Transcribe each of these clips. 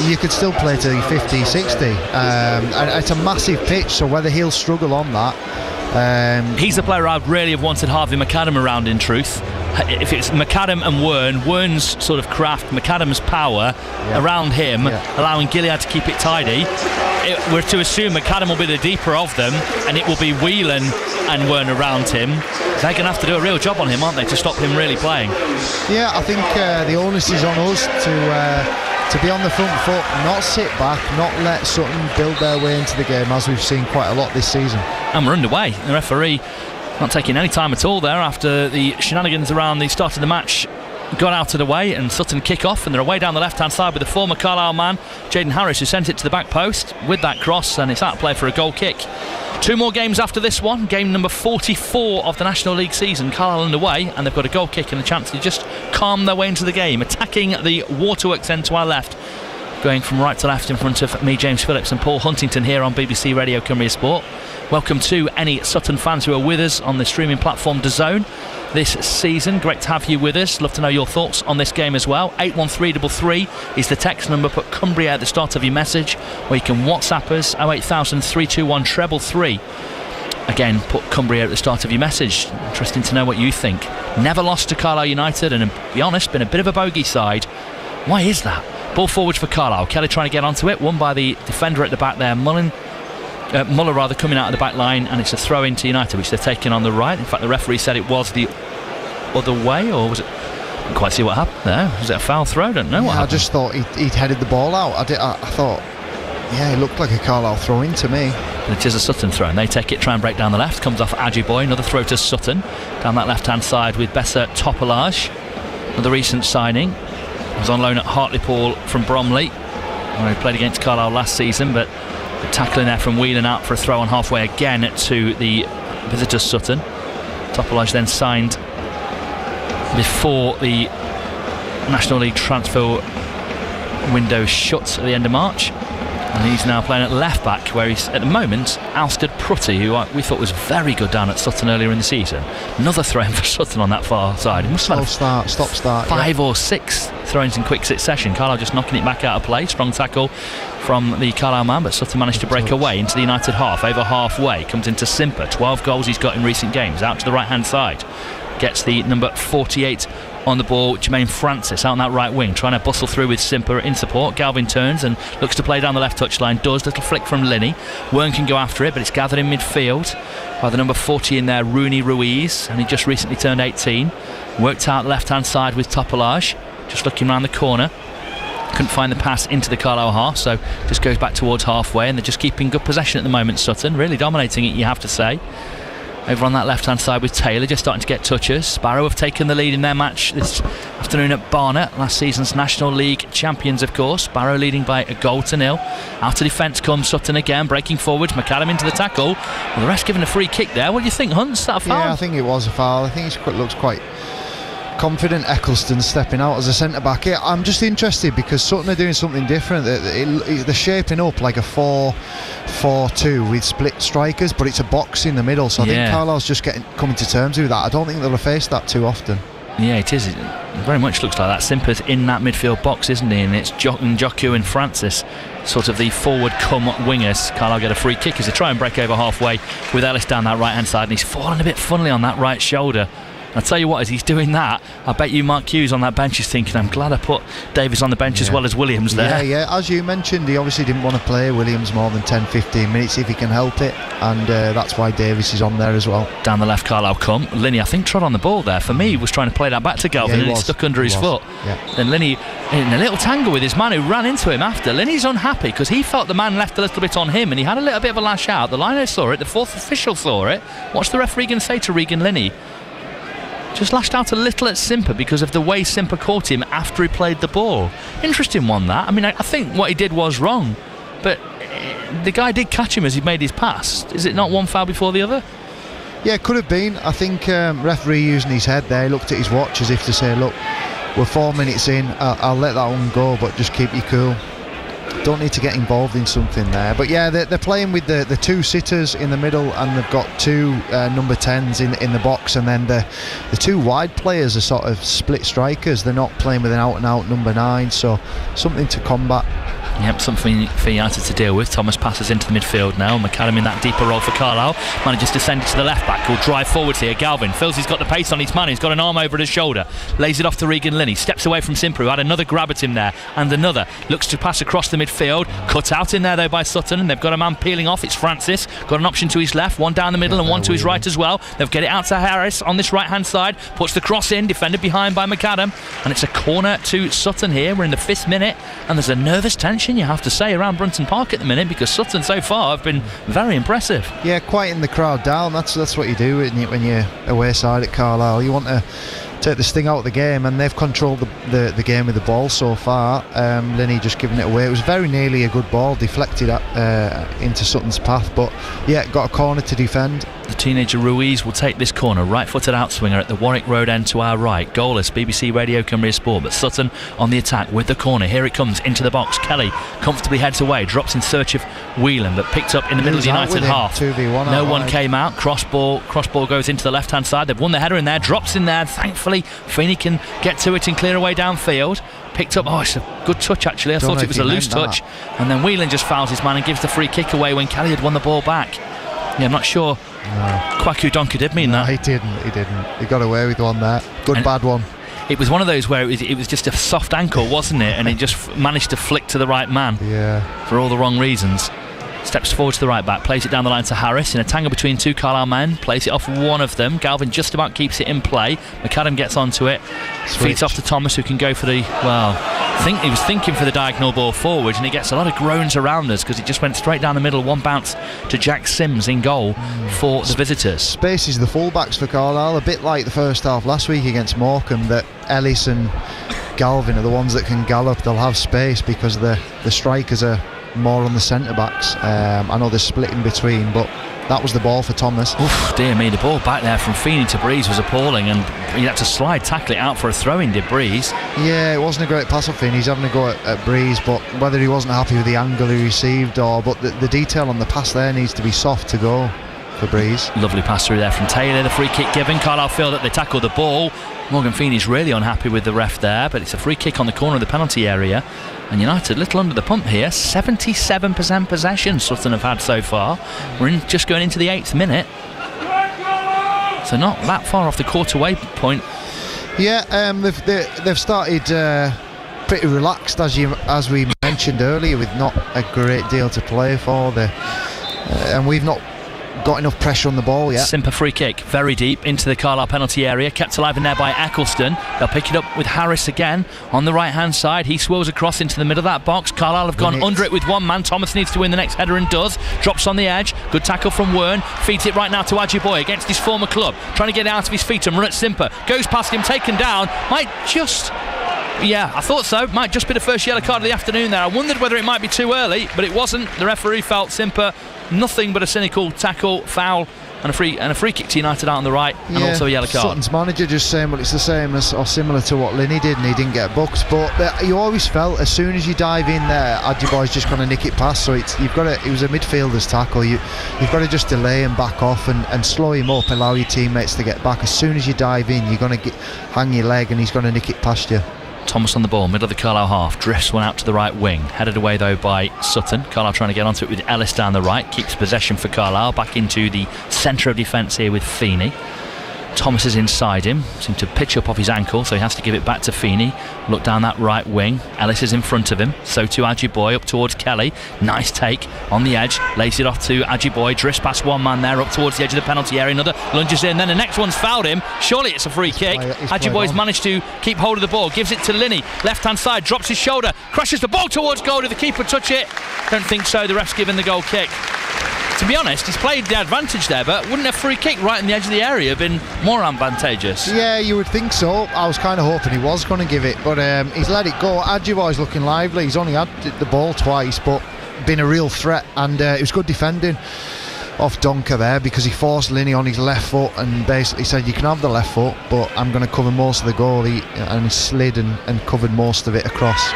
you could still play to 50, 60. And it's a massive pitch, so whether he'll struggle on that. He's the player I'd really have wanted Harvey McAdam around, in truth. If it's McAdam and Wern's sort of craft, McAdam's power around him, allowing Gilead to keep it tidy, we're to assume McAdam will be the deeper of them, and it will be Whelan and Wern around him. They're going to have to do a real job on him, aren't they, to stop him really playing? Yeah, I think the onus is on us to be on the front foot, not sit back, not let Sutton build their way into the game, as we've seen quite a lot this season. And we're underway. The referee not taking any time at all there after the shenanigans around the start of the match got out of the way, and Sutton kick off, and they're away down the left hand side with the former Carlisle man Jaden Harris, who sent it to the back post with that cross, and it's out of play for a goal kick. 2 more games after this one, game number 44 of the National League season. Carlisle underway, and they've got a goal kick and a chance to just calm their way into the game, attacking the Waterworks end to our left, going from right to left in front of me, James Phillips, and Paul Huntington here on BBC Radio Cumbria Sport. Welcome to any Sutton fans who are with us on the streaming platform DAZN this season. Great to have you with us. Love to know your thoughts on this game as well. 81333 is the text number. Put Cumbria at the start of your message, or you can WhatsApp us 08000 321 333. Again, put Cumbria at the start of your message. Interesting to know what you think. Never lost to Carlisle United, and to be honest, been a bit of a bogey side. Why is that? Ball forwards for Carlisle. Kelly trying to get onto it, won by the defender at the back there, Muller coming out of the back line, and it's a throw into United, which they're taking on the right. In fact, the referee said it was the other way, or was it? I didn't quite see what happened there. Was it a foul throw? I don't know what happened. I just thought he'd headed the ball out. I thought, it looked like a Carlisle throw in to me. But it is a Sutton throw, and they take it, try and break down the left. Comes off Ajiboy, another throw to Sutton down that left hand side with Bessa Topolage, another recent signing. He was on loan at Hartlepool from Bromley, where he played against Carlisle last season, but the tackling there from Whelan out for a throw on halfway again to the visitors Sutton. Topolage then signed before the National League transfer window shut at the end of March, and he's now playing at left back, where he's at the moment ousted Prutty, who we thought was very good down at Sutton earlier in the season. Another throw in for Sutton on that far side. Stop start 5 or 6 throw-ins in quick succession. Carlisle just knocking it back out of play. Strong tackle from the Carlisle man, but Sutton managed to break away into the United half. Over halfway comes into Simper. 12 goals he's got in recent games. Out to the right hand side, gets the number 48 on the ball, Jermaine Francis, out on that right wing, trying to bustle through with Simper in support. Galvin turns and looks to play down the left touchline. Does. Little flick from Linney. Wern can go after it, but it's gathered in midfield by the number 40 in there, Rooney Ruiz, and he just recently turned 18. Worked out left hand side with Topolage, just looking round the corner. Couldn't find the pass into the Carlisle half, so just goes back towards halfway, and they're just keeping good possession at the moment. Sutton really dominating it, you have to say. Over on that left hand side with Taylor, just starting to get touches. Sparrow have taken the lead in their match this afternoon at Barnet, last season's National League champions, of course. Sparrow leading by a goal to 0. Out of defence comes Sutton again, breaking forwards. McAdam into the tackle. Well, the rest given a free kick there. What do you think, Hunt? Is that a foul? Yeah, I think it was a foul. I think he looks quite confident. Eccleston stepping out as a centre back. I'm just interested because Sutton are doing something different. They're shaping up like a 4-4-2 with split strikers, but it's a box in the middle, so I think Carlisle's just coming to terms with that. I don't think they'll have faced that too often. Yeah, it is. It very much looks like that. Simper's in that midfield box, isn't he? And it's Njoku and Francis, sort of the forward come wingers. Carlisle get a free kick as they try and break over halfway with Ellis down that right hand side, and he's fallen a bit funnily on that right shoulder. I'll tell you what, as he's doing that, I bet you Mark Hughes on that bench is thinking, I'm glad I put Davies on the bench as well as Williams there. Yeah, as you mentioned, he obviously didn't want to play Williams more than 10-15 minutes if he can help it, and that's why Davies is on there as well. Down the left, Carlisle come. Linney, I think, trod on the ball there. For me, he was trying to play that back to Galvin, and it stuck under his foot. Yeah. Then Linney, in a little tangle with his man who ran into him after. Linney's unhappy because he felt the man left a little bit on him, and he had a little bit of a lash out. The lino saw it, the fourth official saw it. What's the referee going to say to Regan Linney? Just lashed out a little at Simper because of the way Simper caught him after he played the ball. Interesting one, that. I mean, I think what he did was wrong, but the guy did catch him as he made his pass. Is it not one foul before the other? Yeah, it could have been. I think referee using his head there, he looked at his watch as if to say, look, we're 4 minutes in, I'll let that one go, but just keep you cool. don't need to get involved in something there. But yeah, they're playing with the two sitters in the middle, and they've got two number 10s in the box, and then the two wide players are sort of split strikers. They're not playing with an out-and-out number 9, so something to combat. Yep, something for United to deal with. Thomas passes into the midfield now. McAdam in that deeper role for Carlisle. Manages to send it to the left back. He'll drive forwards here. Galvin feels he's got the pace on his man. He's got an arm over his shoulder. Lays it off to Regan Linney. Steps away from Simper, who had another grab at him there. And another. Looks to pass across the midfield. Cut out in there though by Sutton. And they've got a man peeling off. It's Francis. Got an option to his left. One down the middle and one to his right as well. They'll get it out to Harris on this right hand side. Puts the cross in. Defended behind by McAdam. And it's a corner to Sutton here. We're in the 5th minute. And there's a nervous tension, you have to say, around Brunton Park at the minute, because Sutton so far have been very impressive. Yeah, quieting the crowd down. That's what you do when you're away side at Carlisle. You want to take the sting out of the game, and they've controlled the game with the ball so far. Linney just giving it away. It was very nearly a good ball, deflected into Sutton's path, but yeah, got a corner to defend. The teenager Ruiz will take this corner, right-footed outswinger at the Warwick Road end to our right. Goalless, BBC Radio Cumbria Sport, but Sutton on the attack with the corner. Here it comes into the box. Kelly comfortably heads away, drops in search of Whelan, but picked up in the middle of the United half. 2v1 no one came out. Cross ball goes into the left-hand side. They've won the header in there, drops in there. Thankfully, Feeney can get to it and clear away downfield. Picked up, it's a good touch actually. I thought it was a loose touch. And then Whelan just fouls his man and gives the free kick away when Kelly had won the ball back. Yeah, I'm not sure. No. Kwaku Donker did mean that. He didn't. He got away with one there. Bad one. It was one of those where it was just a soft ankle, wasn't it? And it just managed to flick to the right man. Yeah. For all the wrong reasons. Steps forward to the right back, plays it down the line to Harris in a tangle between two Carlisle men, plays it off one of them. Galvin just about keeps it in play. McAdam gets onto it, feeds off to Thomas, who can go for the, he was thinking for the diagonal ball forward, and he gets a lot of groans around us because it just went straight down the middle. One bounce to Jack Sims in goal for the visitors. Spaces the fullbacks for Carlisle, a bit like the first half last week against Morecambe, that Ellis and Galvin are the ones that can gallop. They'll have space because the strikers are more on the centre backs. I know they're split in between, but that was the ball for Thomas. Oof, dear me, the ball back there from Feeney to Breeze was appalling, and he had to slide tackle it out for a throw-in, did Breeze. Yeah, it wasn't a great pass off Feeney. He's having a go at Breeze, but whether he wasn't happy with the angle he received, but the detail on the pass there needs to be soft to go for Breeze. Lovely pass through there from Taylor. The free kick given. Carlisle feel that they tackled the ball. Morgan Feeney's really unhappy with the ref there, but it's a free kick on the corner of the penalty area. And United a little under the pump here. 77% possession Sutton have had so far. We're just going into the 8th minute, so not that far off the quarter-way point. Yeah, they've started pretty relaxed, as we mentioned earlier, with not a great deal to play for. And we've not got enough pressure on the ball yet. Simper free kick, very deep into the Carlisle penalty area, kept alive in there by Eccleston. They'll pick it up with Harris again on the right hand side. He swirls across into the middle of that box. Carlisle have gone under it with one man. Thomas needs to win the next header and does. Drops on the edge, good tackle from Wern, feeds it right now to Ajiboye against his former club, trying to get it out of his feet and run at Simper. Goes past him, taken down, might just... Yeah, I thought so. Might just be the first yellow card of the afternoon there. I wondered whether it might be too early, but it wasn't. The referee felt Simper nothing but a cynical tackle, foul, and a free kick to United out on the right, and also a yellow card. Sutton's manager just saying, well, it's the same as or similar to what Linney did, and he didn't get booked. But you always felt as soon as you dive in there, Ajiboye's just going to nick it past. So it was a midfielder's tackle. You've got to just delay and back off and slow him up, allow your teammates to get back. As soon as you dive in, you're going to hang your leg, and he's going to nick it past you. Thomas on the ball, middle of the Carlisle half, drifts one out to the right wing, headed away though by Sutton. Carlisle trying to get onto it with Ellis down the right, keeps possession for Carlisle, back into the centre of defence here with Feeney. Thomas is inside him, seemed to pitch up off his ankle, so he has to give it back to Feeney. Look down that right wing, Ellis is in front of him, so to Ajiboye up towards Kelly. Nice take on the edge, lays it off to Ajiboye, drifts past one man there up towards the edge of the penalty area, another lunges in, then the next one's fouled him. Surely it's a free kick. Ajiboye's managed to keep hold of the ball, gives it to Linney, left hand side, drops his shoulder, crashes the ball towards goal. Did the keeper touch it? Don't think so, the ref's given the goal kick. To be honest, he's played the advantage there, but wouldn't a free kick right in the edge of the area have been more advantageous? Yeah, you would think so. I was kind of hoping he was going to give it, but he's let it go. Ajiboye's looking lively. He's only had the ball twice, but been a real threat, and it was good defending off Donker there, because he forced Linney on his left foot and basically said, you can have the left foot, but I'm going to cover most of the goal, and he slid and covered most of it across.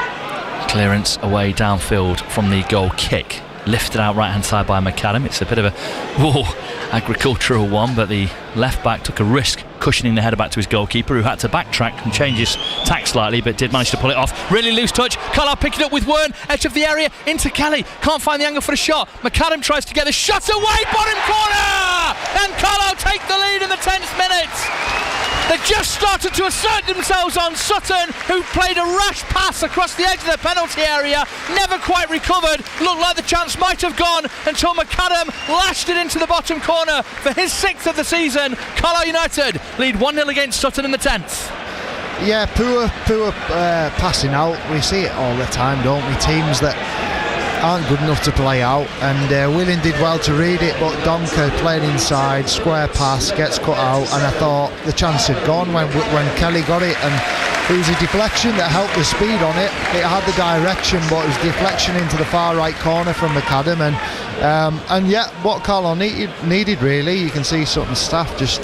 Clearance away downfield from the goal kick. Lifted out right hand side by McAdam. It's a bit of a agricultural one, but the left back took a risk cushioning the header back to his goalkeeper, who had to backtrack and change his tack slightly, but did manage to pull it off. Really loose touch. Carlisle picking up with Wern, edge of the area into Kelly. Can't find the angle for the shot. McAdam tries to get the shot away, bottom corner, and Carlisle take the lead in the 10th minute. They just started to assert themselves on Sutton, who played a rash pass across the edge of the penalty area, never quite recovered. Looked like the chance might have gone until McAdam lashed it into the bottom corner for his 6th of the season. Carlisle United lead 1-0 against Sutton in the 10th. Yeah, poor passing out. We see it all the time, don't we? Teams that aren't good enough to play out, and Willing did well to read it, but Donker played inside, square pass, gets cut out, and I thought the chance had gone when Kelly got it, and it was a deflection that helped the speed on it. It had the direction, but it was deflection into the far right corner from McAdam, and yeah, what Carlisle needed really. You can see Sutton's staff just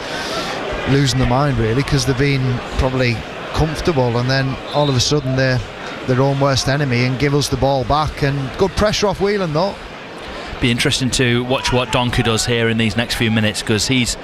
losing their mind really, because they've been probably comfortable, and then all of a sudden they're their own worst enemy and give us the ball back, and good pressure off Whelan though. Be interesting to watch what Donker does here in these next few minutes, because he's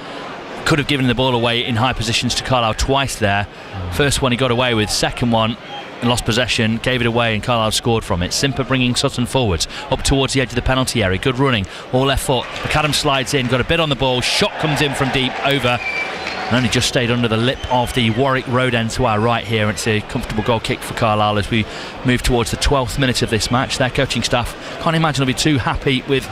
could have given the ball away in high positions to Carlisle twice there. First one he got away with, second one lost possession, gave it away, and Carlisle scored from it. Simper bringing Sutton forwards up towards the edge of the penalty area. Good running, all left foot. McAdam slides in, got a bit on the ball, shot comes in from deep, over, and only just stayed under the lip of the Warwick Road end to our right here. It's a comfortable goal kick for Carlisle as we move towards the 12th minute of this match. Their coaching staff can't imagine they'll be too happy with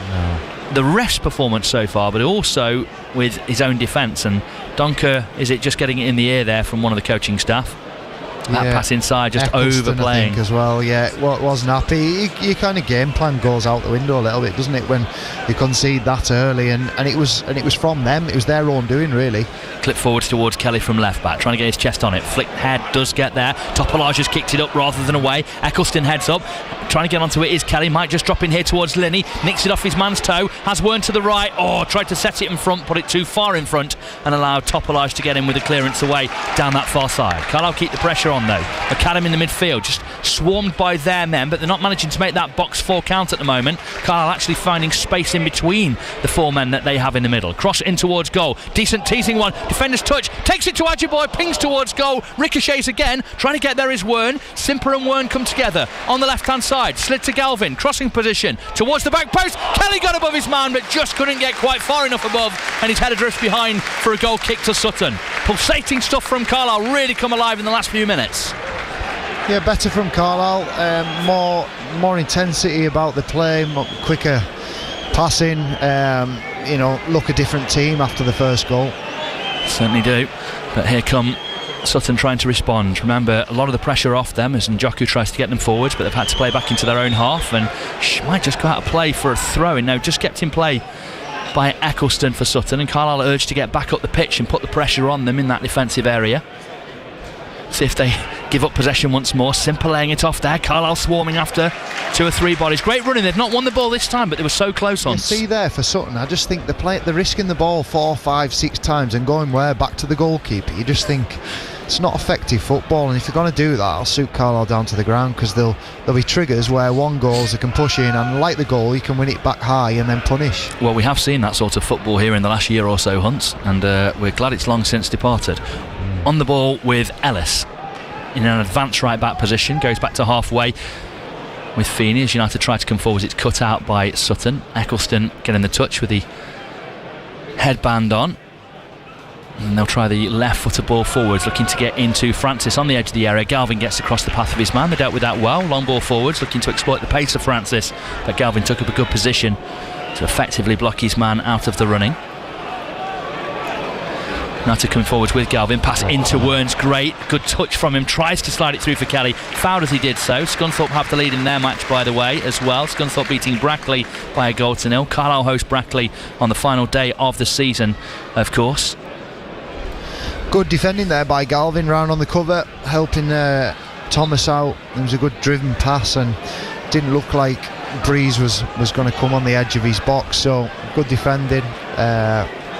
the ref's performance so far, but also with his own defence. And Donker, is it just getting it in the ear there from one of the coaching staff? That pass inside, just Eccleston, overplaying. I think, as well. Yeah, wasn't happy. Your kind of game plan goes out the window a little bit, doesn't it, when you concede that early? And it was from them. It was their own doing, really. Clip forwards towards Kelly from left back, trying to get his chest on it. Flicked head, does get there. Topolage has kicked it up rather than away. Eccleston heads up, trying to get onto it is Kelly. Might just drop in here towards Linney. Nicks it off his man's toe. Has Wern to the right. Tried to set it in front, put it too far in front, and allowed Topolage to get in with the clearance away down that far side. Carlisle keep the pressure on though. McAdam in the midfield, just swarmed by their men, but they're not managing to make that box 4 count at the moment. Carlisle actually finding space in between the 4 men that they have in the middle. Cross in towards goal. Decent teasing one. Defender's touch. Takes it to Adjiboy. Pings towards goal. Ricochets again. Trying to get there is Wern. Simper and Wern come together on the left-hand side. Slid to Galvin. Crossing position towards the back post. Kelly got above his man, but just couldn't get quite far enough above, and his header drifts behind for a goal kick to Sutton. Pulsating stuff from Carlisle, really come alive in the last few minutes. Yeah, better from Carlisle. More intensity about the play, quicker passing. Look a different team after the first goal. Certainly do. But here come Sutton trying to respond. Remember, a lot of the pressure off them as Njoku tries to get them forwards, but they've had to play back into their own half, and might just go out of play for a throw-in. No, just kept in play by Eccleston for Sutton, and Carlisle urged to get back up the pitch and put the pressure on them in that defensive area. See if they give up possession once more. Simper laying it off there. Carlisle swarming after 2 or 3 bodies. Great running. They've not won the ball this time, but they were so close on. You see there for Sutton, I just think they're risking the ball 4, 5, 6 times and going back to the goalkeeper. You just think it's not effective football, and if you're going to do that, I'll suit Carlisle down to the ground, because there'll be triggers where one goals they can push in, and like the goal, you can win it back high and then punish. Well, we have seen that sort of football here in the last year or so, Hunt, and we're glad it's long since departed. On the ball with Ellis in an advanced right back position, goes back to halfway with Feeney as United try to come forwards. It's cut out by Sutton. Eccleston getting the touch with the headband on, and they'll try the left-footed ball forwards, looking to get into Francis on the edge of the area. Galvin gets across the path of his man. They dealt with that well. Long ball forwards, looking to exploit the pace of Francis, but Galvin took up a good position to effectively block his man out of the running. United coming forwards with Galvin. Pass into Wern's, great. Good touch from him. Tries to slide it through for Kelly. Fouled as he did so. Scunthorpe have the lead in their match, by the way, as well. Scunthorpe beating Brackley by 1-0. Carlisle host Brackley on the final day of the season, of course. Good defending there by Galvin, round on the cover, helping Thomas out. It was a good driven pass, and didn't look like Breeze was going to come on the edge of his box. So good defending.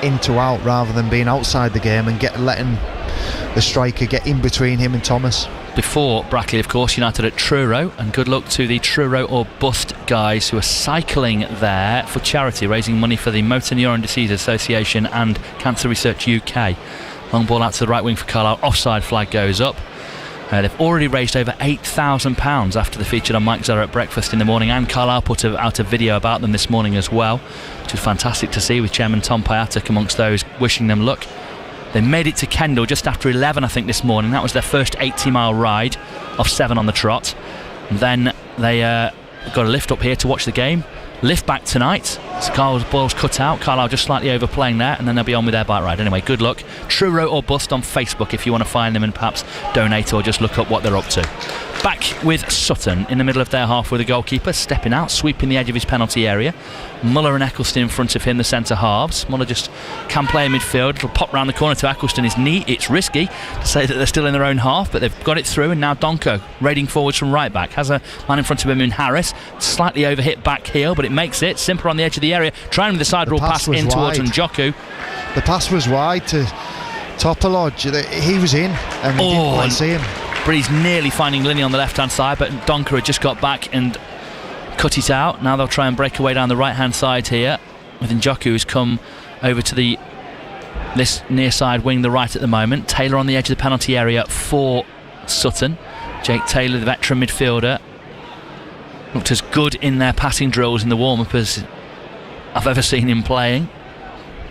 Into out rather than being outside the game and letting the striker get in between him and Thomas. Before Brackley, of course, United at Truro, and good luck to the Truro or Bust guys who are cycling there for charity, raising money for the Motor Neuron Disease Association and Cancer Research UK. Long ball out to the right wing for Carlisle, offside flag goes up. They've already raised over £8,000 after they featured on Mike Zara at breakfast in the morning, and Carlisle put out a video about them this morning as well, which was fantastic to see, with Chairman Tom Piatek amongst those wishing them luck. They made it to Kendal just after 11, I think, this morning. That was their first 80-mile ride of 7 on the trot. And then they got a lift up here to watch the game. Lift back tonight. Carlisle's ball's cut out. Carlisle just slightly overplaying there, and then they'll be on with their bike ride. Anyway, good luck. Truro or Bust on Facebook if you want to find them and perhaps donate or just look up what they're up to. Back with Sutton in the middle of their half with the goalkeeper stepping out, sweeping the edge of his penalty area. Muller and Eccleston in front of him, the centre halves. Muller just can play in midfield. It'll pop round the corner to Eccleston. His knee. It's risky to say that they're still in their own half, but they've got it through, and now Donko raiding forwards from right back. Has a man in front of him in Harris. Slightly overhit back heel, but it makes it. Simper on the edge of the area, trying with the side roll pass in towards Njoku. The pass was wide to Topolodge. He was in, and we didn't quite see him. But he's nearly finding Linney on the left-hand side, but Donker had just got back and cut it out. Now they'll try and break away down the right-hand side here, with Njoku, who's come over to this near side wing, the right at the moment. Taylor on the edge of the penalty area for Sutton. Jake Taylor, the veteran midfielder, looked as good in their passing drills in the warm-up as I've ever seen him playing.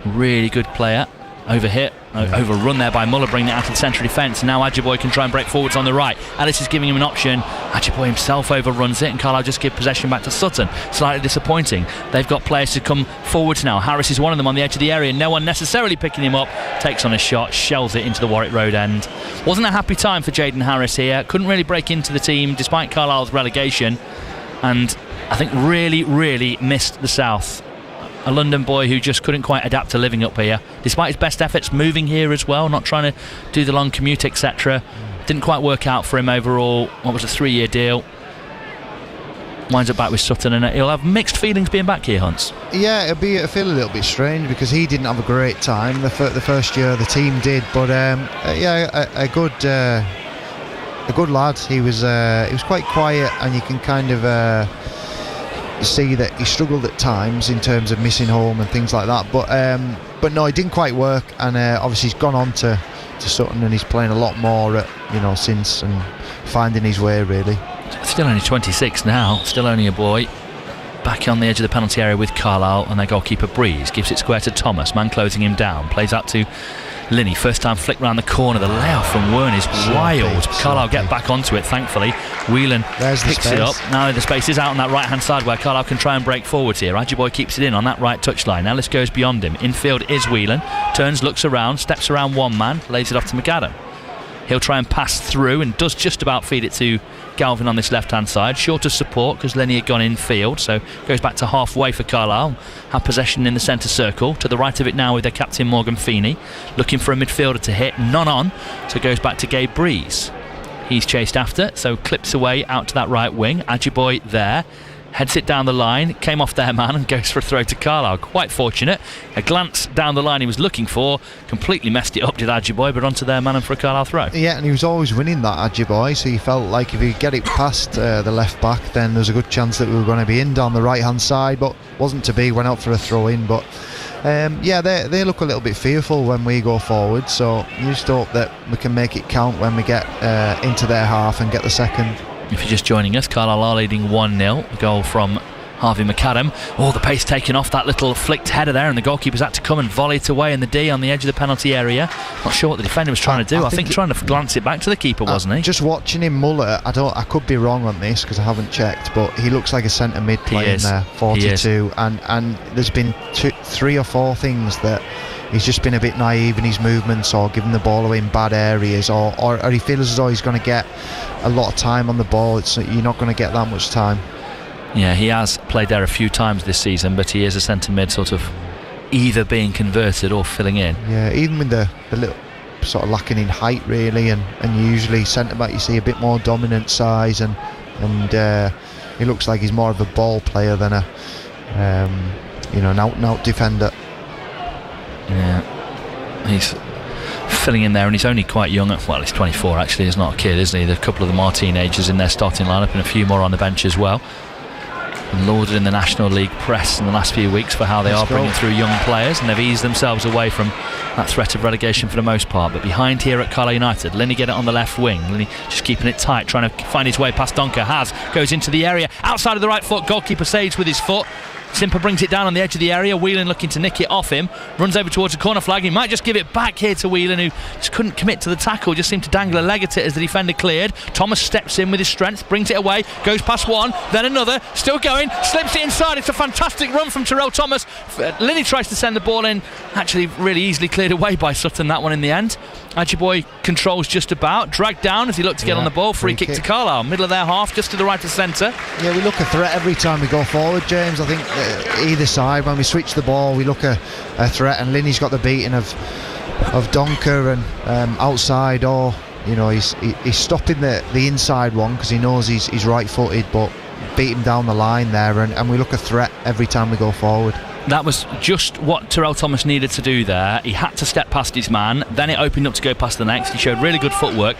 Really good player. Overhit, overrun there by Muller, bringing it out of the centre defence. Now Adjiboye can try and break forwards on the right. Ellis is giving him an option. Adjiboye himself overruns it, and Carlisle just give possession back to Sutton. Slightly disappointing. They've got players to come forwards now. Harris is one of them on the edge of the area. No one necessarily picking him up. Takes on a shot, shells it into the Warwick Road end. Wasn't a happy time for Jaden Harris here. Couldn't really break into the team despite Carlisle's relegation, and I think really missed the south. A London boy who just couldn't quite adapt to living up here, despite his best efforts moving here as well, not trying to do the long commute, etc. Didn't quite work out for him overall. What was a 3-year deal? Winds up back with Sutton, and he'll have mixed feelings being back here, Hunts. Yeah, it'll feel a little bit strange because he didn't have a great time the first year. The team did, but a good lad. He was quite quiet, and you can kind of see that he struggled at times in terms of missing home and things like that, but no, it didn't quite work, and obviously he's gone on to Sutton, and he's playing a lot more since, and finding his way really. Still only 26 now, still only a boy. Back on the edge of the penalty area with Carlisle, and their goalkeeper Breeze gives it square to Thomas, man closing him down, plays out to Linney, first time flick round the corner. The layoff from Wern is wild. Carlisle get back onto it, thankfully. Whelan picks it up. Now the space is out on that right hand side where Carlisle can try and break forwards here. Adjiboye keeps it in on that right touchline. Ellis goes beyond him. Infield is Whelan. Turns, looks around, steps around one man, lays it off to McAdam. He'll try and pass through and does just about feed it to Galvin on this left-hand side. Short of support because Lenny had gone infield, so goes back to halfway for Carlisle. Have possession in the centre circle. To the right of it now with their captain Morgan Feeney. Looking for a midfielder to hit. None on, so it goes back to Gabe Breeze. He's chased after, so clips away out to that right wing. Adjiboye there. Heads it down the line, came off their man and goes for a throw to Carlisle. Quite fortunate. A glance down the line he was looking for, completely messed it up, did Adjiboye, but onto their man and for a Carlisle throw. Yeah, and he was always winning that Adjiboye, so he felt like if he could get it past the left back, then there's a good chance that we were going to be in down the right hand side, but wasn't to be. Went out for a throw in, but they look a little bit fearful when we go forward, so you just hope that we can make it count when we get into their half and get the second. If you're just joining us, Carlisle are leading 1-0. A goal from Harvey McAdam. The pace taken off that little flicked header there, and the goalkeeper's had to come and volley it away in the D on the edge of the penalty area. Not sure what the defender was trying to do. I think trying to glance it back to the keeper, wasn't he? Just watching him, Muller, I could be wrong on this because I haven't checked, but he looks like a centre mid playing there, 42, and there's been 3 or 4 things that he's just been a bit naive in his movements, or giving the ball away in bad areas, or he feels as though he's going to get a lot of time on the ball. You're not going to get that much time. Yeah, he has played there a few times this season, but he is a centre mid, sort of either being converted or filling in. Yeah, even with the little sort of lacking in height really, and usually centre back you see a bit more dominant size, and he looks like he's more of a ball player than an out-and-out defender. Yeah, he's filling in there, and he's only quite young. Well, he's 24 actually. He's not a kid, is he? There's a couple of them are teenagers in their starting lineup, and a few more on the bench as well. And lauded in the National League press in the last few weeks for how they are bringing through young players, and they've eased themselves away from that threat of relegation for the most part. But behind here at Carlisle United, Linney get it on the left wing. Linney just keeping it tight, trying to find his way past Donker. Goes into the area, outside of the right foot, goalkeeper saves with his foot. Simper brings it down on the edge of the area. Whelan looking to nick it off him. Runs over towards the corner flag. He might just give it back here to Whelan, who just couldn't commit to the tackle. Just seemed to dangle a leg at it as the defender cleared. Thomas steps in with his strength, brings it away, goes past one, then another, still going, slips it inside. It's a fantastic run from Tyrell Thomas. Linney tries to send the ball in. Actually really easily cleared away by Sutton, that one in the end. Ajiboye controls just about, dragged down as he looked to get on the ball. Free kick to Carlisle, middle of their half, just to the right of centre. Yeah, we look a threat every time we go forward, James. I think either side, when we switch the ball, we look a threat, and Linney's got the beating of Donker and outside, or he's stopping the inside one because he knows he's right-footed, but beat him down the line there, and we look a threat every time we go forward. That was just what Tyrell Thomas needed to do there. He had to step past his man, then it opened up to go past the next. He showed really good footwork.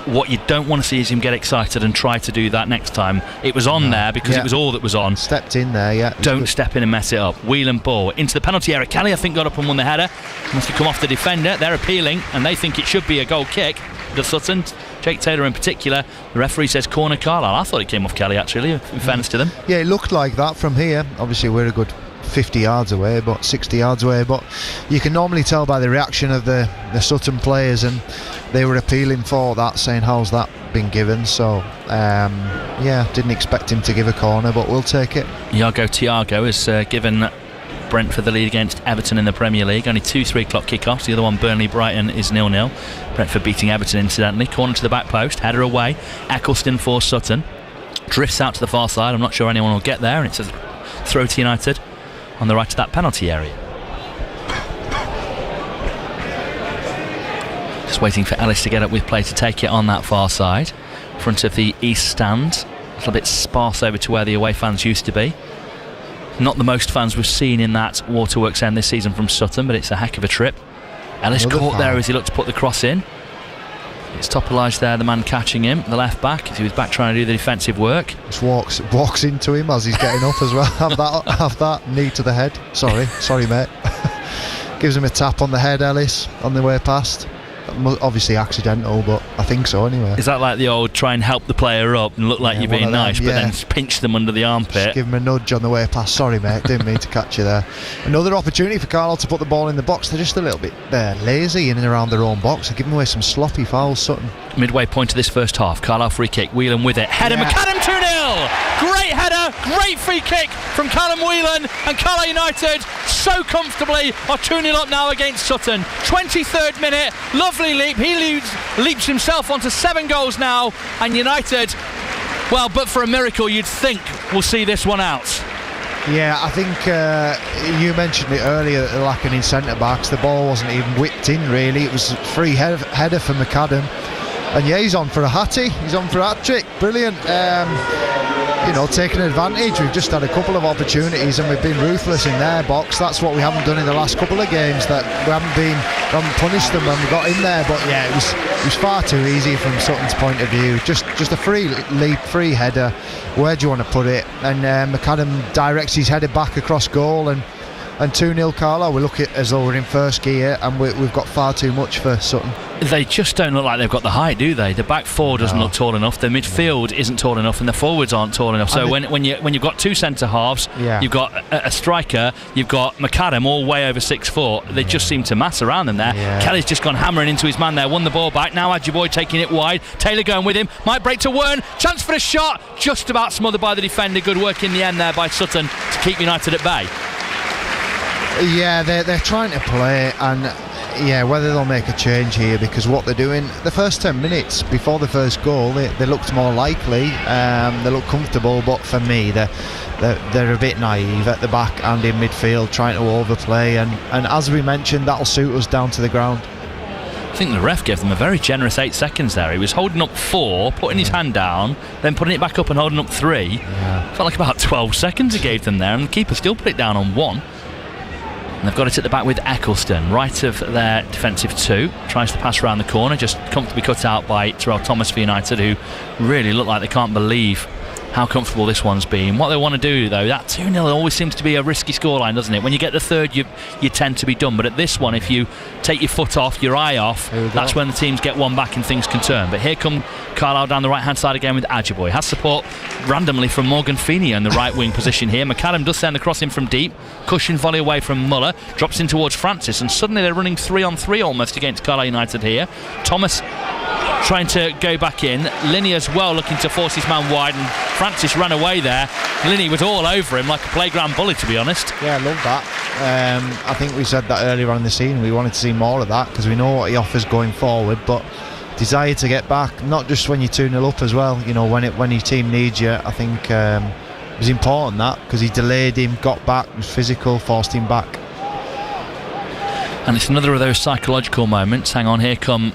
What you don't want to see is him get excited and try to do that next time. It was on there because it was all that was on. Stepped in there, Don't step in and mess it up. Whelan ball into the penalty area. Kelly, I think, got up and won the header. Must have come off the defender. They're appealing, and they think it should be a goal kick. The Sutton, Jake Taylor in particular. The referee says corner Carlisle. I thought it came off Kelly, actually, in fairness to them. Yeah, it looked like that from here. Obviously, we're a good 50 yards away, but 60 yards away, but you can normally tell by the reaction of the Sutton players, and they were appealing for that, saying how's that been given. So didn't expect him to give a corner, but we'll take it. Iago Tiago has given Brentford the lead against Everton in the Premier League. Only 2 3 o'clock kickoffs. The other one, Burnley-Brighton, is 0-0. Brentford beating Everton incidentally. Corner to the back post, header away. Eccleston for Sutton, drifts out to the far side. I'm not sure anyone will get there, and it's a throw to United on the right of that penalty area. Just waiting for Ellis to get up with play to take it on that far side, front of the east stand. A little bit sparse over to where the away fans used to be. Not the most fans we've seen in that Waterworks end this season from Sutton, but it's a heck of a trip. Ellis caught there as he looked to put the cross in. It's Topolage there, the man catching him, the left back, as he was back trying to do the defensive work. Just walks into him as he's getting up as well. Have that knee to the head. Sorry mate. Gives him a tap on the head, Ellis, on the way past. Obviously accidental, but I think so anyway. Is that like the old try and help the player up and look like you're being nice, but then pinch them under the armpit? Just give him a nudge on the way past. Sorry mate, didn't mean to catch you there. Another opportunity for Carlisle to put the ball in the box. They're just a little bit lazy in and around their own box. They're giving away some sloppy fouls, Sutton. Midway point of this first half, Carlisle free kick, Whelan with it, header, McAdam 2-0. Great header, great free kick from Callum Whelan, and Carlisle United so comfortably are 2-0 up now against Sutton. 23rd minute, lovely leap. He leaps himself onto 7 goals now, and United, well, but for a miracle you'd think we'll see this one out. Yeah, I think you mentioned it earlier, lacking in centre backs. The ball wasn't even whipped in really. It was a free header for McAdam, and he's on for a hattie. He's on for a hat-trick. Brilliant. Taking advantage. We've just had a couple of opportunities and we've been ruthless in their box. That's what we haven't done in the last couple of games, that we haven't punished them when we got in there. But yeah, it was far too easy from Sutton's point of view. Just a free leap, free header. Where do you want to put it? And McAdam directs his header back across goal, and 2-0 Carlisle. We look as though we're in first gear, and we've got far too much for Sutton. They just don't look like they've got the height, do they? The back four doesn't look tall enough, the midfield isn't tall enough, and the forwards aren't tall enough. So when you've got 2 centre halves, you've got a striker, you've got McAdam all way over 6 foot. They just seem to mass around them there. Kelly's just gone hammering into his man there, won the ball back. Now Ajiboye taking it wide, Taylor going with him, might break to Wern, chance for a shot, just about smothered by the defender. Good work in the end there by Sutton to keep United at bay. Yeah, they're trying to play, and whether they'll make a change here, because what they're doing the first 10 minutes before the first goal, they looked more likely, they looked comfortable, but for me they're a bit naive at the back and in midfield, trying to overplay, and as we mentioned, that'll suit us down to the ground. I think the ref gave them a very generous 8 seconds there. He was holding up 4, putting his hand down, then putting it back up and holding up 3. Felt like about 12 seconds he gave them there, and the keeper still put it down on 1. And they've got it at the back with Eccleston, right of their defensive 2. Tries to pass around the corner, just comfortably cut out by Terrell Thomas for United, who really look like they can't believe how comfortable this one's been. What they want to do, though, that 2-0 always seems to be a risky scoreline, doesn't it? When you get the third, you tend to be done. But at this one, if you take your foot off, your eye off, that's when the teams get one back and things can turn. But here come Carlisle down the right-hand side again with Ajiboye. Has support randomly from Morgan Feeney in the right-wing position here. McAdam does send the cross in from deep. Cushion volley away from Muller. Drops in towards Francis. And suddenly they're running 3-on-3 almost against Carlisle United here. Thomas trying to go back in. Linney as well looking to force his man wide, and Francis ran away there. Linney was all over him like a playground bully, to be honest. Yeah, I love that. I think we said that earlier on in the season. We wanted to see more of that because we know what he offers going forward, but desire to get back, not just when you're 2-0 up as well, you know, when your team needs you. I think it was important that, because he delayed him, got back, was physical, forced him back. And it's another of those psychological moments. Hang on, here come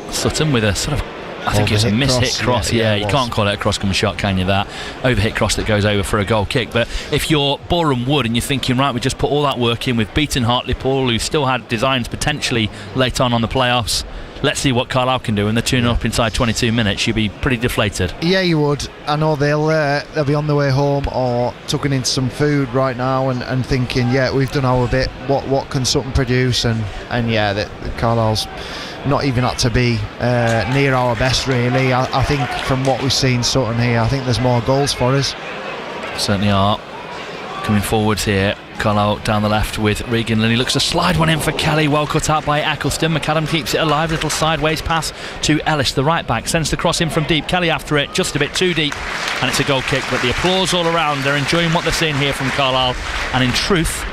Sutton with a sort of, I think it's a miss-hit cross. Yeah, you can't call it a cross-come shot, can you? That over-hit cross that goes over for a goal kick. But if you're Boreham Wood and you're thinking, right, we just put all that work in, we've beaten Hartlepool, who still had designs potentially late on the playoffs, let's see what Carlisle can do, and they're 2-0 up inside 22 minutes, you'd be pretty deflated. Yeah, you would. I know they'll be on their way home or tucking in some food right now and thinking, yeah, we've done our bit, what can Sutton produce? And yeah, that Carlisle's not even had to be near our best, really. I think from what we've seen Sutton here, I think there's more goals for us. Certainly are. Coming forwards here, Carlisle down the left with Regan. Linney looks to slide one in for Kelly, well cut out by Eccleston. McAdam keeps it alive, little sideways pass to Ellis, the right back, sends the cross in from deep. Kelly after it, just a bit too deep, and it's a goal kick. But the applause all around, they're enjoying what they're seeing here from Carlisle, and in truth,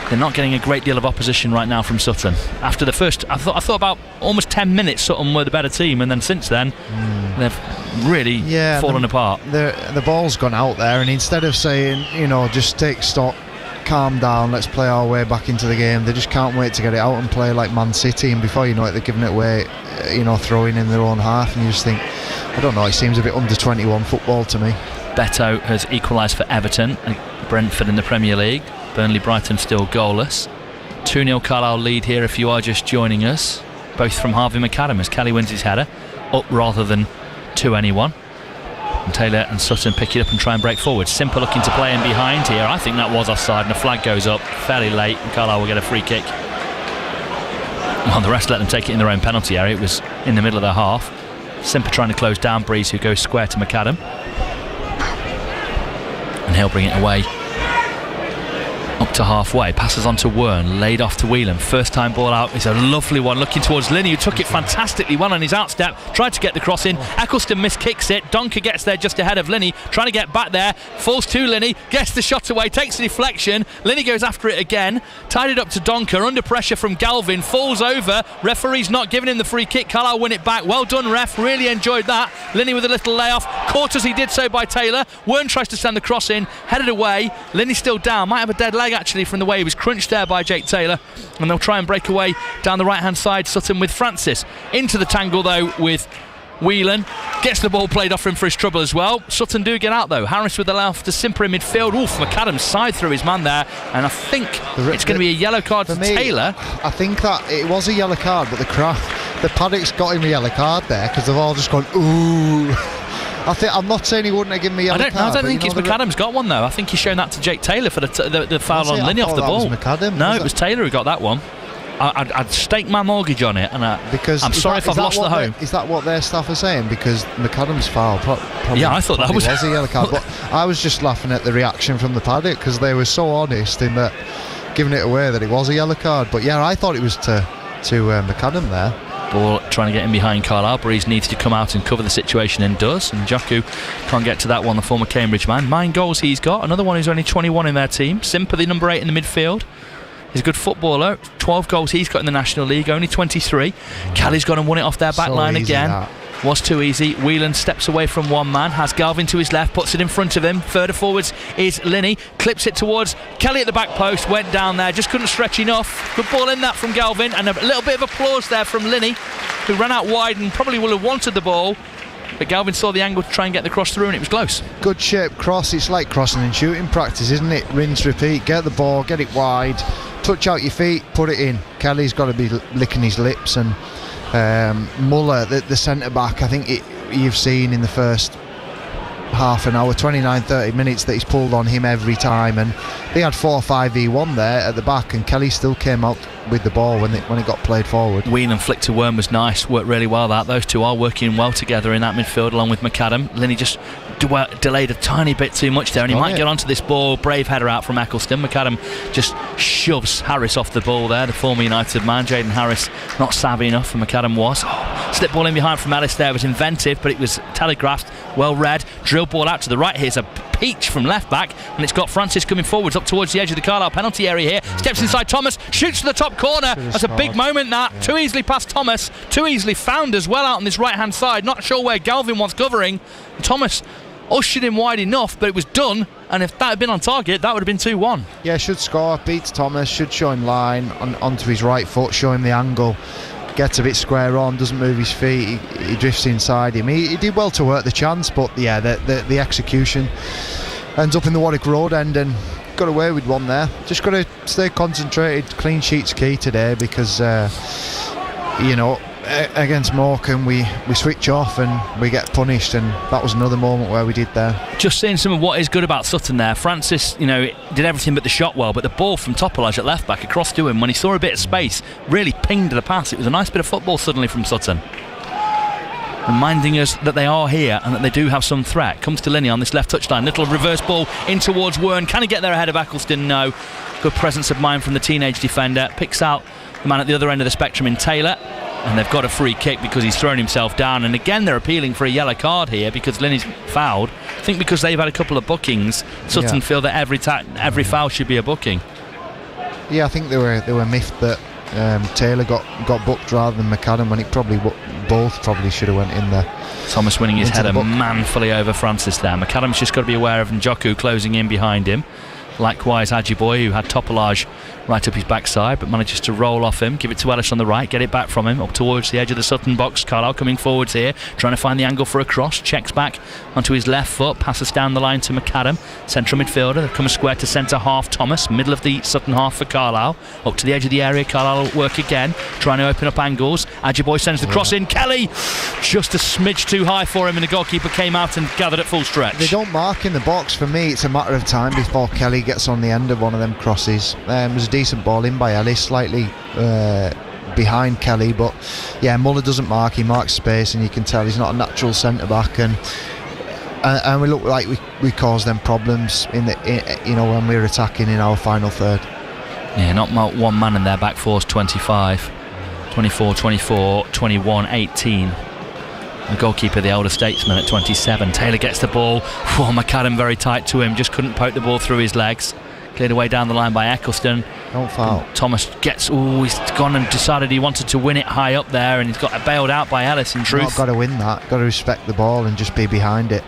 they're not getting a great deal of opposition right now from Sutton. After the first, I thought about almost 10 minutes Sutton were the better team, and then since then they've really fallen apart. The ball's gone out there, and instead of saying, you know, just take stock, calm down, let's play our way back into the game, they just can't wait to get it out and play like Man City, and before you know it, they're giving it away, you know, throwing in their own half, and you just think, I don't know, it seems a bit under 21 football to me. Beto has equalised for Everton, Brentford in the Premier League. Burnley Brighton still goalless. 2-0 Carlisle lead here if you are just joining us, both from Harvey McAdam as Kelly wins his header up rather than to anyone, and Taylor and Sutton pick it up and try and break forward. Simper looking to play in behind here. I think that was offside, and the flag goes up fairly late, and Carlisle will get a free kick. Well, the rest let them take it in their own penalty area. It was in the middle of their half. Simper trying to close down Breeze, who goes square to McAdam, and he'll bring it away up to halfway, passes on to Wern, laid off to Whelan, first time ball out, is a lovely one, looking towards Linney, who took it fantastically well on his outstep, tried to get the cross in, Eccleston miskicks it, Donker gets there just ahead of Linney, trying to get back there, falls to Linney, gets the shot away, takes the deflection, Linney goes after it again, tied it up to Donker, under pressure from Galvin, falls over, referee's not giving him the free kick, Carlisle win it back, well done ref, really enjoyed that. Linney with a little layoff, caught as he did so by Taylor, Wern tries to send the cross in, headed away, Linney still down, might have a dead leg actually from the way he was crunched there by Jake Taylor, and they'll try and break away down the right hand side. Sutton with Francis into the tangle though with Whelan, gets the ball played off him for his trouble as well. Sutton do get out though. Harris with the left to Simper in midfield. Oof, McAdam side through his man there, and I think it's going to be a yellow card for Taylor. I think that it was a yellow card, but the Paddock's got him a yellow card there because they've all just gone ooh. I'm not saying he wouldn't have given me a yellow card. I don't think it's McAdam's got one though. I think he's shown that to Jake Taylor for the foul on Linney off the ball. No, it was Taylor who got that one. I'd stake my mortgage on it, and I'm sorry if I've lost the home. Is that what their staff are saying? Because McAdam's foul probably, I thought that was a yellow card, but I was just laughing at the reaction from the Paddock because they were so honest in that giving it away that it was a yellow card. But yeah, I thought it was to McAdam there. Ball trying to get in behind Carlisle. Breeze needs to come out and cover the situation and does, and Joku can't get to that one, the former Cambridge man. 9 goals he's got, another one who's only 21 in their team. Simper, the number 8 in the midfield, he's a good footballer. 12 goals he's got in the National League, only 23. Kelly's gone and won it off their back line again. That was too easy. Whelan steps away from one man, has Galvin to his left, puts it in front of him. Further forwards is Linney, clips it towards Kelly at the back post, went down there, just couldn't stretch enough. Good ball in that from Galvin, and a little bit of applause there from Linney, who ran out wide and probably will have wanted the ball, but Galvin saw the angle to try and get the cross through, and it was close. Good shape cross. It's like crossing and shooting practice, isn't it? Rinse, repeat, get the ball, get it wide, touch out your feet, put it in. Kelly's got to be licking his lips, and Muller, the centre back, I think you've seen in the first half an hour, 29-30 minutes, that he's pulled on him every time, and they had 4-5v1 there at the back, and Kelly still came out with the ball when it got played forward. Wheen and flick to Worm was nice, worked really well. Those two are working well together in that midfield along with McAdam. Linney just delayed a tiny bit too much there, and he might get onto this ball. Brave header out from Eccleston. McAdam just shoves Harris off the ball there, the former United man. Jaden Harris not savvy enough, and McAdam was. Slip ball in behind from Ellis there was inventive, but it was telegraphed, well read. Drill ball out to the right. Here's a peach from left back, and it's got Francis coming forwards up towards the edge of the Carlisle penalty area here. Steps inside Thomas, shoots to the top corner. That's a big moment, that. Too easily past Thomas, too easily found as well out on this right hand side. Not sure where Galvin was covering. Thomas ushered him wide enough, but it was done, and if that had been on target, that would have been 2-1. Yeah, should score, beats Thomas, should show him line onto his right foot, show him the angle, gets a bit square on, doesn't move his feet, he drifts inside him. He did well to work the chance, but yeah, the execution ends up in the Warwick Road end, and got away with one there. Just got to stay concentrated. Clean sheet's key today, because against Morecamne we switch off and we get punished, and that was another moment where we did there. Just seeing some of what is good about Sutton there. Francis, did everything but the shot well, but the ball from Topolage at left back across to him when he saw a bit of space really pinged the pass. It was a nice bit of football suddenly from Sutton, reminding us that they are here and that they do have some threat. Comes to Linney on this left touchline, little reverse ball in towards Wern. Can he get there ahead of Eccleston? No. Good presence of mind from the teenage defender. Picks out the man at the other end of the spectrum in Taylor, and they've got a free kick because he's thrown himself down. And again, they're appealing for a yellow card here because Linney's fouled. I think because they've had a couple of bookings, Sutton feel that every foul should be a booking. Yeah, I think they were miffed that Taylor got booked rather than McAdam, when it both probably should have went in there. Thomas winning his header manfully over Francis there. McAdam's just got to be aware of Njoku closing in behind him. Likewise, Ajiboy, who had Topolage right up his backside, but manages to roll off him, give it to Ellis on the right, get it back from him up towards the edge of the Sutton box. Carlisle coming forwards here, trying to find the angle for a cross, checks back onto his left foot, passes down the line to McAdam, central midfielder. They've come a square to centre half Thomas, middle of the Sutton half for Carlisle, up to the edge of the area. Carlisle will work again, trying to open up angles. Ajiboy sends the cross in. Kelly just a smidge too high for him, and the goalkeeper came out and gathered at full stretch. They don't mark in the box. For me, it's a matter of time before Kelly gets on the end of one of them crosses. It was a decent ball in by Ellis, slightly behind Kelly, but yeah, Muller doesn't mark. He marks space, and you can tell he's not a natural centre back, and we look like we caused them problems when we were attacking in our final third. Yeah, not one man in their back four's 25, 24, 24, 21, 18. The goalkeeper, the older statesman, at 27. Taylor gets the ball. McAdam very tight to him, just couldn't poke the ball through his legs. Cleared away down the line by Eccleston. Don't foul. Thomas he's gone and decided he wanted to win it high up there, and he's got bailed out by Ellis in truth. Not got to win that, got to respect the ball and just be behind it.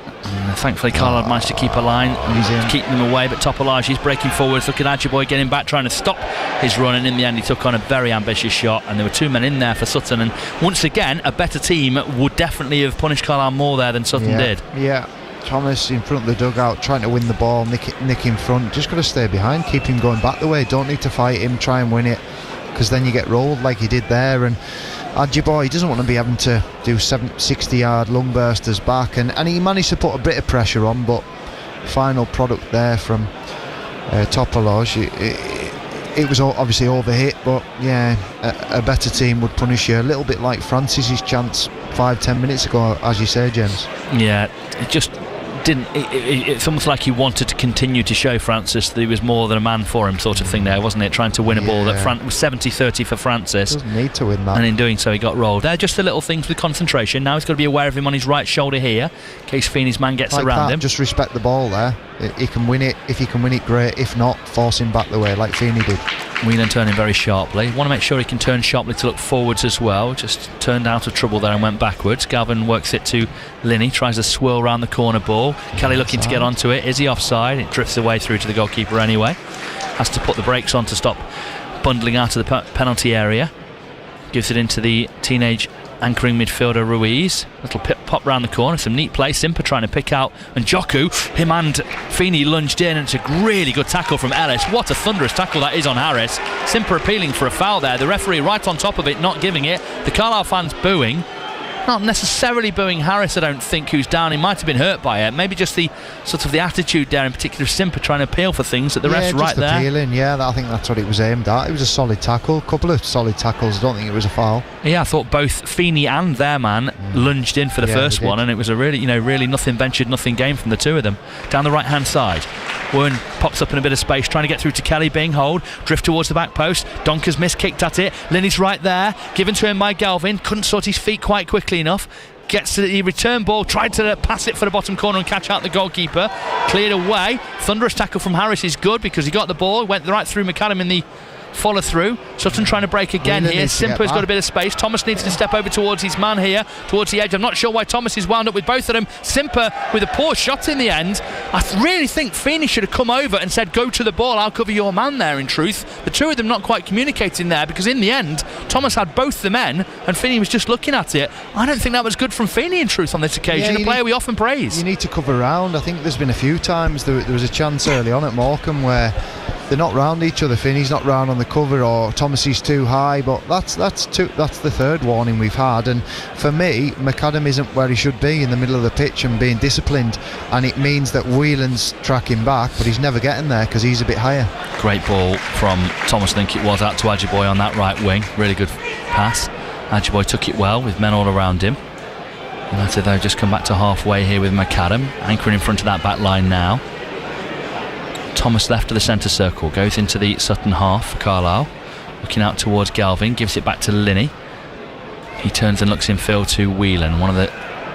Thankfully Carlisle managed to keep a line and keep them away, but Topolage, he's breaking forwards. Look at Ajiboy getting back, trying to stop his run, and in the end he took on a very ambitious shot, and there were two men in there for Sutton, and once again a better team would definitely have punished Carlisle more there than Sutton did. Yeah, Thomas in front of the dugout trying to win the ball, nick in front, just got to stay behind, keep him going back the way, don't need to fight him, try and win it, because then you get rolled like he did there. And Ajiboy, he doesn't want to be having to do 60-yard lung bursters back, and he managed to put a bit of pressure on, but final product there from Topolage, it was obviously overhit, but yeah, a better team would punish you, a little bit like Francis's chance 5-10 minutes ago, as you say, James. Yeah, it just didn't. It's almost like he wanted to continue to show Francis that he was more than a man for him, sort of thing there, wasn't it? Trying to win a ball that was 70-30 for Francis. Doesn't need to win that. And in doing so, he got rolled. They're just the little things with concentration. Now he's got to be aware of him on his right shoulder here, in case Feeney's man gets like around that, him. Just respect the ball there. He can win it. If he can win it, great. If not, force him back the way, like Feeney did. Whelan turning very sharply. Want to make sure he can turn sharply to look forwards as well. Just turned out of trouble there and went backwards. Galvin works it to Linney, tries to swirl around the corner ball. Kelly looking to get onto it. Is he offside? It drifts away through to the goalkeeper anyway. Has to put the brakes on to stop bundling out of the penalty area. Gives it into the teenage anchoring midfielder Ruiz. Little pop round the corner, some neat play. Simper trying to pick out, and Joku, him and Feeney lunged in, and it's a really good tackle from Ellis. What a thunderous tackle that is on Harris. Simper appealing for a foul there. The referee right on top of it, not giving it. The Carlisle fans booing. Not necessarily booing Harris, I don't think, who's down. He might have been hurt by it. Maybe just the sort of the attitude there, in particular Simper trying to appeal for things that the ref's right there. Appealing, I think that's what it was aimed at. It was a solid tackle, a couple of solid tackles. I don't think it was a foul. Yeah, I thought both Feeney and their man lunged in for the first one, and it was a really nothing ventured, nothing gained from the two of them. Down the right hand side, Warren pops up in a bit of space, trying to get through to Kelly, being hold, drift towards the back post. Donker's missed, kicked at it. Linney's right there, given to him by Galvin. Couldn't sort his feet quite quickly enough. Gets to the return ball, tried to pass it for the bottom corner and catch out the goalkeeper. Cleared away. Thunderous tackle from Harris is good because he got the ball, went right through McAdam in the follow through. Sutton trying to break again here. Simper's got a bit of space. Thomas needs to step over towards his man here, towards the edge. I'm not sure why Thomas is wound up with both of them. Simper with a poor shot in the end. I really think Feeney should have come over and said, go to the ball, I'll cover your man there, in truth. The two of them not quite communicating there, because in the end Thomas had both the men and Feeney was just looking at it. I don't think that was good from Feeney, in truth, on this occasion. A player we often praise. You need to cover around. I think there's been a few times there was a chance early on at Morecambe where they're not round each other. Finney's not round on the cover, or Thomas is too high, but that's the third warning we've had. And for me, McAdam isn't where he should be, in the middle of the pitch and being disciplined, and it means that Whelan's tracking back, but he's never getting there because he's a bit higher. Great ball from Thomas, I think it was, out to Ajiboye on that right wing. Really good pass. Ajiboye took it well with men all around him. United though just come back to halfway here with McAdam anchoring in front of that back line now. Thomas left of the centre circle, goes into the Sutton half for Carlisle, looking out towards Galvin, gives it back to Linney. He turns and looks in field to Whelan, one of the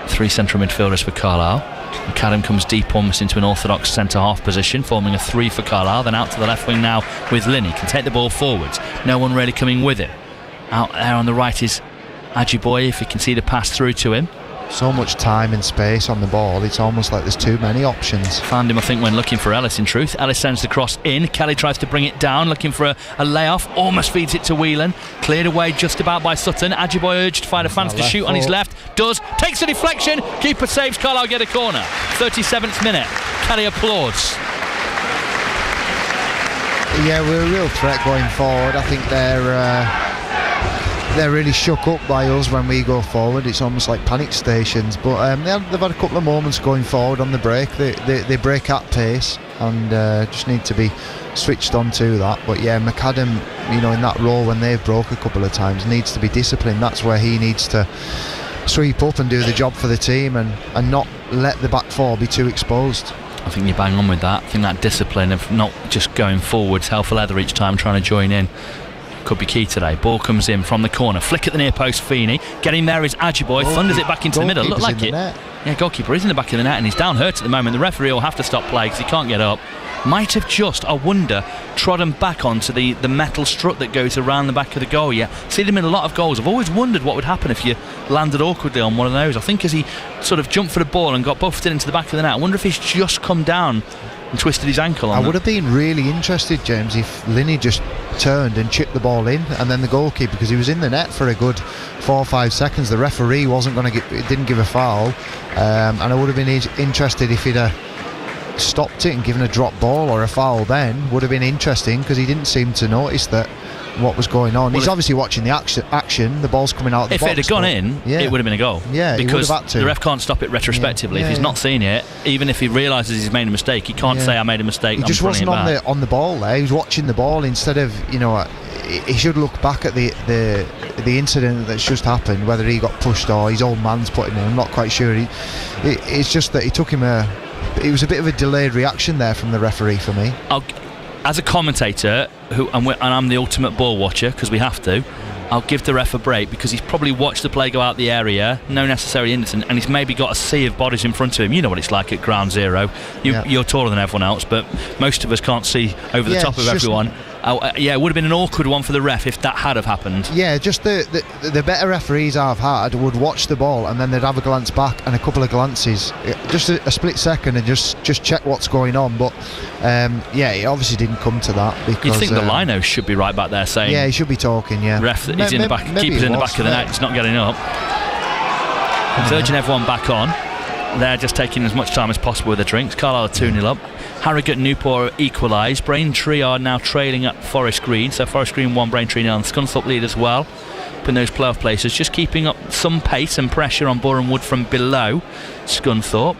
three central midfielders for Carlisle. McAdam comes deep almost into an orthodox centre half position, forming a 3 for Carlisle, then out to the left wing now with Linney, can take the ball forwards, no one really coming with it. Out there on the right is Ajiboye, if you can see the pass through to him. So much time and space on the ball, it's almost like there's too many options. Found him, I think, when looking for Ellis, in truth. Ellis sends the cross in, Kelly tries to bring it down, looking for a layoff, almost feeds it to Whelan, cleared away just about by Sutton. Ajiboye urged find a fans to shoot on his left, does, takes a deflection, keeper saves, Carlisle get a corner. 37th minute, Kelly applauds. Yeah, we're a real threat going forward. I think they're really shook up by us when we go forward. It's almost like panic stations, but they've had a couple of moments going forward on the break. They break at pace and just need to be switched on to that. But yeah, McAdam, in that role when they've broke a couple of times, needs to be disciplined. That's where he needs to sweep up and do the job for the team and not let the back four be too exposed. I think you're bang on with that. I think that discipline of not just going forwards hell for leather each time, trying to join in, could be key today. Ball comes in from the corner, flick at the near post, Feeney. Getting there is Ajiboye, thunders it back into the middle. Looked like it. Yeah, goalkeeper is in the back of the net and he's down hurt at the moment. The referee will have to stop play because he can't get up. Might have just, I wonder, trodden back onto the metal strut that goes around the back of the goal. Yeah, see them in a lot of goals. I've always wondered what would happen if you landed awkwardly on one of those. I think as he sort of jumped for the ball and got buffeted into the back of the net, I wonder if he's just come down and twisted his ankle on I would have been really interested, James, if Linney just turned and chipped the ball in, and then the goalkeeper, because he was in the net for a good 4 or 5 seconds, the referee didn't give a foul, and I would have been interested if he'd stopped it and given a drop ball or a foul. Then would have been interesting, because he didn't seem to notice that what was going on. Well, he's obviously watching the action. The ball's coming out of the box. If it had gone in, it would have been a goal. Yeah, because he would have had to. The ref can't stop it retrospectively. If he's not seen it, even if he realises he's made a mistake, he can't say I made a mistake. He just wasn't on the ball there. He was watching the ball instead of, he should look back at the incident that's just happened, whether he got pushed or his old man's put him in. I'm not quite sure. It's just that he took him it was a bit of a delayed reaction there from the referee for me. As a commentator, and I'm the ultimate ball watcher because we have to, I'll give the ref a break because he's probably watched the play go out the area, no necessary innocent, and he's maybe got a sea of bodies in front of him. You know what it's like at ground zero. You're taller than everyone else, but most of us can't see over the top of everyone. It would have been an awkward one for the ref if that had have happened. Yeah, just the better referees I've had would watch the ball and then they'd have a glance back and a couple of glances, just a split second, and just check what's going on. But it obviously didn't come to that. Because you'd think the lino should be right back there saying, yeah, he should be talking. Yeah, ref, he's in the back, keeper's in the back of the net, it's not getting up. It's urging everyone back on. They're just taking as much time as possible with the drinks. Carlisle are 2-0 up. Harrogate and Newport equalised. Braintree are now trailing at Forest Green. So Forest Green 1, Braintree 0. And Scunthorpe lead as well. Up in those playoff places. Just keeping up some pace and pressure on Boreham Wood from below Scunthorpe.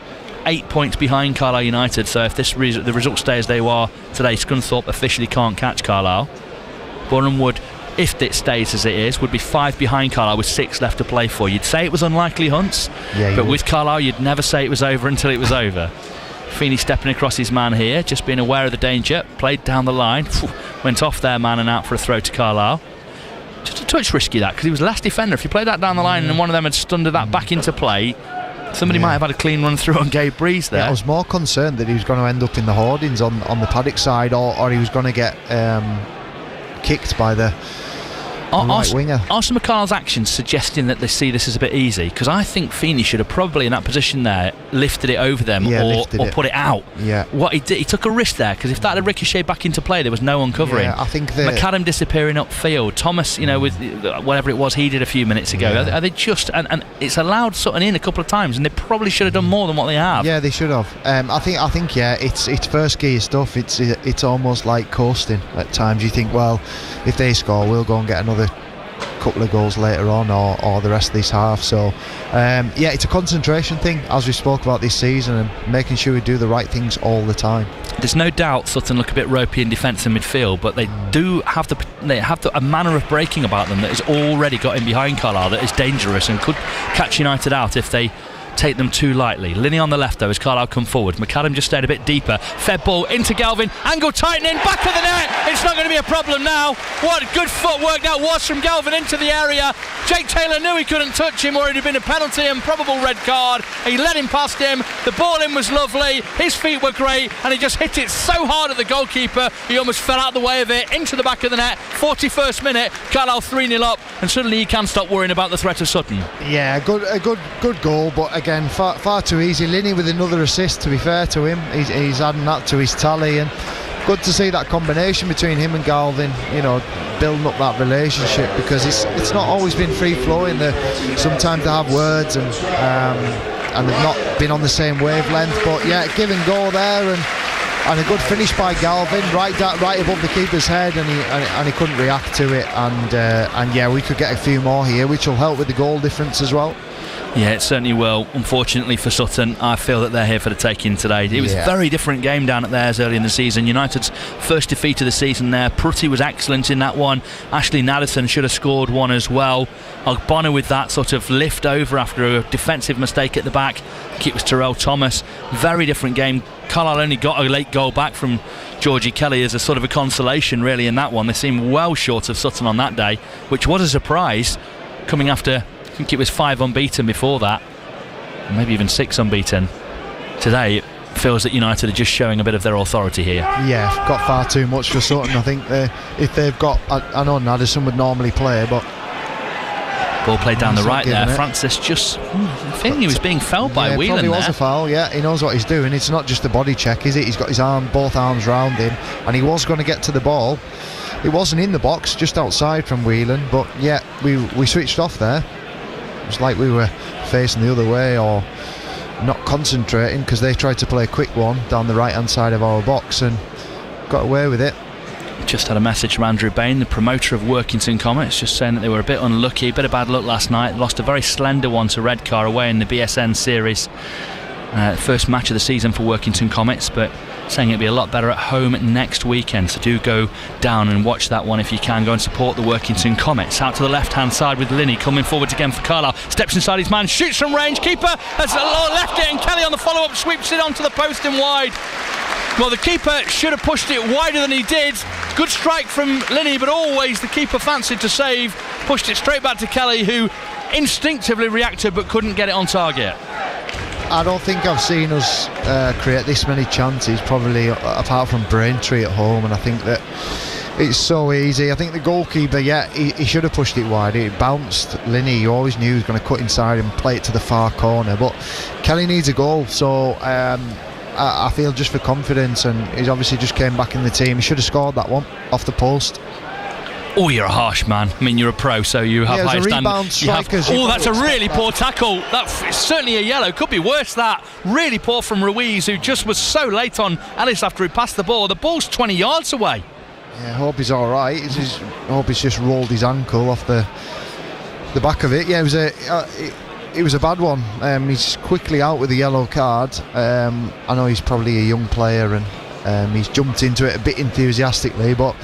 8 points behind Carlisle United. So if the results stay as they are today, Scunthorpe officially can't catch Carlisle. Boreham Wood, if it stays as it is, would be 5 behind Carlisle with 6 left to play for. You'd say it was unlikely, Hunts, but with Carlisle you'd never say it was over until it was over. Feeney stepping across his man here, just being aware of the danger, played down the line, went off their man and out for a throw to Carlisle. Just a touch risky that, because he was the last defender. If you played that down the line and one of them had stunned that back into play, somebody might have had a clean run through on Gabe Breeze there. I was more concerned that he was going to end up in the hoardings on the paddock side, or he was going to get kicked by the right winger. Are some of Carlisle's actions suggesting that they see this as a bit easy? Because I think Feeney should have probably in that position there lifted it over them or put it out. Yeah. What he did, he took a risk there, because if that had ricocheted back into play, there was no one covering. Yeah, I think McAdam disappearing upfield. Thomas, with whatever it was he did a few minutes ago. Yeah. Are they just and it's allowed Sutton in a couple of times, and they probably should have done more than what they have. Yeah, they should have. I think it's first gear stuff. It's almost like coasting at times. You think, well, if they score, we'll go and get another couple of goals later on, or the rest of this half. So it's a concentration thing, as we spoke about this season, and making sure we do the right things all the time. There's no doubt Sutton look a bit ropey in defence and midfield, but they do have a manner of breaking about them that has already got in behind Carlisle that is dangerous and could catch United out if they take them too lightly. Linney on the left though as Carlisle come forward. McAdam just stayed a bit deeper. Fed ball into Galvin. Angle tightening. Back of the net. It's not going to be a problem now. What good footwork that was from Galvin into the area. Jake Taylor knew he couldn't touch him, or it'd have been a penalty and probable red card. He let him past him. The ball in was lovely. His feet were great, and he just hit it so hard at the goalkeeper he almost fell out the way of it into the back of the net. 41st minute. Carlisle 3-0 up, and suddenly he can stop worrying about the threat of Sutton. Yeah, a good goal, but again, far too easy. Linney with another assist, to be fair to him. He's adding that to his tally, and good to see that combination between him and Galvin, building up that relationship, because it's not always been free flowing. Sometimes they have words and they've not been on the same wavelength, but give and go there, and a good finish by Galvin, right above the keeper's head, and he couldn't react to it, and we could get a few more here, which will help with the goal difference as well. Yeah, it certainly will. Unfortunately for Sutton, I feel that they're here for the taking today. It was a very different game down at theirs early in the season. United's first defeat of the season there. Prutty was excellent in that one. Ashley Naddison should have scored one as well. Ogbonna with that sort of lift over after a defensive mistake at the back. I think it was Terrell Thomas. Very different game. Carlisle only got a late goal back from Georgie Kelly as a sort of a consolation really in that one. They seemed well short of Sutton on that day, which was a surprise coming after, I think it was 5 unbeaten before that, maybe even 6 unbeaten. Today it feels that United are just showing a bit of their authority here. Yeah, got far too much for Sutton. I think if they've got, I know Naddison would normally play, but ball played down the right there. Francis just feeling he was being fouled by Whelan there. Probably was a foul, he knows what he's doing. It's not just a body check, is it? He's got his both arms round him, and he was going to get to the ball. It wasn't in the box, just outside from Whelan, but we switched off there. It was like we were facing the other way or not concentrating, because they tried to play a quick one down the right hand side of our box and got away with it. Just had a message from Andrew Bain, the promoter of Workington Comets, just saying that they were a bit unlucky, a bit of bad luck last night. Lost a very slender one to Redcar away in the BSN series. First match of the season for Workington Comets, but saying it'll be a lot better at home next weekend. So do go down and watch that one if you can. Go and support the Workington Comets. Out to the left hand side with Linney coming forwards again for Carlisle. Steps inside his man, shoots from range. Keeper has left it, and Kelly on the follow up sweeps it onto the post and wide. Well, the keeper should have pushed it wider than he did. Good strike from Linney, but always the keeper fancied to save. Pushed it straight back to Kelly, who instinctively reacted but couldn't get it on target. I don't think I've seen us create this many chances, probably apart from Braintree at home, and I think that It's so easy. I think the goalkeeper, he should have pushed it wide. It bounced. Linney, you always knew he was going to cut inside and play it to the far corner. But Kelly needs a goal, so I feel just for confidence, and he's obviously just came back in the team. He should have scored that one off the post. Oh, you're a harsh man. I mean, you're a pro, so you have high standards. That's a really poor tackle. That's certainly a yellow. Could be worse, that. Really poor from Ruiz, who just was so late on Ellis after he passed the ball. The ball's 20 yards away. Yeah, I hope he's all right. I hope he's just rolled his ankle off the back of it. Yeah, it was a bad one. He's quickly out with a yellow card. I know he's probably a young player, and he's jumped into it a bit enthusiastically, but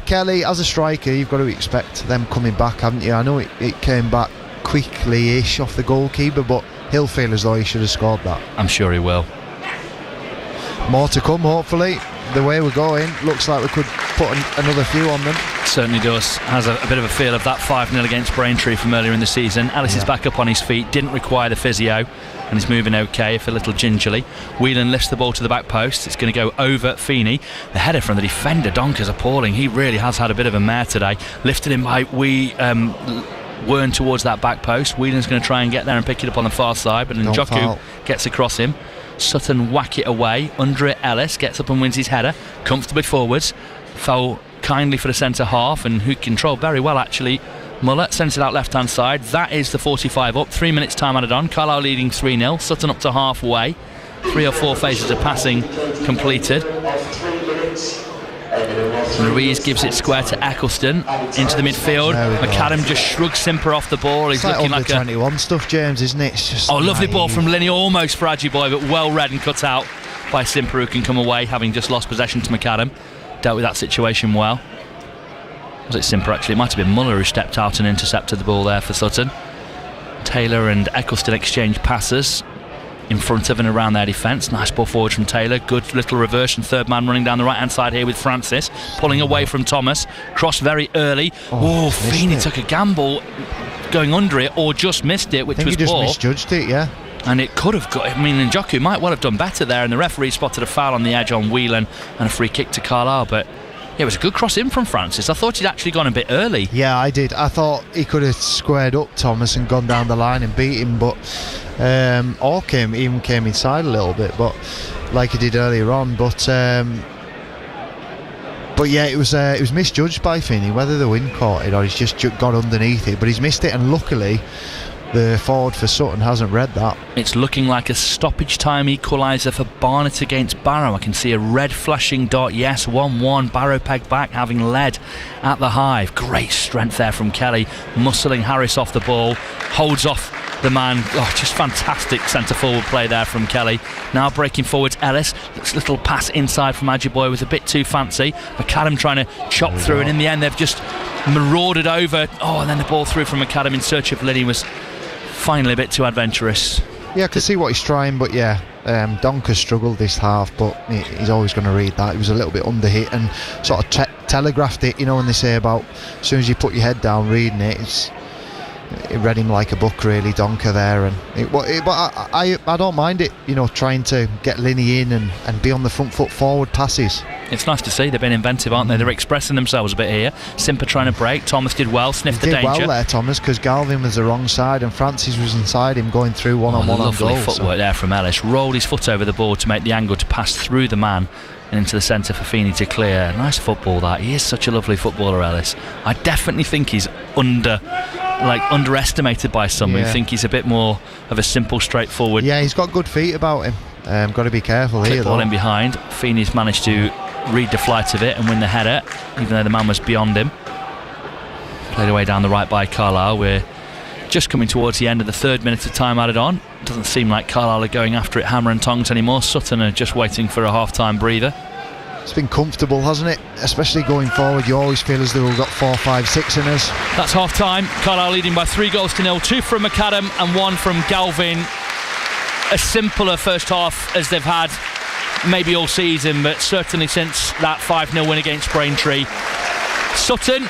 Kelly, as a striker, you've got to expect them coming back, haven't you? I know it came back quickly-ish off the goalkeeper, but he'll feel as though he should have scored that. I'm sure he will. More to come, hopefully. The way we're going, looks like we could put another few on them. Certainly does. Has a bit of a feel of that 5-0 against Braintree from earlier in the season. Ellis is back up on his feet, didn't require the physio, and he's moving okay, if a little gingerly. Whelan lifts the ball to the back post. It's going to go over Feeney. The header from the defender, Donker's appalling. He really has had a bit of a mare today. Lifted him by Wern towards that back post. Whelan's going to try and get there and pick it up on the far side, but then Njoku gets across him. Sutton whack it away. Under it, Ellis gets up and wins his header comfortably forwards. Fell kindly for the centre half, and who controlled very well actually. Muller sends it out left hand side. That is the 45 up. 3 minutes time added on. Carlisle leading 3-0. Sutton up to halfway. 3 or 4 phases of passing completed. Ruiz gives it square to Eccleston into the midfield. McAdam just shrugs Simper off the ball. He's looking like 21 stuff, James, isn't it? It's just lovely ball from Linney, almost for Ajiboye, but well read and cut out by Simper, who can come away having just lost possession to McAdam. Dealt with that situation well. Was it Simper actually? It might have been Muller who stepped out and intercepted the ball there for Sutton. Taylor and Eccleston exchange passes in front of and around their defence. Nice ball forward from Taylor. Good little reverse, and third man running down the right hand side here with Francis, pulling away from Thomas. Cross very early. Feeney took a gamble going under it, or just missed it, which was poor. He just misjudged it, yeah. And it could have got, Njoku might well have done better there, and the referee spotted a foul on the edge on Whelan and a free kick to Carlisle, but it was a good cross in from Francis. I thought he'd actually gone a bit early. Yeah, I did. I thought he could have squared up Thomas and gone down the line and beat him, but or came inside a little bit, but like he did earlier on. But yeah, it was misjudged by Finney, whether the wind caught it or he's just got underneath it. But he's missed it, and luckily the forward for Sutton hasn't read that. It's looking like a stoppage time equaliser for Barnet against Barrow. I can see a red flashing dot. Yes, 1-1. Barrow pegged back, having led at the Hive. Great strength there from Kelly, muscling Harris off the ball, holds off the man. Just fantastic centre forward play there from Kelly. Now breaking forwards, Ellis. Little pass inside from Ajiboye was a bit too fancy. McAdam trying to chop through, and in the end they've just marauded over. And then the ball through from McAdam in search of Linney was finally a bit too adventurous. Yeah, I can see what he's trying, but yeah, Donker struggled this half, but he's always going to read that. He was a little bit under hit and sort of telegraphed it, when they say about as soon as you put your head down reading it, it read him like a book, really, Donker there. But I don't mind it, trying to get Linney in and be on the front foot forward passes. It's nice to see. They've been inventive, aren't they? They're expressing themselves a bit here. Simper trying to break. Thomas did well, sniffed the danger. Did well there, Thomas, because Galvin was the wrong side and Francis was inside him, going through one-on-one on goal. Lovely footwork there from Ellis. Rolled his foot over the ball to make the angle to pass through the man and into the centre for Feeney to clear. Nice football that. He is such a lovely footballer, Ellis. I definitely think he's underestimated by some who think he's a bit more of a simple, straightforward. Yeah, he's got good feet about him. Got to be careful here, though. Ball in behind. Feeney's managed to read the flight of it and win the header, even though the man was beyond him. Played away down the right by Carlisle. We're just coming towards the end of the 3rd minute of time added on. Doesn't seem like Carlisle are going after it hammer and tongs anymore. Sutton are just waiting for a half-time breather. It's been comfortable, hasn't it? Especially going forward, you always feel as though we've got 4, 5, 6 in us. That's half-time. Carlisle leading by 3-0, 2 from McAdam and 1 from Galvin. A simpler first half as they've had maybe all season, but certainly since that 5-0 win against Braintree. Sutton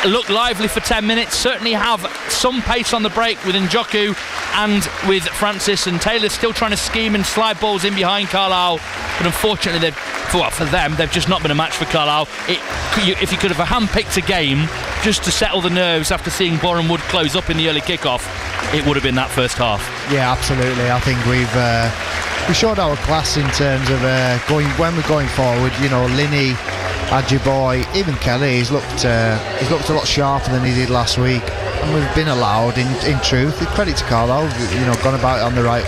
look lively for 10 minutes, certainly have some pace on the break with Njoku and with Francis, and Taylor still trying to scheme and slide balls in behind Carlisle, but unfortunately they've for them, they've just not been a match for Carlisle. If you could have handpicked a game just to settle the nerves after seeing Boreham Wood close up in the early kick-off, it would have been that first half. Yeah, absolutely. I think we showed our class in terms of when we're going forward. You know, Linney, Adjiboy, even Kelly, he's looked a lot sharper than he did last week. And we've been allowed, in truth, credit to Carlisle, gone about it on the right,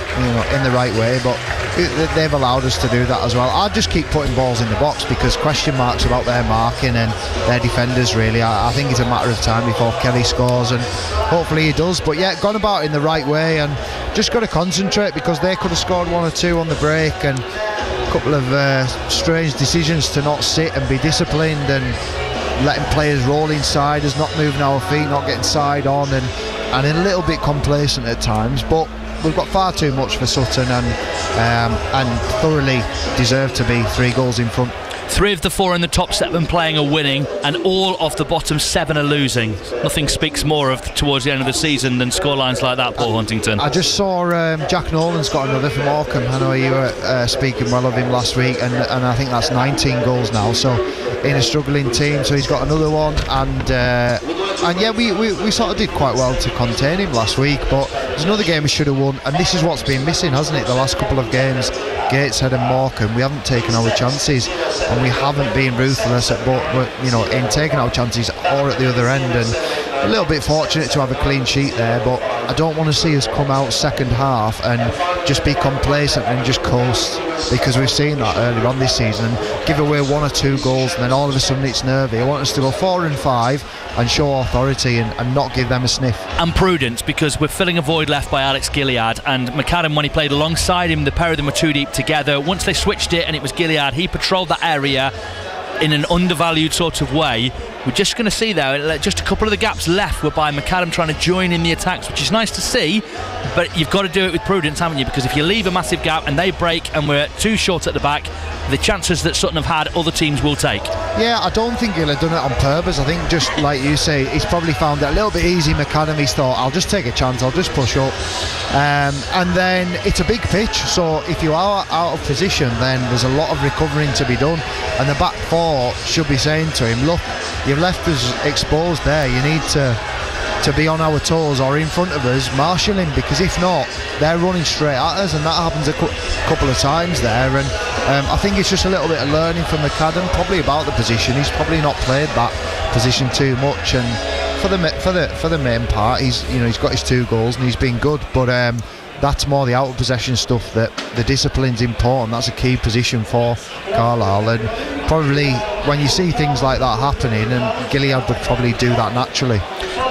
in the right way. But they've allowed us to do that as well. I'd just keep putting balls in the box because question marks about their marking and their defenders. Really, I think it's a matter of time before Kelly scores, and hopefully he does. But yeah, gone about it in the right way, and just got to concentrate because they could have scored 1 or 2 on the break, and a couple of strange decisions to not sit and be disciplined and letting players roll inside us, not moving our feet, not getting side on, and a little bit complacent at times. But we've got far too much for Sutton, and thoroughly deserve to be 3 goals in front. 3 of the 4 in the top 7 playing are winning, and all of the bottom 7 are losing. Nothing speaks more of towards the end of the season than scorelines like that, Paul Huntington. I just saw Jack Nolan's got another from Morecambe. I know you were speaking well of him last week, and I think that's 19 goals now. So in a struggling team, so he's got another one, and yeah, we sort of did quite well to contain him last week. But there's another game we should have won, and this is what's been missing, hasn't it? The last couple of games, Gateshead and Morecambe, we haven't taken our chances, and we haven't been ruthless in taking our chances or at the other end. And a little bit fortunate to have a clean sheet there, but I don't want to see us come out second half and just be complacent and just coast, because we've seen that earlier on this season and give away 1 or 2 goals, and then all of a sudden it's nervy. I want us to go 4 and 5 and show authority and not give them a sniff. And prudence, because we're filling a void left by Alex Gilead, and McAdam, when he played alongside him, the pair of them were too deep together. Once they switched it and it was Gilead, he patrolled that area in an undervalued sort of way. We're just going to see there just a couple of the gaps left were by McAdam trying to join in the attacks, which is nice to see, but you've got to do it with prudence, haven't you? Because if you leave a massive gap and they break and we're too short at the back, the chances that Sutton have had, other teams will take. Yeah, I don't think he'll have done it on purpose. I think, just like you say, he's probably found it a little bit easy. McAdam, he's thought, I'll just take a chance, I'll just push up, and then it's a big pitch, so if you are out of position, then there's a lot of recovering to be done, and the back 4 should be saying to him, look, you've left us exposed there, you need to be on our toes or in front of us, marshal him, because if not, they're running straight at us, and that happens a couple of times there. And I think it's just a little bit of learning from McAdam, probably about the position. He's probably not played that position too much, and for the main part, he's got his 2 goals and he's been good, but that's more the out of possession stuff, that the discipline's important. That's a key position for Carlisle, and probably when you see things like that happening, and Gilead would probably do that naturally.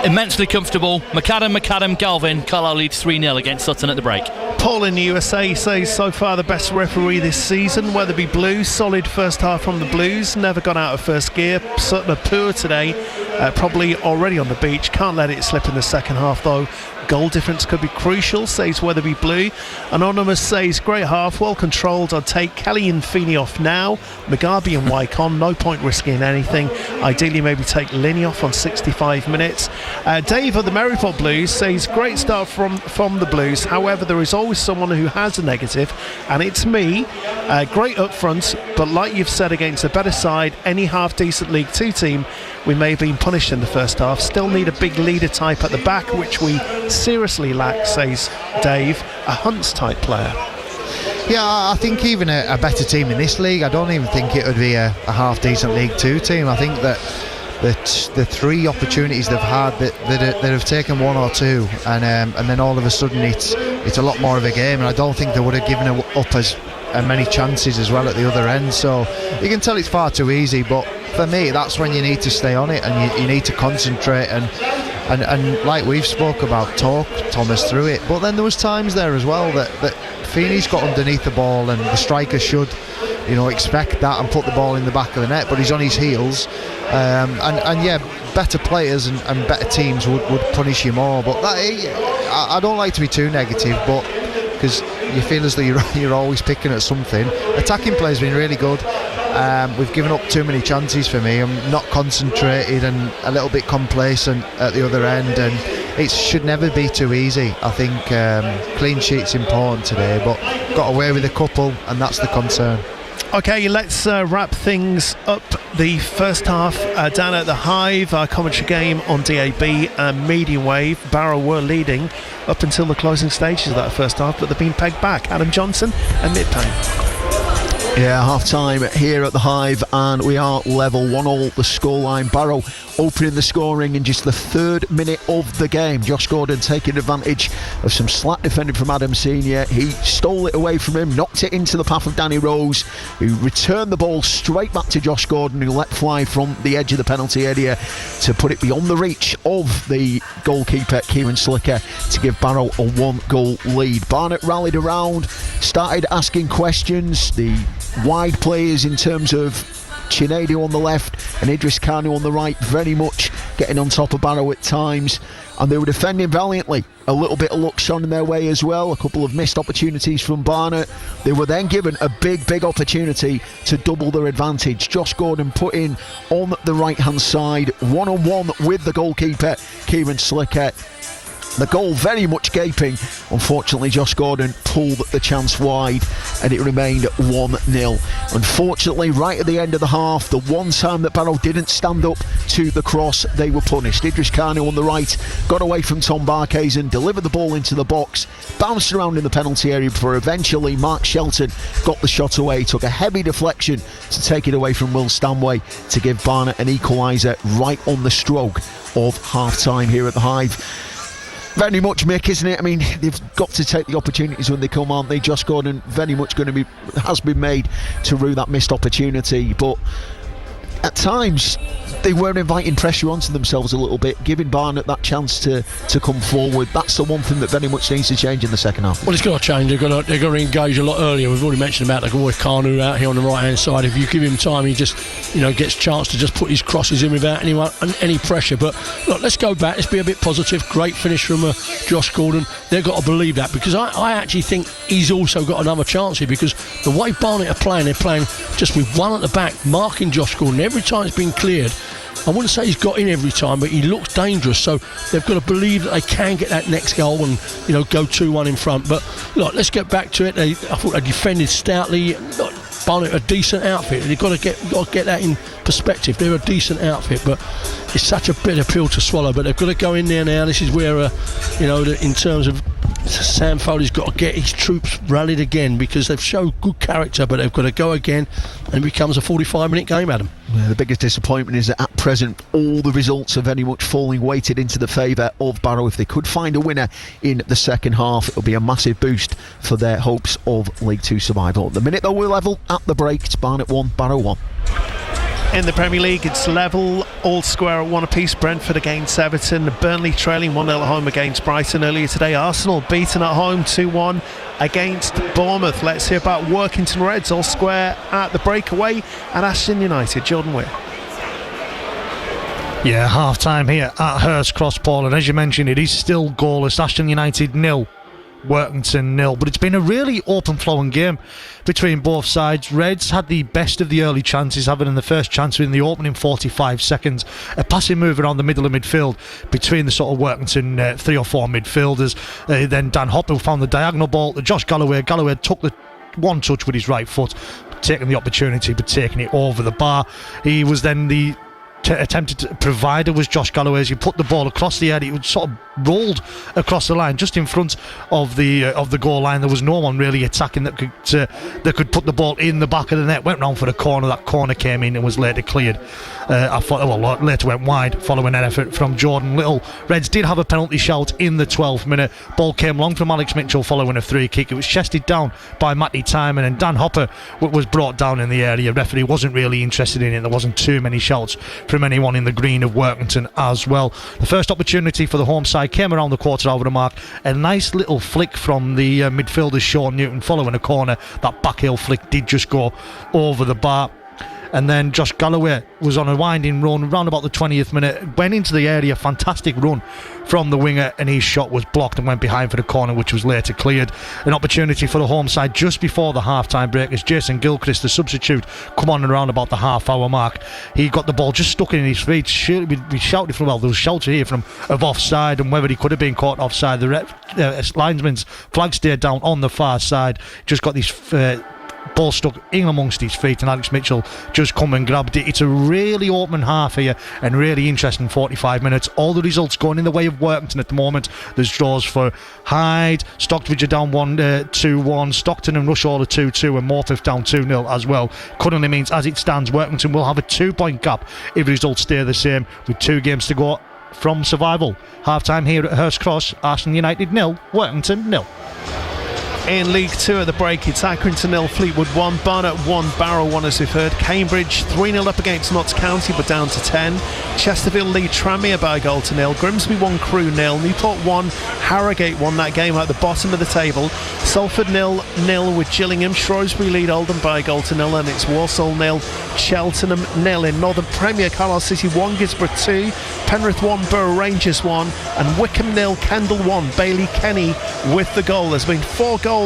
Immensely comfortable. McAdam, Galvin. Carlisle leads 3-0 against Sutton at the break. Paul in the USA says so far the best referee this season, Weatherby Blues. Solid first half from the Blues, never gone out of first gear. Sutton are poor today, probably already on the beach. Can't let it slip in the second half though. Goal difference could be crucial, says Weatherby Blue. Anonymous says great half, well controlled. I'd take Kelly and Feeney off now, Mugabe and Wycon, no point risking anything. Ideally maybe take Linney off on 65 minutes. Dave of the Maryport Blues says great start from the Blues, however there is always someone who has a negative, and it's me. Great up front, but like you've said, against a better side, any half decent League 2 team, we may have been punished in the first half. Still need a big leader type at the back, which we seriously lack, says Dave, a Hunts type player. Yeah, I think even a better team in this league, I don't even think it would be a half decent League 2 team. I think that the 3 opportunities they've had, that have taken 1 or 2, and then all of a sudden it's a lot more of a game, and I don't think they would have given up as many chances as well at the other end. So you can tell it's far too easy, but for me that's when you need to stay on it, and you need to concentrate and like we've spoke about, talk Thomas through it. But then there was times there as well that Feeney's got underneath the ball, and the striker should expect that and put the ball in the back of the net, but he's on his heels, and yeah, better players and better teams would punish you more. But I don't like to be too negative, but because you feel as though you're always picking at something. Attacking play has been really good. We've given up too many chances for me. I'm not concentrated and a little bit complacent at the other end, and it should never be too easy. I think clean sheet's important today, but got away with a couple, and that's the concern. Okay, let's wrap things up. The first half down at the Hive, our commentary game on DAB and medium wave. Barrow were leading up until the closing stages of that first half, but they've been pegged back. Adam Johnson and Mid-Payne. Yeah, half-time here at the Hive, and we are level 1-1 the scoreline. Barrow opening the scoring in just the 3rd minute of the game. Josh Gordon taking advantage of some slack defending from Adam Senior. He stole it away from him, knocked it into the path of Danny Rose, who returned the ball straight back to Josh Gordon, who let fly from the edge of the penalty area to put it beyond the reach of the goalkeeper Kieran Slicker to give Barrow a 1-goal lead. Barnet rallied around, started asking questions. The wide players in terms of Chinadu on the left and Idris Kanu on the right very much getting on top of Barrow at times, and they were defending valiantly. A little bit of luck shone in their way as well, a couple of missed opportunities from Barnet. They were then given a big opportunity to double their advantage. Josh Gordon put in on the right hand side, 1-on-1 with the goalkeeper Kieran Slicker. The goal very much gaping. Unfortunately, Josh Gordon pulled the chance wide and it remained 1-0. Unfortunately, right at the end of the half, the one time that Barrow didn't stand up to the cross, they were punished. Idris Kanu on the right got away from Tom Barkhazen, delivered the ball into the box, bounced around in the penalty area before eventually Mark Shelton got the shot away, took a heavy deflection to take it away from Will Stanway to give Barnet an equaliser right on the stroke of half-time here at the Hive. Very much, Mick, isn't it? I mean, they've got to take the opportunities when they come, aren't they? Josh Gordon very much has been made to rue that missed opportunity, but at times they were inviting pressure onto themselves a little bit, giving Barnet that chance to come forward. That's the one thing that very much needs to change in the second half. Well, it's got to change. They've got to engage a lot earlier. We've already mentioned about the boy Kanu out here on the right hand side. If you give him time, he just gets a chance to just put his crosses in without any pressure. But look, let's go back. Let's be a bit positive. Great finish from Josh Gordon. They've got to believe that, because I actually think he's also got another chance here, because the way Barnet are playing, they're playing just with one at the back, marking Josh Gordon. Every time it's been cleared, I wouldn't say he's got in every time, but he looks dangerous. So they've got to believe that they can get that next goal and go 2-1 in front. But look, let's get back to it. I thought they defended stoutly. Look, Barnet are a decent outfit. They've got to get that in perspective. They're a decent outfit, but it's such a bitter pill to swallow. But they've got to go in there now. This is where in terms of Sam Foley's got to get his troops rallied again, because they've shown good character, but they've got to go again, and it becomes a 45-minute game, Adam. Yeah, the biggest disappointment is that at present all the results are very much falling weighted into the favour of Barrow. If they could find a winner in the second half, it'll be a massive boost for their hopes of League 2 survival. At the minute though, we're level at the break. It's Barnet 1, Barrow 1. In the Premier League, it's level, all square at 1 apiece. Brentford against Everton, Burnley trailing 1-0 at home against Brighton earlier today. Arsenal beaten at home 2-1 against Bournemouth. Let's hear about Workington Reds, all square at the breakaway, and Ashton United. Jordan Weir. Yeah, half time here at Hurst Cross, Paul, and as you mentioned, it is still goalless. Ashton United 0, Workington 0, but it's been a really open flowing game between both sides. Reds had the best of the early chances, having in the first chance in the opening 45 seconds a passing move around the middle of midfield between the sort of Workington 3 or 4 midfielders. Then Dan Hopper found the diagonal ball to Josh Galloway. Galloway took the one touch with his right foot, taking the opportunity but taking it over the bar. He was then the attempted provider was Josh Galloway. As he put the ball across the area, it sort of rolled across the line just in front of the goal line. There was no one really attacking that could put the ball in the back of the net. Went round for the corner. That corner came in and was later cleared. Later went wide following an effort from Jordan Little. Reds did have a penalty shout in the 12th minute. Ball came long from Alex Mitchell following a free kick. It was chested down by Matty Timon, and Dan Hopper was brought down in the area. Referee wasn't really interested in it. There wasn't too many shouts from anyone in the green of Workington as well. The first opportunity for the home side came around the quarter-hour mark. A nice little flick from the midfielder Sean Newton following a corner. That backheel flick did just go over the bar. And then Josh Galloway was on a winding run around about the 20th minute, went into the area, fantastic run from the winger, and his shot was blocked and went behind for the corner, which was later cleared. An opportunity for the home side just before the half-time break as Jason Gilchrist, the substitute, come on around about the half-hour mark. He got the ball just stuck in his feet. We shouted from, well, there was shouts here from of offside, and whether he could have been caught offside. The linesman's flag stayed down on the far side. Just got these ball stuck in amongst his feet, and Alex Mitchell just come and grabbed it. It's a really open half here and really interesting 45 minutes. All the results going in the way of Workington at the moment. There's draws for Hyde, Stockbridge are down 2-1, Stockton and Rushall are 2-2, and Morpeth down 2-0 as well. Currently means, as it stands, Workington will have a 2-point gap if results stay the same, with 2 games to go from survival. Half time here at Hurst Cross, Arsenal United 0, Workington 0. In League 2 at the break, it's Accrington 0, Fleetwood 1, Barnet 1, Barrow 1 as we've heard. Cambridge 3-0 up against Notts County but down to 10. Chesterfield lead Tranmere by a goal to 0. Grimsby 1, Crewe 0. Newport 1, Harrogate 1, that game at the bottom of the table. Salford 0-0 with Gillingham. Shrewsbury lead Oldham by a goal to 0, and it's Walsall 0, Cheltenham 0. In Northern Premier, Carlisle City 1, Gisborough 2, Penrith 1, Borough Rangers 1, and Wickham 0, Kendal 1. Bailey Kenny with the goal. There's been 4 goals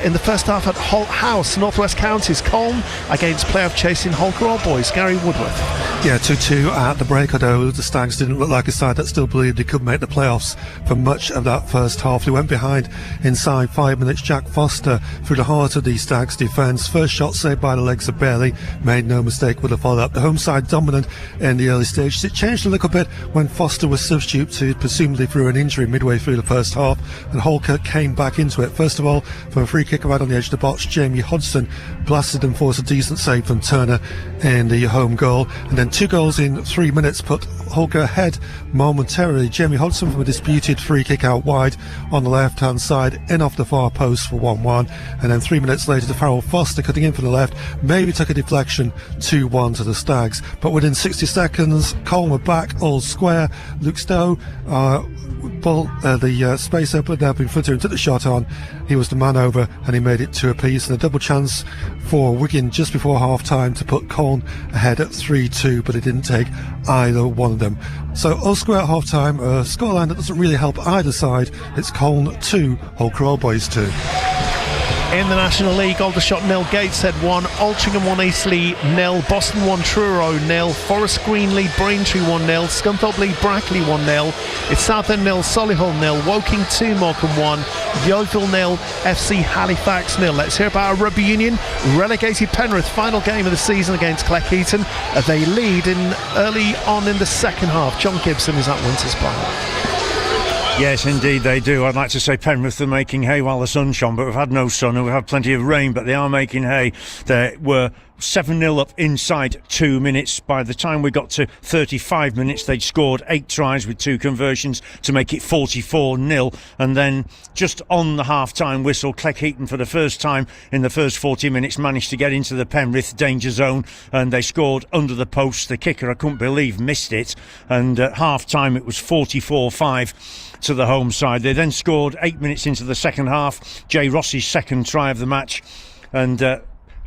in the first half at Holt House. Northwest Counties, Colne against playoff chasing Holker Boys. Gary Woodworth. Yeah, 2-2 at the break, although the Stags didn't look like a side that still believed they could make the playoffs for much of that first half. They went behind inside 5 minutes. Jack Foster through the heart of the Stags defence. First shot saved by the legs of Bailey, made no mistake with the follow-up. The home side dominant in the early stages. It changed a little bit when Foster was substituted, presumably through an injury midway through the first half, and Holker came back into it. First of all, from a free kick right on the edge of the box, Jamie Hodgson blasted and forced a decent save from Turner in the home goal, and then 2 goals in 3 minutes put Holker ahead momentarily. Jamie Hodgson from a disputed free kick out wide on the left hand side, in off the far post for 1-1, and then 3 minutes later to Farrell Foster cutting in from the left, maybe took a deflection, 2-1 to the Stags. But within 60 seconds Colne were back all square. Luke Stowe the space opened up in front of him, took the shot on, he was the man over, and he made it 2 apiece, and a double chance for Wigan just before half time to put Colne ahead at 3-2, but it didn't take either one of them. So all square at half time, a scoreline that doesn't really help either side. It's Colne 2, Holker Old Boys 2. In the National League, Aldershot 0, Gateshead 1, Altrincham 1, Eastleigh 0, Boston 1, Truro 0, Forest Green lead Braintree 1-0, Scunthorpe lead Brackley 1-0, it's Southend 0, Solihull 0, Woking 2, Morecambe 1, Yeovil 0, FC Halifax 0. Let's hear about our rugby union. Relegated Penrith, final game of the season against Cleckheaton. They lead in early on in the second half. John Gibson is at Winters Park. Yes, indeed they do. I'd like to say Penrith are making hay while the sun shone, but we've had no sun and we've had plenty of rain, but they are making hay. They were 7-0 up inside 2 minutes. By the time we got to 35 minutes, they'd scored 8 tries with 2 conversions to make it 44-0. And then just on the half-time whistle, Cleckheaton for the first time in the first 40 minutes managed to get into the Penrith danger zone, and they scored under the post. The kicker, I couldn't believe, missed it. And at half-time it was 44-5 to the home side. They then scored 8 minutes into the second half, Jay Ross's second try of the match, and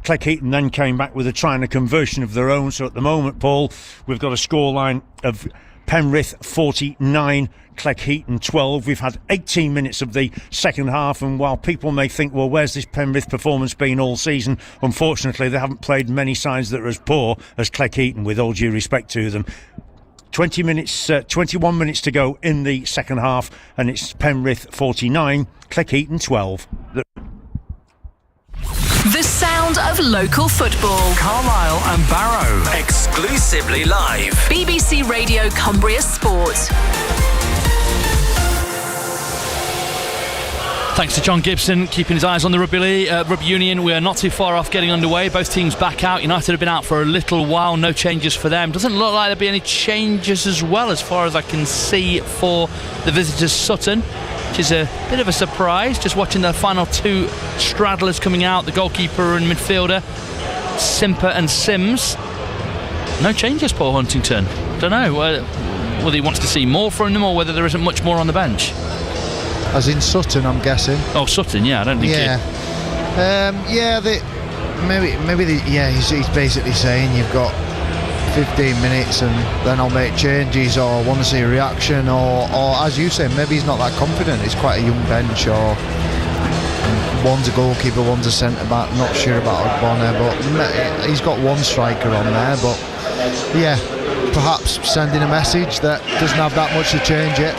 Cleckheaton then came back with a try and a conversion of their own. So at the moment, Paul, we've got a scoreline of Penrith 49, Cleckheaton 12. We've had 18 minutes of the second half, and while people may think, well, where's this Penrith performance been all season, unfortunately they haven't played many sides that are as poor as Cleckheaton, with all due respect to them. 21 minutes to go in the second half, and it's Penrith 49, Cleckheaton 12. The sound of local football. Carlisle and Barrow. Exclusively live. BBC Radio Cumbria Sport. Thanks to John Gibson, keeping his eyes on the rugby union. We are not too far off getting underway. Both teams back out. United have been out for a little while. No changes for them. Doesn't look like there'll be any changes as well, as far as I can see, for the visitors Sutton, which is a bit of a surprise. Just watching the final 2 straddlers coming out, the goalkeeper and midfielder, Simper and Sims. No changes, Paul Huntington. Don't know whether he wants to see more from them or whether there isn't much more on the bench. As in Sutton, I'm guessing. Oh, Sutton, yeah, I don't think he's basically saying you've got 15 minutes and then I'll make changes, or want to see a reaction, or as you say, maybe he's not that confident. It's quite a young bench, or one's a goalkeeper, one's a centre-back, not sure about Ogbonna, but he's got one striker on there, but yeah, perhaps sending a message that doesn't have that much to change it.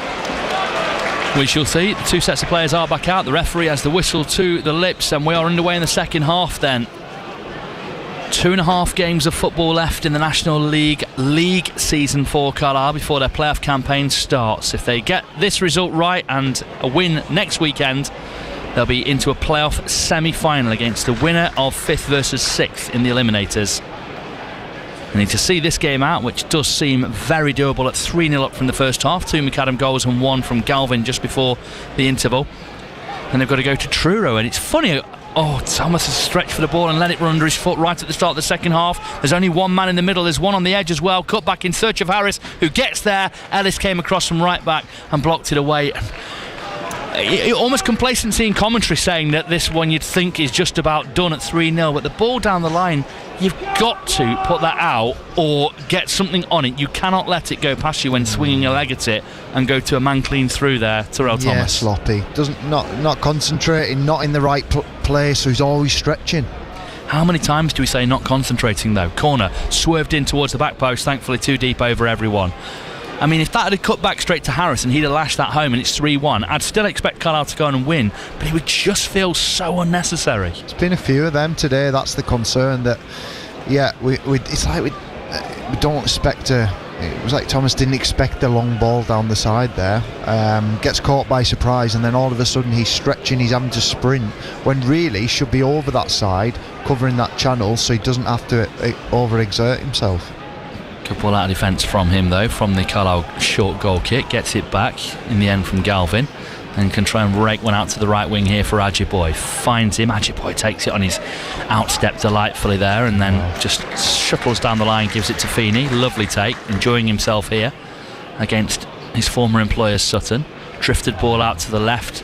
We shall see. The two sets of players are back out. The referee has the whistle to the lips, and we are underway in the second half then. 2.5 games of football left in the National League season for Carlisle before their playoff campaign starts. If they get this result right and a win next weekend, they'll be into a playoff semi-final against the winner of 5th versus 6th in the eliminators. We need to see this game out, which does seem very doable at 3-0 up from the first half. 2 McAdam goals and 1 from Galvin just before the interval. And they've got to go to Truro, and it's funny. Thomas has stretched for the ball and let it run under his foot right at the start of the second half. There's only one man in the middle. There's one on the edge as well. Cut back in search of Harris, who gets there. Ellis came across from right back and blocked it away. Almost complacency in commentary saying that this one you'd think is just about done at 3-0, but the ball down the line, you've got to put that out or get something on it. You cannot let it go past you when swinging a leg at it and go to a man clean through there. Terrell Thomas. Yeah, sloppy. Not concentrating, not in the right place, so he's always stretching. How many times do we say not concentrating though? Corner, swerved in towards the back post, thankfully too deep over everyone. I mean, if that had cut back straight to Harris and he'd have lashed that home and it's 3-1, I'd still expect Carlisle to go on and win, but it would just feel so unnecessary. It's been a few of them today. That's the concern. That it's like we don't expect a. It was like Thomas didn't expect the long ball down the side there. Gets caught by surprise, and then all of a sudden he's stretching. He's having to sprint when really he should be over that side, covering that channel, so he doesn't have to overexert himself. Good ball out of defence from him though, from the Carlisle short goal kick. Gets it back in the end from Galvin and can try and rake one out to the right wing here for Ajiboye. Finds him. Ajiboye takes it on his outstep delightfully there and then just shuttles down the line, gives it to Feeney. Lovely take, enjoying himself here against his former employer Sutton. Drifted ball out to the left.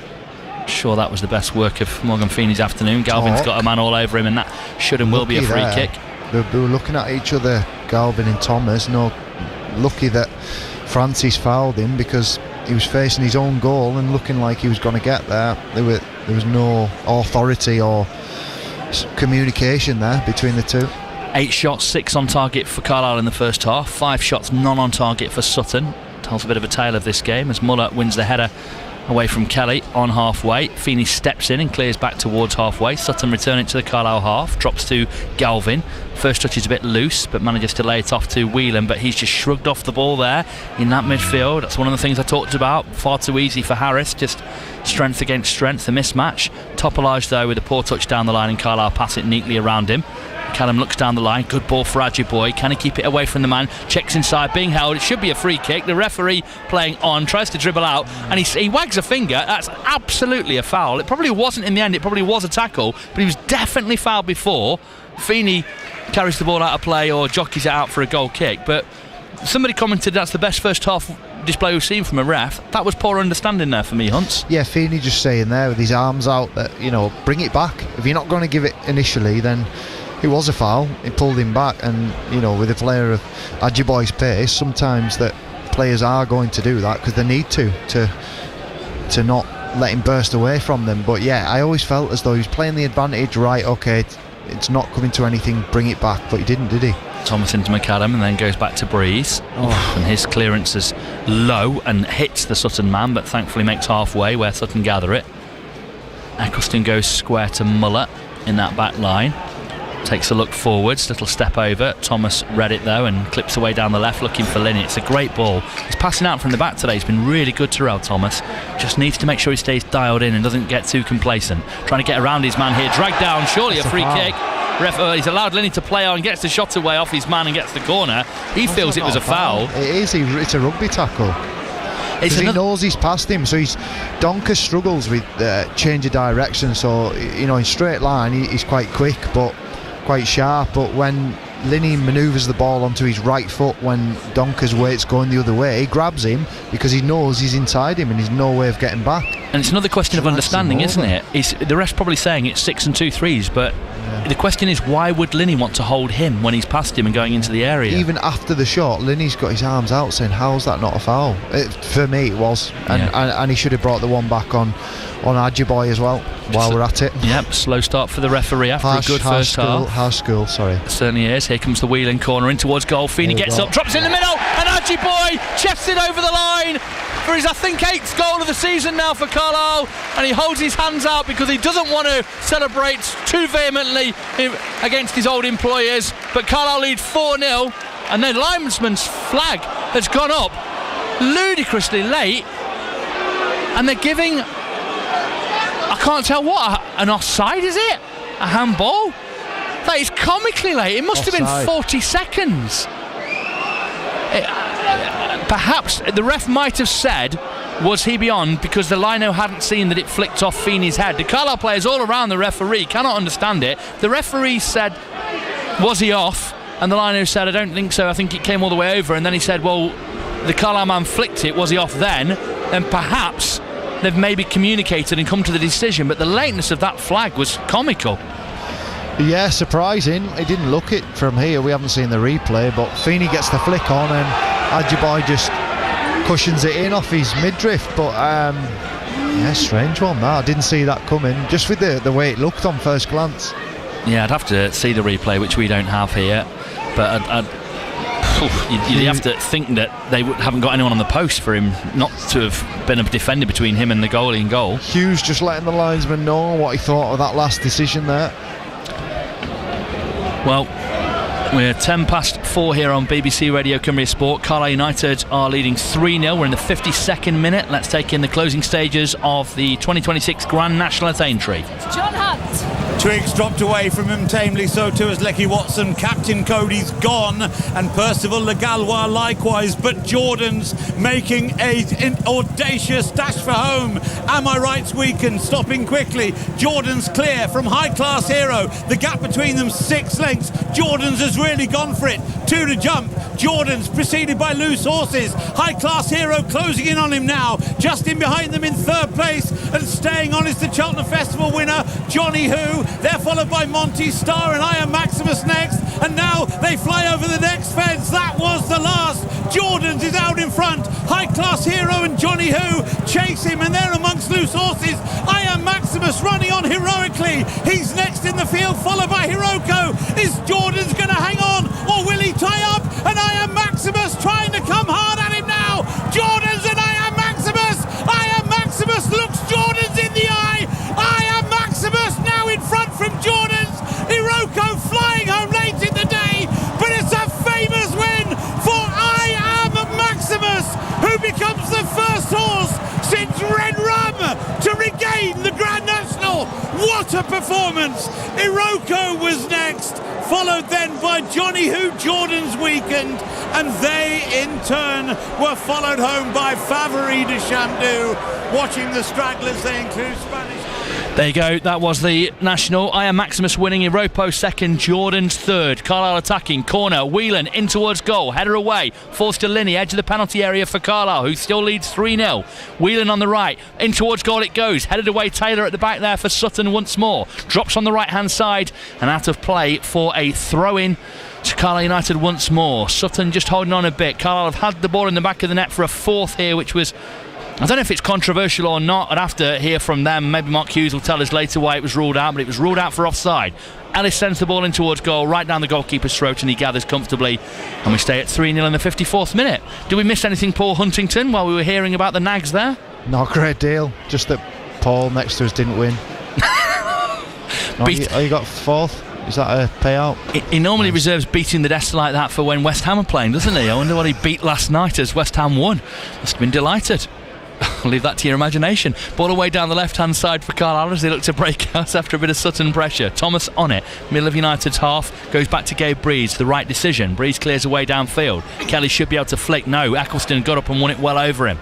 Sure, that was the best work of Morgan Feeney's afternoon. Galvin's got a man all over him, and that should and will be a free kick. They were looking at each other, Galvin and Thomas. Lucky that Francis fouled him because he was facing his own goal and looking like he was going to get there. There was no authority or communication there between the two. 8 shots, 6 on target for Carlisle in the first half. 5 shots, none on target for Sutton. Tells a bit of a tale of this game as Muller wins the header away from Kelly on halfway. Feeney steps in and clears back towards halfway. Sutton return it to the Carlisle half. Drops to Galvin. First touch is a bit loose, but manages to lay it off to Whelan, but he's just shrugged off the ball there in that midfield. That's one of the things I talked about. Far too easy for Harris. Just strength against strength, a mismatch. Topolage though with a poor touch down the line, and Carlisle pass it neatly around him. Callum looks down the line. Good ball for Ajiboye. Can he keep it away from the man? Checks inside, being held. It should be a free kick. The referee playing on, tries to dribble out, and he wags a finger. That's absolutely a foul. It probably wasn't in the end. It probably was a tackle, but he was definitely fouled before. Feeney carries the ball out of play or jockeys it out for a goal kick, but somebody commented that's the best first half display we've seen from a ref. That was poor understanding there for me, Hunts. Yeah, Feeney just saying there with his arms out that, bring it back. If you're not going to give it initially, then it was a foul. It pulled him back, and with a player of Ajiboye's pace, sometimes that players are going to do that because they need to not let him burst away from them. But yeah, I always felt as though he was playing the advantage. Right, okay, it's not coming to anything, bring it back, but he didn't, did he? Thomas into McAdam and then goes back to Breeze. And his clearance is low and hits the Sutton man, but thankfully makes halfway where Sutton gather it. Eccleston goes square to Muller in that back line. Takes a look forwards, little step over. Thomas read it though and clips away down the left looking for Linney. It's a great ball. He's passing out from the back today. He's been really good, Terrell Thomas. Just needs to make sure he stays dialed in and doesn't get too complacent. Trying to get around his man here. Dragged down, surely a free kick. He's allowed Linney to play on, gets the shot away off his man and gets the corner. He feels it was a foul. It is. It's a rugby tackle. Because he knows he's past him, so Donker struggles with change of direction. So in straight line he's quite quick, but quite sharp, but when Linney manoeuvres the ball onto his right foot when Donker's weight's going the other way, he grabs him because he knows he's inside him and there's no way of getting back. And it's another question of understanding, isn't it? The ref's probably saying it's 6 and 2 3s, but the question is, why would Linney want to hold him when he's past him and going into the area? Even after the shot, Linney's got his arms out saying, how's that not a foul? For me it was, and he should have brought the one back on Ajiboye as well while we're at it. Yep, slow start for the referee after a good first half. Harsh school, sorry. It certainly is. Here comes the Whelan corner in towards goal. Feeney gets up, drops in the middle, and Ajiboye chests it over the line. for his, I think, 8th goal of the season now for Carlisle, and he holds his hands out because he doesn't want to celebrate too vehemently against his old employers. But Carlisle lead 4-0, and their linesman's flag has gone up ludicrously late, and they're giving, I can't tell what, an offside, is it? A handball? That is comically late. It must have been 40 seconds. Perhaps the ref might have said, was he beyond, because the lino hadn't seen that it flicked off Feeney's head. The Carlisle players all around the referee cannot understand it. The referee said, was he off? And the lino said, I don't think so, I think it came all the way over. And then he said, well, the Carlisle man flicked it, was he off then? Then perhaps they've maybe communicated and come to the decision, but the lateness of that flag was comical. Yeah, surprising. He didn't look it from here. We haven't seen the replay, but Feeney gets the flick on and Ajiboye just cushions it in off his midriff. But yeah, strange one that. I didn't see that coming, just with the way it looked on first glance. Yeah, I'd have to see the replay, which we don't have here. But you'd have to think that they haven't got anyone on the post for him not to have been a defender between him and the goalie in goal. Hughes just letting the linesman know what he thought of that last decision there. Well, we're 10 past 4 here on BBC Radio Cumbria Sport. Carlisle United are leading 3-0. We're in the 52nd minute. Let's take in the closing stages of the 2026 Grand National at Aintree. John Hunt. Twiggs dropped away from him tamely, so too has Lecky Watson. Captain Cody's gone, and Percival Le Gallois likewise, but Jordan's making an audacious dash for home. Am I Right's weakened, stopping quickly. Jordan's clear from High Class Hero. The gap between them 6 lengths. Jordan's has really gone for it. 2 to jump. Jordan's preceded by Loose Horses. High Class Hero closing in on him now. Just in behind them in 3rd place, and staying on is the Cheltenham Festival winner, Johnny Who. They're followed by Monty Star and I Am Maximus next, and now they fly over the next fence. That was the last. Jordan's is out in front. High Class Hero and Johnny Who chase him, and they're amongst Loose Horses. I Am Maximus running on heroically. He's next in the field, followed by Hiroko. Is Jordan's going to hang on, or will he tie up? And I Am Maximus trying to come hard at him now. Jordan's and I Am Maximus. I Am Maximus looks Jordan's in the eye. I Am Maximus now in front from Jordan's. Hiroko flying home late in the day, but it's a famous win for I Am Maximus, who becomes the first horse since Red Rum to regain the Grand National. What a performance! Hiroko was next, followed then by Johnny Who. Jordan's weakened, and they in turn were followed home by Favori de Chamdou. Watching the stragglers, they include Spanish. There you go, that was the National. I Am Maximus winning, Iropo second, Jordan's third. Carlisle attacking, corner, Whelan in towards goal, header away, forced to Linney, edge of the penalty area for Carlisle, who still leads 3-0. Whelan on the right, in towards goal it goes, headed away, Taylor at the back there for Sutton once more. Drops on the right hand side and out of play for a throw-in to Carlisle United once more. Sutton just holding on a bit. Carlisle have had the ball in the back of the net for a 4th here, which was, I don't know if it's controversial or not. I'd have to hear from them. Maybe Mark Hughes will tell us later why it was ruled out, but it was ruled out for offside. Ellis sends the ball in towards goal, right down the goalkeeper's throat, and he gathers comfortably, and we stay at 3-0 in the 54th minute. Did we miss anything, Paul Huntington, while we were hearing about the nags there? Not a great deal, just that Paul next to us didn't win. You got 4th? Is that a payout? He normally reserves beating the desk like that for when West Ham are playing, doesn't he? I wonder what he beat last night as West Ham won. Must have been delighted. I'll leave that to your imagination. Ball away down the left hand side for Carlisle as they look to break out after a bit of Sutton pressure. Thomas on it, middle of United's half, goes back to Gabe Breeze, the right decision. Breeze clears away downfield. Kelly should be able to flick. No, Eccleston got up and won it well over him.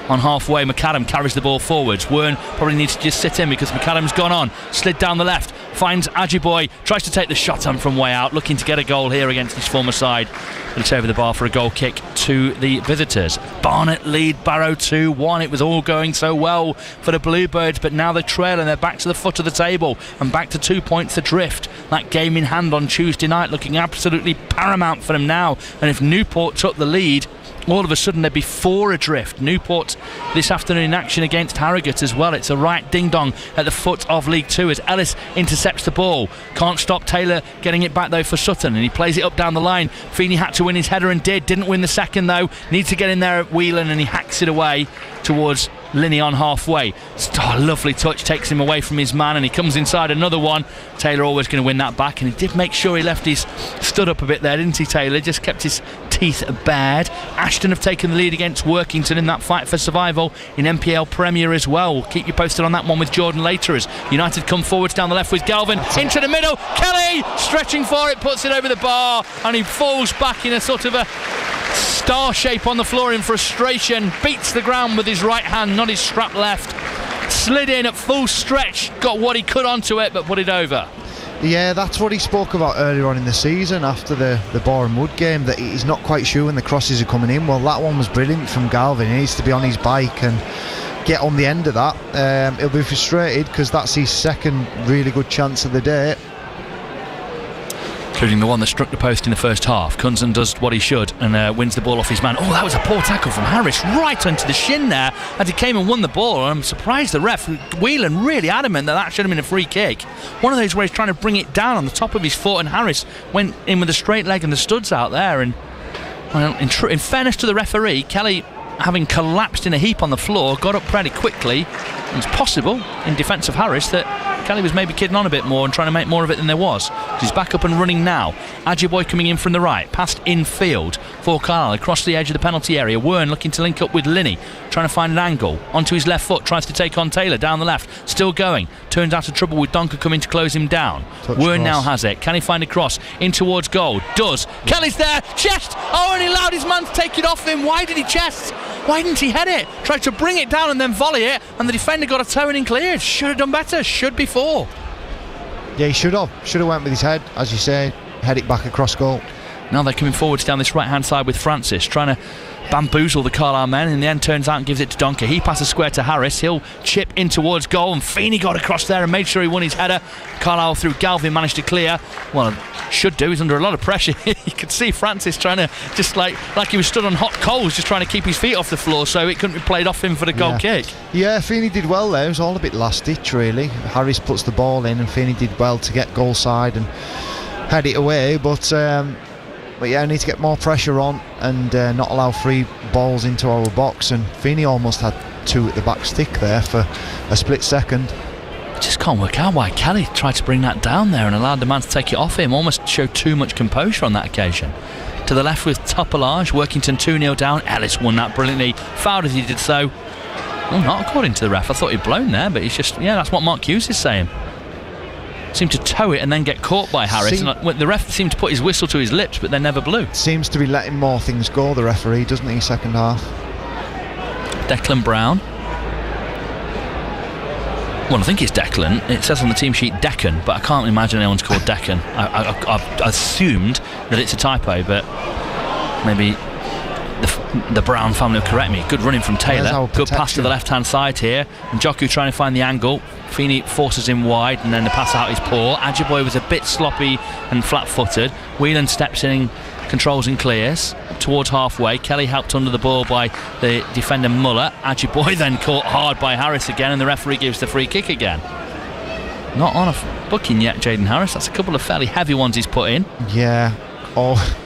On halfway, McAdam carries the ball forwards. Wern probably needs to just sit in because McAdam's gone on, slid down the left, finds Ajiboye, tries to take the shot on from way out, looking to get a goal here against his former side, but it's over the bar for a goal kick to the visitors. Barnet lead Barrow 2-1. It was all going so well for the Bluebirds, but now they trail and they're back to the foot of the table and back to 2 points adrift. That game in hand on Tuesday night looking absolutely paramount for them now, and if Newport took the lead, all of a sudden they'd be 4 adrift. Newport this afternoon in action against Harrogate as well. It's a right ding-dong at the foot of League 2 as Ellis intercepts the ball. Can't stop Taylor getting it back though for Sutton, and he plays it up down the line. Feeney had to win his header and didn't win the second though. Needs to get in there at Whelan, and he hacks it away towards Linney on halfway. Lovely touch, takes him away from his man, and he comes inside another one. Taylor always going to win that back, and he did make sure he left his stud up a bit there, didn't he, Taylor? Just kept his teeth bared. Ashton have taken the lead against Workington in that fight for survival in NPL Premier as well. We'll keep you posted on that one with Jordan later as United come forwards down the left with Galvin into the middle. Kelly stretching for it, puts it over the bar, and he falls back in a sort of a star shape on the floor in frustration. Beats the ground with his right hand, not his strap left. Slid in at full stretch, got what he could onto it, but put it over. Yeah, that's what he spoke about earlier on in the season after the Boreham Wood game, that he's not quite sure when the crosses are coming in. Well, that one was brilliant from Galvin. He needs to be on his bike and get on the end of that. He'll be frustrated because that's his second really good chance of the day, including the one that struck the post in the first half. Cunson does what he should and wins the ball off his man. Oh, that was a poor tackle from Harris, right onto the shin there as he came and won the ball. I'm surprised the ref, Whelan, really adamant that should have been a free kick. One of those where he's trying to bring it down on the top of his foot, and Harris went in with a straight leg and the studs out there. And well, in fairness to the referee, Kelly, having collapsed in a heap on the floor, got up pretty quickly. It's possible, in defence of Harris, that Kelly was maybe kidding on a bit more and trying to make more of it than there was. He's back up and running now. Adjiboy coming in from the right, past infield for Carlisle, across the edge of the penalty area. Wern looking to link up with Linney, trying to find an angle. Onto his left foot, tries to take on Taylor down the left. Still going. Turns out of trouble with Donker coming to close him down. Wern now has it. Can he find a cross in towards goal? Does. Kelly's there. Chest. Oh, and he allowed his man to take it off him. Why did he chest? Why didn't he head it? Tried to bring it down and then volley it, and the defender got a toe in and cleared. Should have done better. Should be 4. Yeah, he should have went with his head, as you say, head it back across goal. Now they're coming forwards down this right hand side with Francis, trying to bamboozle the Carlisle men. In the end, turns out and gives it to Donker. He passes square to Harris. He'll chip in towards goal, and Feeney got across there and made sure he won his header. Carlisle through Galvin managed to clear. Well, should do. He's under a lot of pressure. You could see Francis trying to just like he was stood on hot coals, just trying to keep his feet off the floor so it couldn't be played off him for the goal kick. Yeah, Feeney did well there. It was all a bit last ditch really. Harris puts the ball in and Feeney did well to get goal side and head it away, but yeah, I need to get more pressure on and not allow free balls into our box. And Feeney almost had 2 at the back stick there for a split second. Just can't work out why Kelly tried to bring that down there and allowed the man to take it off him. Almost showed too much composure on that occasion. To the left with Topolage. Workington 2-0 down. Ellis won that brilliantly. Fouled as he did so. Well, not according to the ref. I thought he'd blown there, but he's just, yeah, that's what Mark Hughes is saying. Seemed to toe it and then get caught by Harris. The ref seemed to put his whistle to his lips, but they never blew. Seems to be letting more things go, the referee, doesn't he, second half? Declan Brown. Well, I think it's Declan. It says on the team sheet Deccan, but I can't imagine anyone's called Deccan. I've assumed that it's a typo, but maybe the Brown family will correct me. Good running from Taylor. Good pass to the left-hand side here. And Joku trying to find the angle. Feeney forces him wide, and then the pass out is poor. Adjiboy was a bit sloppy and flat-footed. Whelan steps in, controls and clears towards halfway. Kelly helped under the ball by the defender Muller. Adjiboy then caught hard by Harris again, and the referee gives the free kick again. Not on a booking yet, Jaden Harris. That's a couple of fairly heavy ones he's put in. Yeah,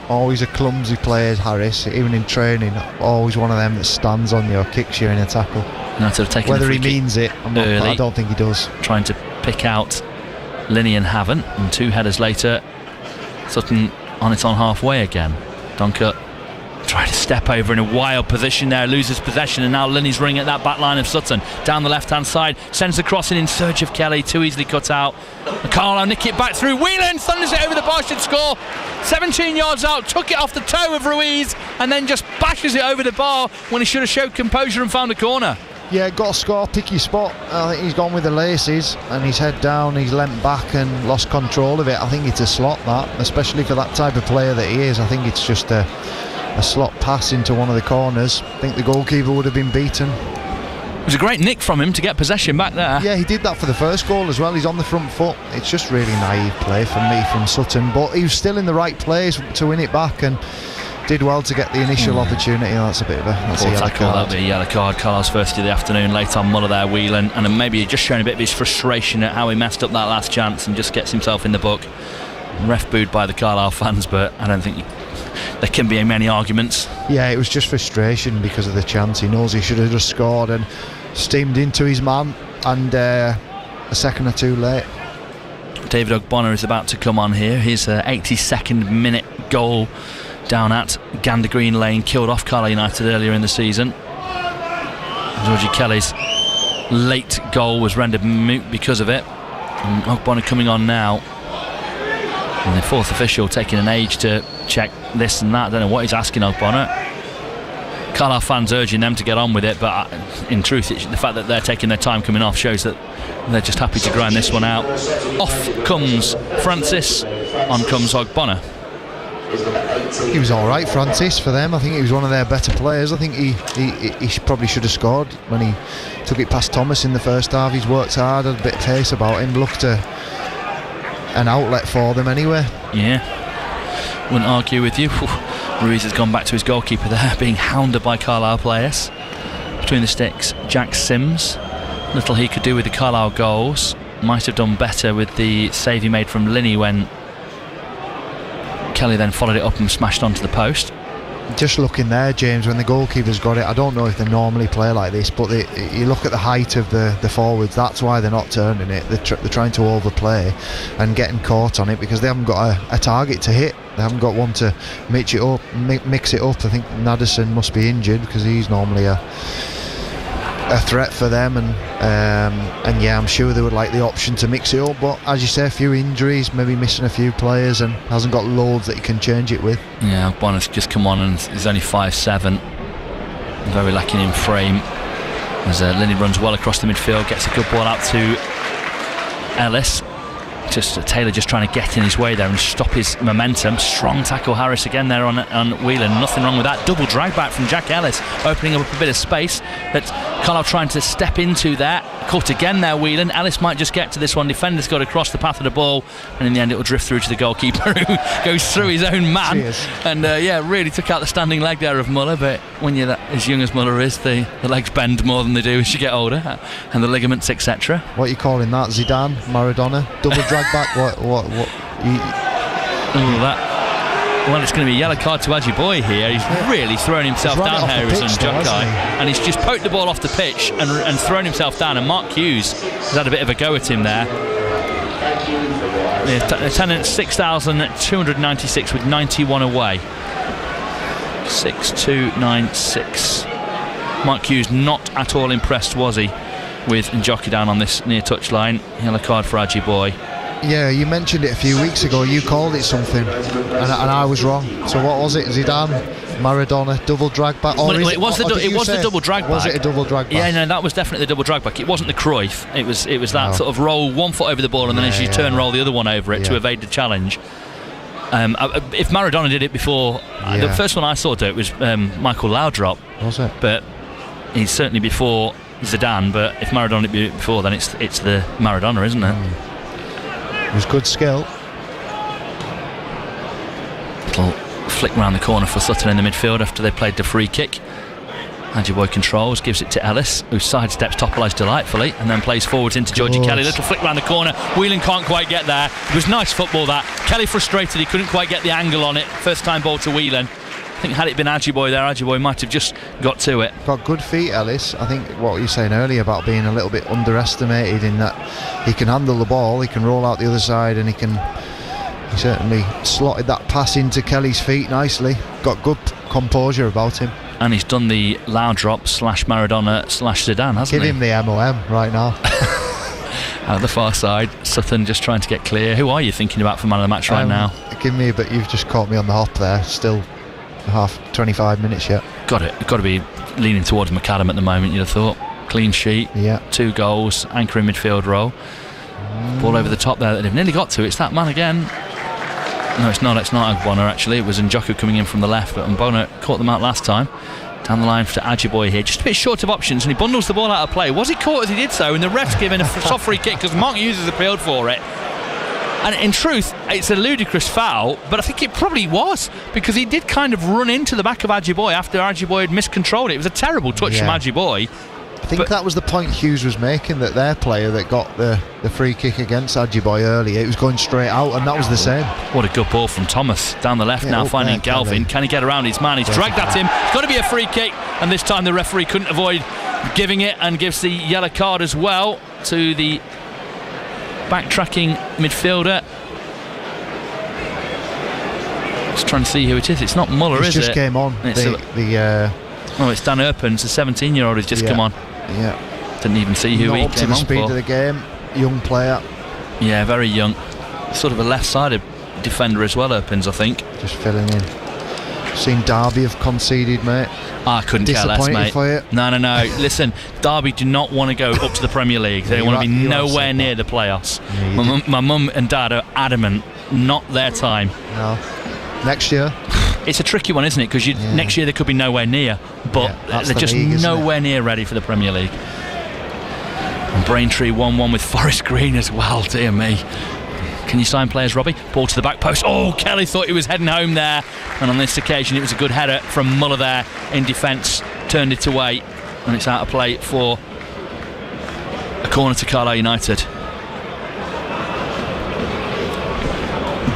always a clumsy player, Harris. Even in training, always one of them that stands on you or kicks you in a tackle. Whether he means it, I don't think he does. Trying to pick out Linney and haven't, and 2 headers later, Sutton on halfway again. Donker trying to step over in a wild position there, loses possession, and now Linney's running at that back line of Sutton. Down the left hand side, sends the crossing in search of Kelly, too easily cut out. Carlisle nick it back through. Whelan thunders it over the bar, should score. 17 yards out, took it off the toe of Ruiz, and then just bashes it over the bar when he should have showed composure and found a corner. Yeah, got to score, picky spot. I think he's gone with the laces and he's head down, he's leant back and lost control of it. I think it's a slot, that, especially for that type of player that he is. I think it's just a slot pass into one of the corners. I think the goalkeeper would have been beaten. It was a great nick from him to get possession back there. Yeah, he did that for the first goal as well. He's on the front foot. It's just really naive play for me from Sutton, but he was still in the right place to win it back, and did well to get the initial opportunity. That's a bit of a yellow card. That'll be a yellow card. Carlisle's first of the afternoon, late on Muller there, wheeling, and maybe just showing a bit of his frustration at how he messed up that last chance and just gets himself in the book. Ref booed by the Carlisle fans, but I don't think there can be many arguments. Yeah, it was just frustration because of the chance. He knows he should have just scored and steamed into his man, and a second or two late. David Ogbonna is about to come on here. His 82nd minute goal down at Gander Green Lane killed off Carlisle United earlier in the season. Georgie Kelly's late goal was rendered moot because of it. And Ogbonna coming on now. And the fourth official taking an age to check this and that. I don't know what he's asking Ogbonna. Carlisle fans urging them to get on with it, but in truth, the fact that they're taking their time coming off shows that they're just happy to grind this one out. Off comes Francis, on comes Ogbonna. He was alright, Francis, for them. I think he was one of their better players. I think he probably should have scored when he took it past Thomas in the first half. He's worked hard, had a bit of pace about him, looked an outlet for them anyway. Yeah, wouldn't argue with you. Ruiz has gone back to his goalkeeper there, being hounded by Carlisle players. Between the sticks, Jack Sims. Little he could do with the Carlisle goals. Might have done better with the save he made from Linney when Kelly then followed it up and smashed onto the post. Just looking there, James, when the goalkeeper's got it, I don't know if they normally play like this, but you look at the height of the forwards, that's why they're not turning it. They're trying to overplay and getting caught on it because they haven't got a target to hit. They haven't got one to mix it up. I think Naderson must be injured because he's normally a threat for them, and yeah, I'm sure they would like the option to mix it up, but as you say, a few injuries, maybe missing a few players, and hasn't got loads that he can change it with. Yeah, Bonner's just come on and he's only 5'7", very lacking in frame, as Linney runs well across the midfield, gets a good ball out to Ellis. Taylor just trying to get in his way there and stop his momentum. Strong tackle, Harris again there on Whelan. Nothing wrong with that. Double drag back from Jack Ellis, opening up a bit of space that Carlisle trying to step into there. Caught again there, Whelan. Ellis might just get to this one. Defender's got across the path of the ball, and in the end it will drift through to the goalkeeper, who goes through his own man. Cheers. And really took out the standing leg there of Muller. But when you're that as young as Muller is, the legs bend more than they do as you get older, and the ligaments, etc. What are you calling that? Zidane, Maradona, double drag back? What? Well, it's going to be a yellow card to Adji Boy here. He's really thrown himself down, Harrison Jokai, and he's just poked the ball off the pitch and thrown himself down, and Mark Hughes has had a bit of a go at him there. The attendance 6,296 with 91 away. 6,296. Mark Hughes not at all impressed, was he, with Njoki down on this near touchline. Yellow card for Adji Boy. Yeah, you mentioned it a few weeks ago. You called it something, and I was wrong. So what was it? Zidane, Maradona, double drag back? It was the double drag back. Was it a double drag back? Yeah, no, that was definitely the double drag back. It wasn't the Cruyff. It was that sort of roll one foot over the ball and then as you turn, roll the other one over it to evade the challenge. If Maradona did it before, the first one I saw do it was Michael Laudrup. Was it? But he's certainly before Zidane. But if Maradona did it before, then it's the Maradona, isn't it? It was good skill. Little flick round the corner for Sutton in the midfield after they played the free kick. Adji Boy controls, gives it to Ellis, who sidesteps Topolage delightfully and then plays forwards into Georgie Kelly. Little flick round the corner. Whelan can't quite get there. It was nice football that. Kelly frustrated, he couldn't quite get the angle on it. First time ball to Whelan. I think had it been Adji Boy there, Adji Boy might have just got to it. Got good feet, Ellis. I think what you were saying earlier about being a little bit underestimated in that he can handle the ball, he can roll out the other side, and he certainly slotted that pass into Kelly's feet nicely. Got good composure about him. And he's done the Laudrup / Maradona / Zidane, hasn't he? Give him the MOM right now. Out the far side, Sutton just trying to get clear. Who are you thinking about for man of the match right now? Give me, but you've just caught me on the hop there. Still 25 minutes yet. Got to be leaning towards McAdam at the moment, you'd have thought. Clean sheet, 2 goals, anchor in midfield role. Ball over the top there that they've nearly got to. It's that man again. No, it's not Ogbonna actually. It was Njoku coming in from the left, but Ogbonna caught them out last time. Down the line for Adji Boy here, just a bit short of options, and he bundles the ball out of play. Was he caught as he did so? And the ref's given a soft free kick because Mark Hughes has appealed for it. And in truth, it's a ludicrous foul, but I think it probably was, because he did kind of run into the back of Ajiboye after Ajiboye had miscontrolled it. It was a terrible touch from Ajiboye. I think that was the point Hughes was making, that their player that got the free kick against Ajiboye earlier, it was going straight out, and that was the same. What a good ball from Thomas down the left now, finding Galvin. Can he get around his man? He's dragged at him. It's got to be a free kick, and this time the referee couldn't avoid giving it, and gives the yellow card as well to the backtracking midfielder. Just trying to see who it is. It's not Muller, is it? He just came on. It's Dan Erpens, a 17-year-old who's just come on. Yeah. Didn't even see who he came on for. Up to the speed of the game. Young player. Yeah, very young. Sort of a left-sided defender as well, Erpens, I think. Just filling in. Seen Derby have conceded, mate. I couldn't care less, mate. For you. No. Listen, Derby do not want to go up to the Premier League. They want to be nowhere near the playoffs. Yeah, my mum and dad are adamant, not their time. No. Next year. It's a tricky one, isn't it? Because next year they could be nowhere near, but they're just nowhere near ready for the Premier League. And Braintree 1-1 with Forest Green as well. Dear me. Can you sign players, Robbie? Ball to the back post. Oh, Kelly thought he was heading home there, and on this occasion it was a good header from Muller there in defence. Turned it away, and it's out of play for a corner to Carlisle United.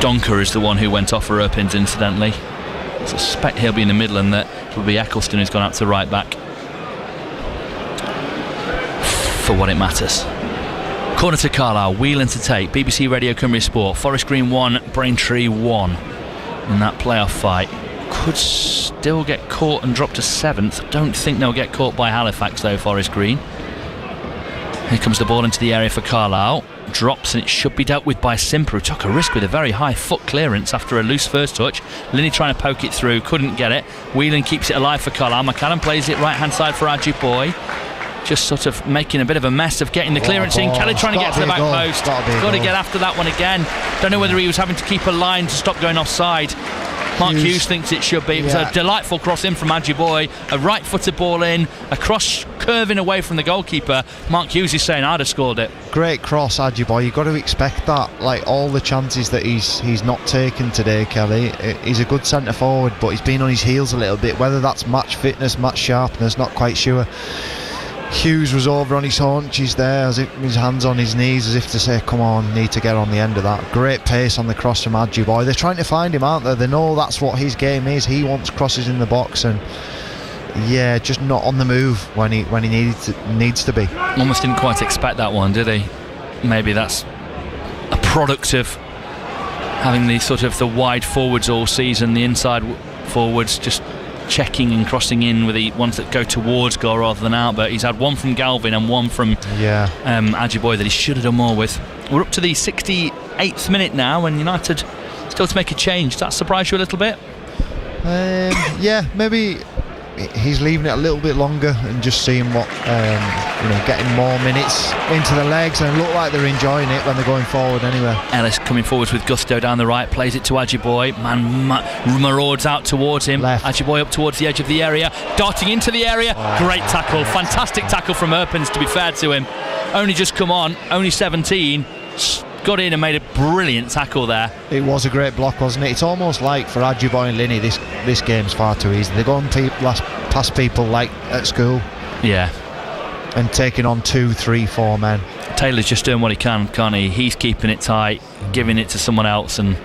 Donker is the one who went off for Erpins, incidentally. I suspect he'll be in the middle, and that will be Eccleston who's gone out to right back for what it matters. Corner to Carlisle, Whelan to take. BBC Radio Cumbria Sport. Forest Green 1, Braintree 1 in that playoff fight. Could still get caught and drop to 7th. Don't think they'll get caught by Halifax though, Forest Green. Here comes the ball into the area for Carlisle. Drops, and it should be dealt with by Simper, who took a risk with a very high foot clearance after a loose first touch. Linney trying to poke it through, couldn't get it. Whelan keeps it alive for Carlisle. McCallum plays it right hand side for Ajiboye. Just sort of making a bit of a mess of getting the clearance in. Kelly trying to get to the back post. Got to get after that one again. Don't know whether he was having to keep a line to stop going offside. Mark Hughes thinks it should be. It was a delightful cross in from Ajiboye, a right-footed ball in, a cross curving away from the goalkeeper. Mark Hughes is saying I'd have scored it. Great cross, Ajiboye. You've got to expect that. Like all the chances that he's not taken today, Kelly. He's a good centre forward, but he's been on his heels a little bit. Whether that's match fitness, match sharpness, not quite sure. Hughes was over on his haunches there, as if his hands on his knees, as if to say, come on, need to get on the end of that. Great pace on the cross from Ajiboye. They're trying to find him, aren't they? They know that's what his game is. He wants crosses in the box, and just not on the move when he needs to be. Almost didn't quite expect that one, did he? Maybe that's a product of having the wide forwards all season, the inside forwards just checking and crossing in with the ones that go towards goal rather than out. But he's had one from Galvin and one from Ajiboye that he should have done more with. We're up to the 68th minute now, and United still to make a change. Does that surprise you a little bit? Maybe he's leaving it a little bit longer and just seeing what getting more minutes into the legs, and look like they're enjoying it when they're going forward anyway. Ellis coming forwards with gusto down the right, plays it to Ajiboye. Marauds out towards him. Left. Ajiboye up towards the edge of the area, darting into the area. Great tackle, fantastic tackle from Erpins, to be fair to him. Only just come on, only 17. Got in and made a brilliant tackle there. It was a great block, wasn't it? It's almost like for Ajiboye and Linney, this game's far too easy. They're going past people like at school. Yeah. And taking on 2, 3, 4 men. Taylor's just doing what he can, can't he? He's keeping it tight, giving it to someone else, and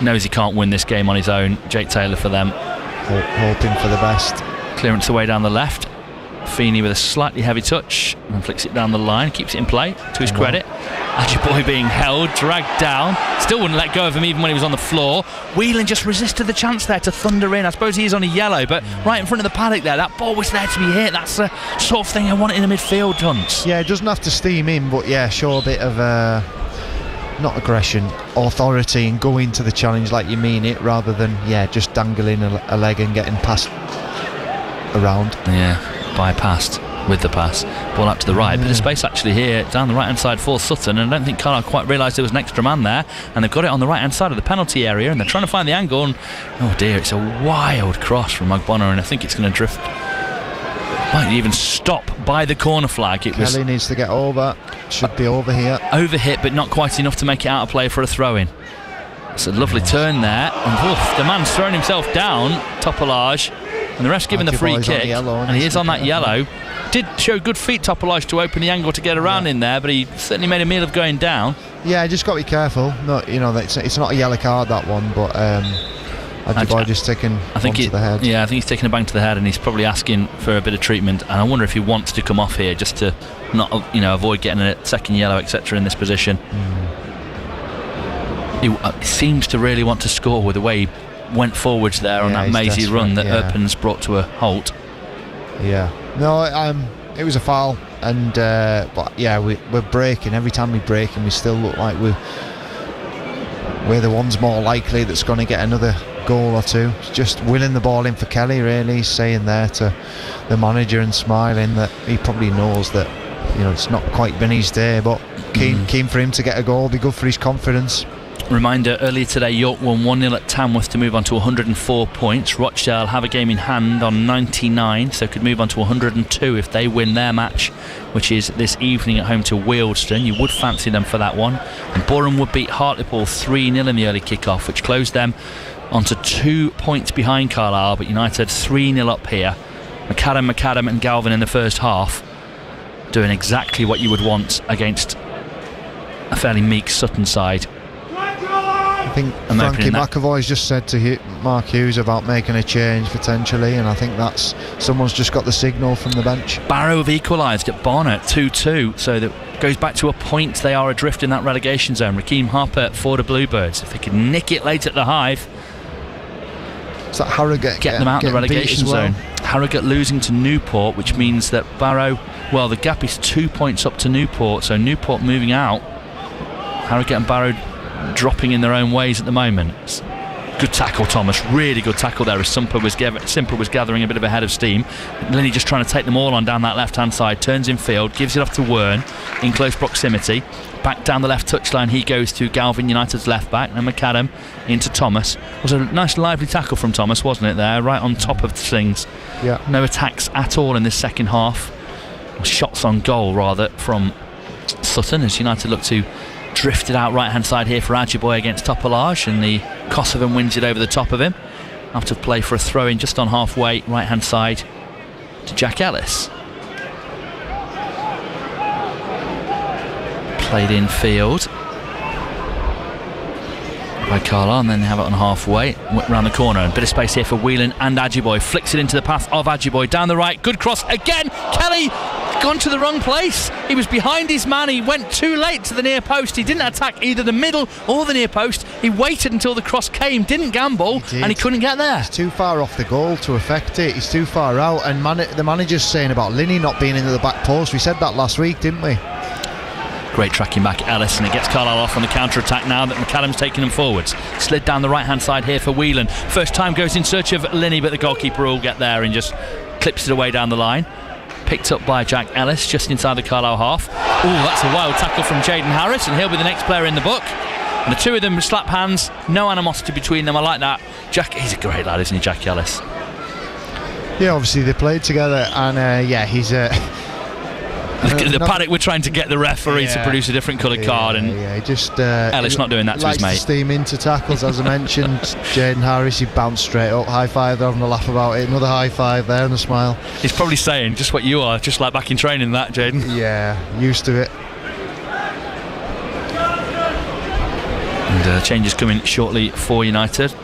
knows he can't win this game on his own. Jake Taylor for them. Hoping for the best. Clearance away down the left. Feeney with a slightly heavy touch and flicks it down the line, keeps it in play to his credit. Ajiboye being held, dragged down, still wouldn't let go of him even when he was on the floor. Whelan just resisted the chance there to thunder in. I suppose he is on a yellow, but right in front of the paddock there, that ball was there to be hit. That's the sort of thing I want in a midfield, Hunts. Yeah, it doesn't have to steam in, but show a bit of not aggression, authority, and go into the challenge like you mean it, rather than just dangling a leg and getting passed around. Bypassed with the pass. Ball up to the right. Bit of space actually here down the right hand side for Sutton, and I don't think Carlisle quite realised there was an extra man there, and they've got it on the right hand side of the penalty area, and they're trying to find the angle, and oh dear, it's a wild cross from Ogbonna, and I think it's going to drift Might even stop by the corner flag. Kelly needs to get over. Should be over here. Overhit, but not quite enough to make it out of play for a throw-in. It's a lovely turn there, and the man's thrown himself down, Topolage, and the rest given the free kick, and he is on that yellow. Did show good feet, Topolage, to open the angle to get around in there, but he certainly made a meal of going down. Yeah, just got to be careful. No, it's not a yellow card, that one, but Adjiboye just taking to the head. Yeah, I think he's taking a bang to the head, and he's probably asking for a bit of treatment, and I wonder if he wants to come off here just to not, avoid getting a second yellow, etc. in this position. He seems to really want to score with the way he went forwards there on that mazy run that Erpen's brought to a halt. Yeah. No, it was a foul, and but yeah, we're breaking. Every time we break, and we still look like we're the ones more likely that's going to get another goal or two. It's just willing the ball in for Kelly, really. He's saying there to the manager and smiling that he probably knows that it's not quite been his day, but keen for him to get a goal. Be good for his confidence. Reminder, earlier today York won 1-0 at Tamworth to move on to 104 points. Rochdale have a game in hand on 99, so could move on to 102 if they win their match, which is this evening at home to Wealdstone. You would fancy them for that one. And Boreham would beat Hartlepool 3-0 in the early kick-off, which closed them onto 2 points behind Carlisle, but United 3-0 up here. McAdam and Galvin in the first half doing exactly what you would want against a fairly meek Sutton side. I think Frankie McAvoy's just said to Mark Hughes about making a change potentially, and I think that's someone's just got the signal from the bench. Barrow have equalised at Barnet 2-2, so that goes back to a point. They are adrift in that relegation zone. Raheem Harper for the Bluebirds. If they can nick it late at the Hive, is that Harrogate get them out of the relegation zone. Harrogate losing to Newport, which means that Barrow, the gap is 2 points up to Newport, so Newport moving out. Harrogate and Barrow dropping in their own ways at the moment. Good tackle, Thomas. Really good tackle there as Simper was gathering a bit of a head of steam. Linney just trying to take them all on down that left hand side. Turns in field, gives it off to Wern in close proximity. Back down the left touchline he goes to Galvin, United's left back, and McAdam into Thomas. It was a nice lively tackle from Thomas, wasn't it there? Right on top of things. Yeah. No attacks at all in this second half. Shots on goal rather from Sutton as United look to drift it out right hand side here for Adjiboye against Topolage, and the Kosovan wins it over the top of him. Out of play for a throw in just on halfway right hand side to Jack Ellis. Played in field by Carlisle, and then they have it on halfway round the corner, and a bit of space here for Whelan and Adjiboye. Flicks it into the path of Adjiboye down the right. Good cross again. Kelly gone to the wrong place. He was behind his man. He went too late to the near post. He didn't attack either the middle or the near post. He waited until the cross came, didn't gamble, and he couldn't get there. He's too far off the goal to affect it. He's too far out, and the manager's saying about Linney not being into the back post. We said that last week, didn't we? Great tracking back Ellis, and it gets Carlisle off on the counter-attack now that McAdam's taking them forwards. Slid down the right-hand side here for Whelan. First time goes in search of Linney, but the goalkeeper will get there and just clips it away down the line. Picked up by Jack Ellis just inside the Carlisle half. That's a wild tackle from Jaden Harris, and he'll be the next player in the book. And the two of them slap hands, no animosity between them. I like that. Jack, he's a great lad, isn't he, Jack Ellis? Yeah, obviously they played together, and he's the paddock we're trying to get the referee to produce a different coloured card, and Ellis not doing that to his mate. Steam into tackles, as I mentioned. Jaden Harris, he bounced straight up, high five, they're having a laugh about it. Another high five there and a smile. He's probably saying just what you are, just like back in training, that Jaden. Yeah, used to it. And changes coming shortly for United.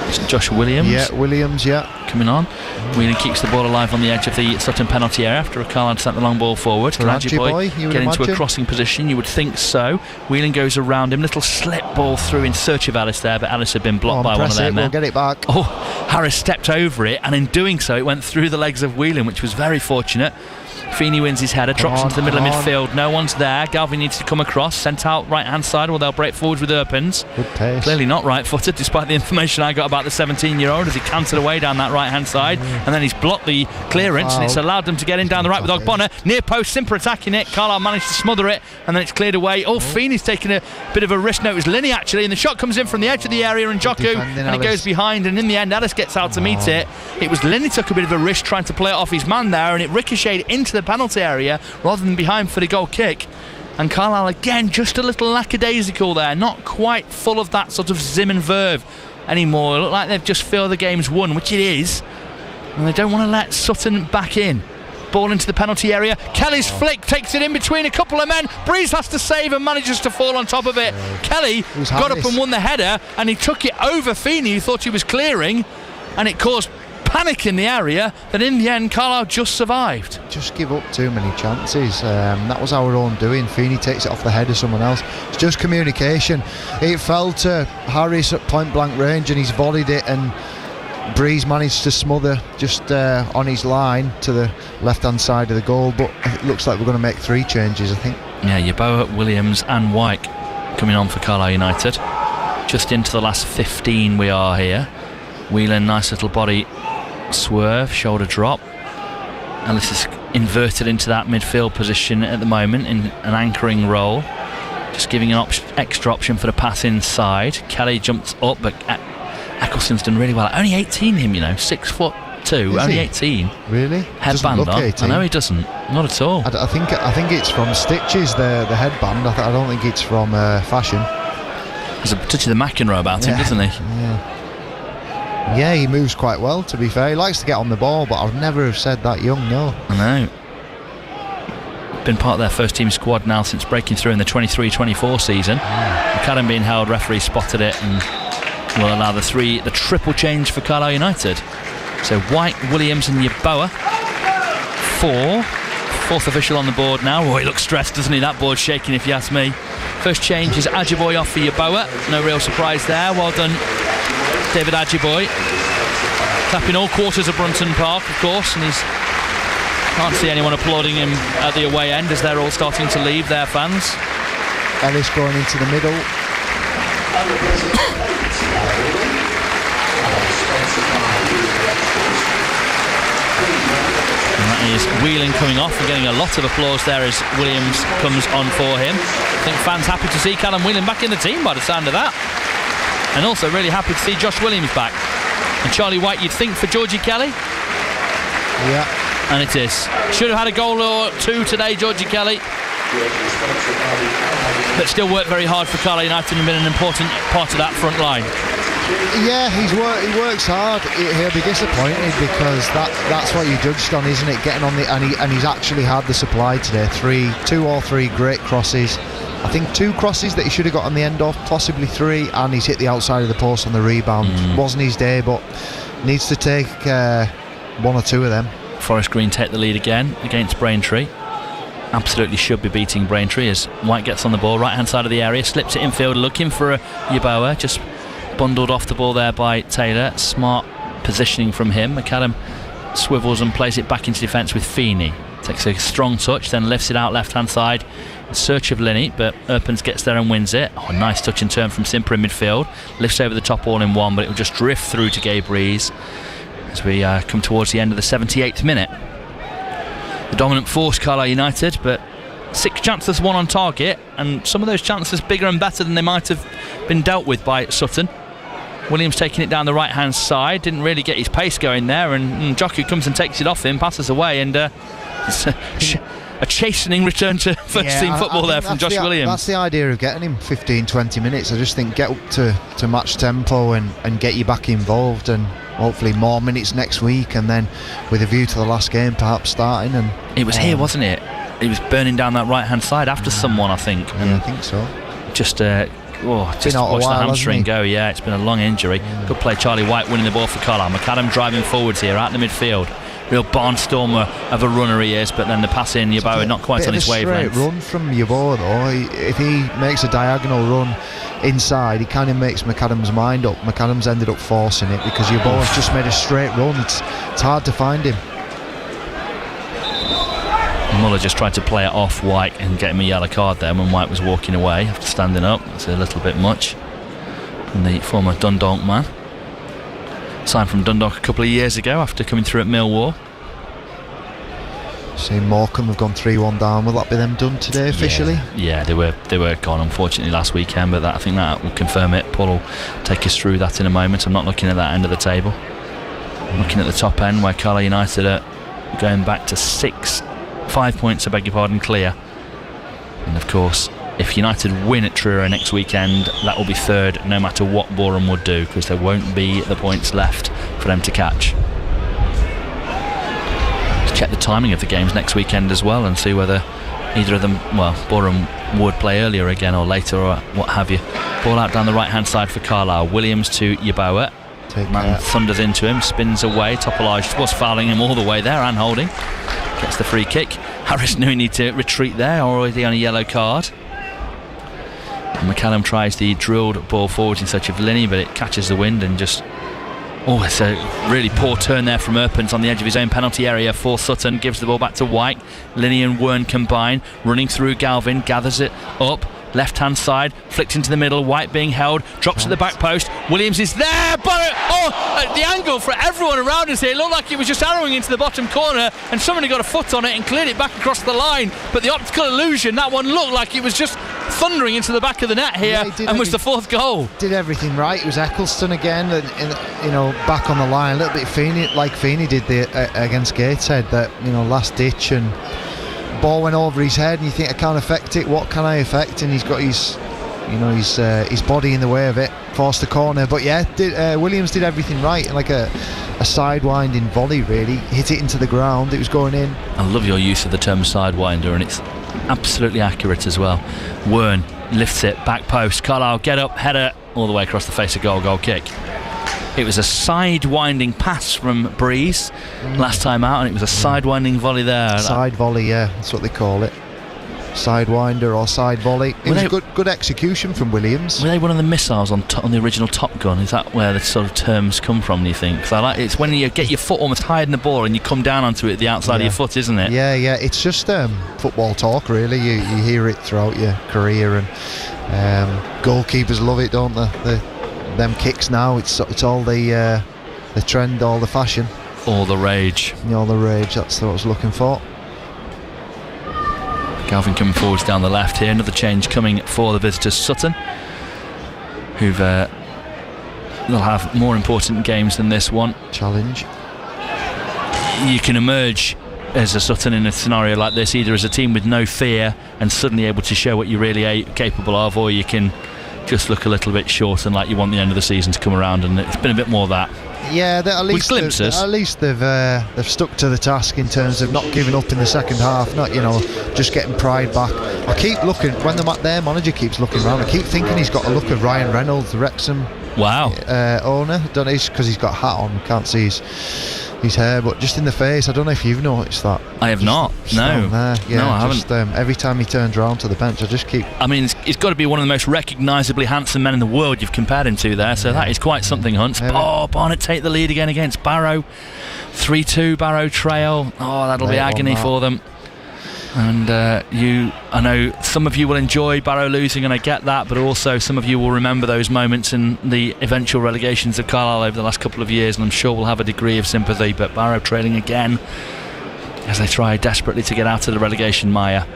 Is it Josh Williams? Yeah, Williams, coming on. Whelan keeps the ball alive on the edge of the Sutton penalty area after Carlisle sent the long ball forward. Can Adjiboye get into a crossing position? You would think so. Whelan goes around him. Little slip ball through in search of Ellis there, but Ellis had been blocked by one of them. We'll get it back. Harris stepped over it, and in doing so it went through the legs of Whelan, which was very fortunate. Feeney wins his header, drops into the middle of midfield. No one's there. Galvin needs to come across, sent out right hand side. Well, they'll break forwards with Erpens. Good pace. Clearly not right footed, despite the information I got about the 17-year-old as he cantered away down that right hand side, and then he's blocked the clearance, and it's allowed them to get in down the right with Ogbonna. Near post, Simper attacking it. Carlisle managed to smother it, and then it's cleared away. Feeney's taking a bit of a risk. No, it was Linney actually, and the shot comes in from the edge of the area, and Joku, and it goes behind, and in the end Ellis gets out to meet it. It was Linney took a bit of a risk trying to play it off his man there, and it ricocheted into the penalty area rather than behind for the goal kick. And Carlisle again just a little lackadaisical there, not quite full of that sort of zim and verve anymore. It look like they've just feel the game's won, which it is, and they don't want to let Sutton back in. Ball into the penalty area. Kelly's flick takes it in between a couple of men. Breeze has to save and manages to fall on top of it. Kelly got up and won the header, and he took it over Feeney, who thought he was clearing, and it caused panic in the area. That in the end Carlisle just survived. Just give up too many chances. That was our own doing. Feeney takes it off the head of someone else. It's just communication. It fell to Harris at point blank range, and he's volleyed it, and Breeze managed to smother just on his line to the left hand side of the goal. But it looks like we're going to make 3 changes, I think. Yeah, Yeboah, Williams and Wyke coming on for Carlisle United. Just into the last 15 we are here. Whelan, nice little body swerve, shoulder drop. Ellis is inverted into that midfield position at the moment in an anchoring role, just giving an extra option for the pass inside. Kelly jumps up, but Eccleston's done really well. Only 18 him, 6'2", only 18. Really? Headband on. 18. I know he doesn't. Not at all. I think it's from stitches, the headband. I don't think it's from fashion. There's a touch of the McEnroe about him, doesn't he? Yeah, he moves quite well, to be fair. He likes to get on the ball, but I'd never have said that young, no. I know. Been part of their first team squad now since breaking through in the 23-24 season. McAdam being held, referee spotted it and will allow the triple change for Carlisle United. So White, Williams and Yeboah. 4th official on the board now. He looks stressed, doesn't he? That board's shaking, if you ask me. First change is Ajiboye off for Yeboah. No real surprise there. Well done, David Ajiboye. Tapping all quarters of Brunton Park, of course, and can't see anyone applauding him at the away end as they're all starting to leave, their fans. Ellis going into the middle. And that is Whelan coming off and getting a lot of applause there as Williams comes on for him. I think fans happy to see Callum Whelan back in the team by the sound of that. And also really happy to see Josh Williams back. And Charlie White, you'd think, for Georgie Kelly? Yeah. And it is. Should have had a goal or 2 today, Georgie Kelly. But still worked very hard for Carlisle United and been an important part of that front line. Yeah, he works hard. He'll be disappointed because that's what you judged on, isn't it? Getting on and he's actually had the supply today. 2 or 3 great crosses. I think 2 crosses that he should have got on the end of, possibly 3, and he's hit the outside of the post on the rebound. Wasn't his day, but needs to take 1 or 2 of them. Forest Green take the lead again against Braintree. Absolutely should be beating Braintree as White gets on the ball, right hand side of the area, slips it infield, looking for a Yeboah, just bundled off the ball there by Taylor. Smart positioning from him. McAdam swivels and plays it back into defence with Feeney. Takes a strong touch, then lifts it out left hand side in search of Linney, but Erpens gets there and wins it. Nice touch and turn from Simper in midfield. Lifts over the top all in one, but it will just drift through to Gabe Breeze as we come towards the end of the 78th minute. The dominant force, Carlisle United, but 6 chances, 1 on target, and some of those chances bigger and better than they might have been dealt with by Sutton. Williams taking it down the right hand side, didn't really get his pace going there, and Joku comes and takes it off him, passes away, and it's a chastening return to first team football there from Josh Williams. That's the idea of getting him 15-20 minutes. I just think get up to match tempo and get you back involved, and hopefully more minutes next week, and then with a view to the last game perhaps starting. And it was here, wasn't it? He was burning down that right hand side after someone, I think. And I think so. Just watch the hamstring go. Yeah, it's been a long injury. Good play, Charlie White winning the ball for Carlisle. McAdam driving forwards here out in the midfield. Real barnstormer of a runner he is, but then the pass in, Yeboah not quite on his wavelength. Straight run from Yeboah though. If he makes a diagonal run inside, he kind of makes McAdam's mind up. McAdam's ended up forcing it because Yeboah's just made a straight run. It's hard to find him. Muller just tried to play it off White and get him a yellow card there when White was walking away after standing up. That's a little bit much. And the former Dundalk man, signed from Dundalk a couple of years ago after coming through at Millwall. Seeing Morecambe have gone 3-1 down. Will that be them done today officially? Yeah, they were gone unfortunately last weekend, but I think that will confirm it. Paul will take us through that in a moment. I'm not looking at that end of the table. I'm looking at the top end where Carlisle United are going back to 5 points, I beg your pardon, clear. And of course, if United win at Truro next weekend, that will be third no matter what Boreham would do, because there won't be the points left for them to catch. Let's check the timing of the games next weekend as well and see whether either of them, Boreham would play earlier again or later or what have you. Ball out down the right hand side for Carlisle. Williams to Yeboah. Man thunders into him, spins away. Topolage was fouling him all the way there and holding. Gets the free kick. Harris knew he needed to retreat there, already on a yellow card. And McCallum tries the drilled ball forward in search of Linney, but it catches the wind and just... Oh, it's a really poor turn there from Erpens on the edge of his own penalty area for Sutton. Gives the ball back to White. Linney and Wern combine, running through Galvin, gathers it up. Left hand side, flicked into the middle. White being held, drops to the back post. Williams is there, but the angle for everyone around us here, it looked like it was just arrowing into the bottom corner, and somebody got a foot on it and cleared it back across the line. But the optical illusion, that one looked like it was just thundering into the back of the net here, and was the fourth goal. Did everything right. It was Eccleston again, back on the line, a little bit Feeney, like Feeney did against Gateshead, that last ditch, and ball went over his head, and you think, I can't affect it, what can I affect? And he's got his body in the way of it, forced the corner. But Williams did everything right, like a sidewinding volley, really hit it into the ground. It was going in. I love your use of the term sidewinder, and it's absolutely accurate as well. Wern lifts it, back post, Carlisle get up, header all the way across the face of goal kick. It was a side-winding pass from Breeze last time out, and it was a side-winding volley there. Side volley, yeah, that's what they call it. Sidewinder or side volley. It was good execution from Williams. Were they one of the missiles on the original Top Gun? Is that where the sort of terms come from, do you think? Because it's when you get your foot almost higher than the ball and you come down onto it at the outside of your foot, isn't it? Yeah, it's just football talk, really. You hear it throughout your career, and goalkeepers love it, don't they? Them kicks now, it's all the trend, all the fashion, all the rage. All the rage, that's what I was looking for. Galvin coming forwards down the left here. Another change coming for the visitors, Sutton, who've they'll have more important games than this one. Challenge. You can emerge as a Sutton in a scenario like this, either as a team with no fear and suddenly able to show what you're really capable of, or you can just look a little bit short and like you want the end of the season to come around, and it's been a bit more of that. Yeah, at least they've stuck to the task in terms of not giving up in the second half, not just getting pride back. I keep looking, when their manager keeps looking around, I keep thinking he's got a look of Ryan Reynolds, the Wrexham owner. Don't know, because he's got a hat on, can't see his hair, but just in the face. I don't know if you've noticed that. I have not. No. No, I haven't. Every time he turns around to the bench, I just keep... I mean, he's got to be one of the most recognisably handsome men in the world you've compared him to there, so that is quite something, Hunt. Barnet take the lead again against Barrow. 3-2 Barrow trail. That'll be agony for them. And I know some of you will enjoy Barrow losing, and I get that, but also some of you will remember those moments in the eventual relegations of Carlisle over the last couple of years, and I'm sure we'll have a degree of sympathy. But Barrow trailing again as they try desperately to get out of the relegation mire.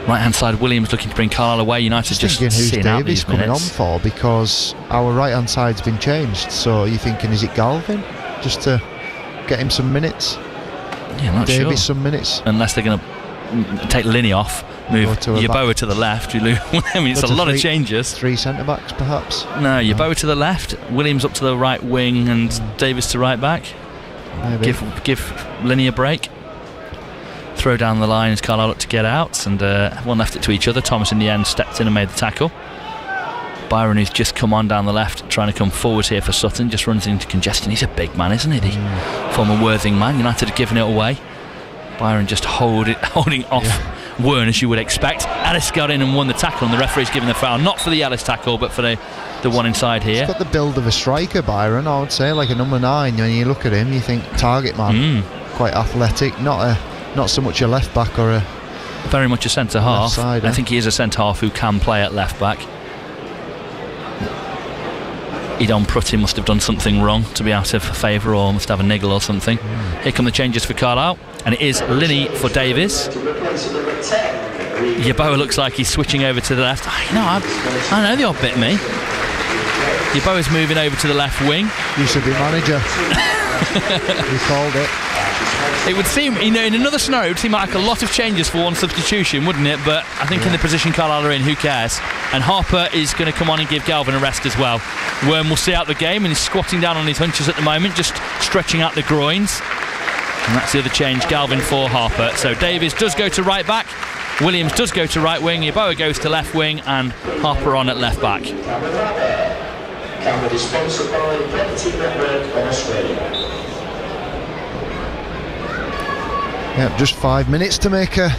Right hand side, Williams looking to bring Carlisle away. United just seeing out these minutes. Who's Davies coming on for? Because our right hand side's been changed, so you're thinking, is it Galvin just to get him some minutes? Yeah, not Davies sure. Some minutes, unless they're going to take Linney off, move Yeboah to the left. I mean, it's a lot of changes. 3 centre backs, perhaps. No, Yeboah to the left, Williams up to the right wing, and Davies to right back. Maybe. Give Linney a break. Throw down the line as Carlisle looked to get out, and everyone left it to each other. Thomas in the end stepped in and made the tackle. Byron, who's just come on down the left, trying to come forward here for Sutton, just runs into congestion. He's a big man, isn't he? The former Worthing man. United have given it away. Byron just holding off Wern, as you would expect. Ellis got in and won the tackle, and the referee's given the foul, not for the Ellis tackle, but for the one inside here. He's got the build of a striker, Byron, I would say, like a number 9. When you look at him, you think target man. Quite athletic, not not so much a left back or a very much a centre half. Side, I think he is a centre half who can play at left back. Idon Prutty must have done something wrong to be out of favour, or must have a niggle or something. Here come the changes for Carlisle, and it is Linney for Davies. Yeboah looks like he's switching over to the left. I know the odd bit, me. Yeboah's moving over to the left wing. You should be manager. He called it. It would seem, in another scenario, it would seem like a lot of changes for one substitution, wouldn't it? But I think in the position Carlisle are in, who cares? And Harper is going to come on and give Galvin a rest as well. Worm will see out the game, and he's squatting down on his hunches at the moment, just stretching out the groins. And that's the other change, Galvin for Harper. So Davies does go to right back, Williams does go to right wing, Yeboah goes to left wing, and Harper on at left back. Camera is sponsored by Property Network of Australia. Yeah, just 5 minutes to make a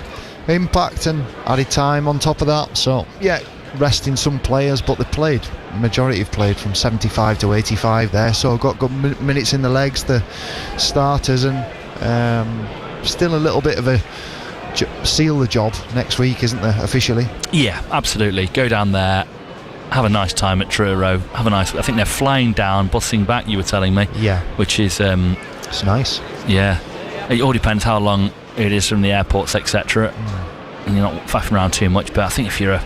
impact and added time on top of that. So yeah, resting some players, but majority have played from 75 to 85 there. So got good minutes in the legs, the starters, and still a little bit of a seal the job next week, isn't there, officially? Yeah, absolutely. Go down there, have a nice time at Truro. I think they're flying down, bussing back, you were telling me. Yeah. Which is it's nice. Yeah. It all depends how long it is from the airports, etc. And you're not faffing around too much, but I think if you're a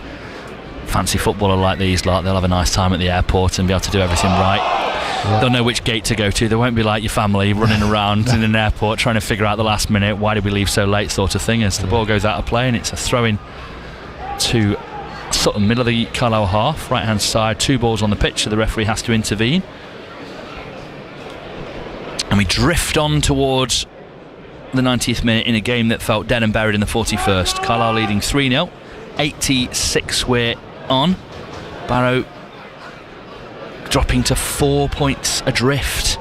fancy footballer like these lot, they'll have a nice time at the airport and be able to do everything right. Yeah. They'll know which gate to go to. They won't be like your family running around in an airport trying to figure out the last minute, why did we leave so late sort of thing, as the ball goes out of play, and it's a throw-in to Sutton, middle of the Carlisle half, right hand side, 2 balls on the pitch, so the referee has to intervene. And we drift on towards the 90th minute in a game that felt dead and buried in the 41st. Carlisle leading 3-0, 86 we're on. Barrow dropping to 4 points adrift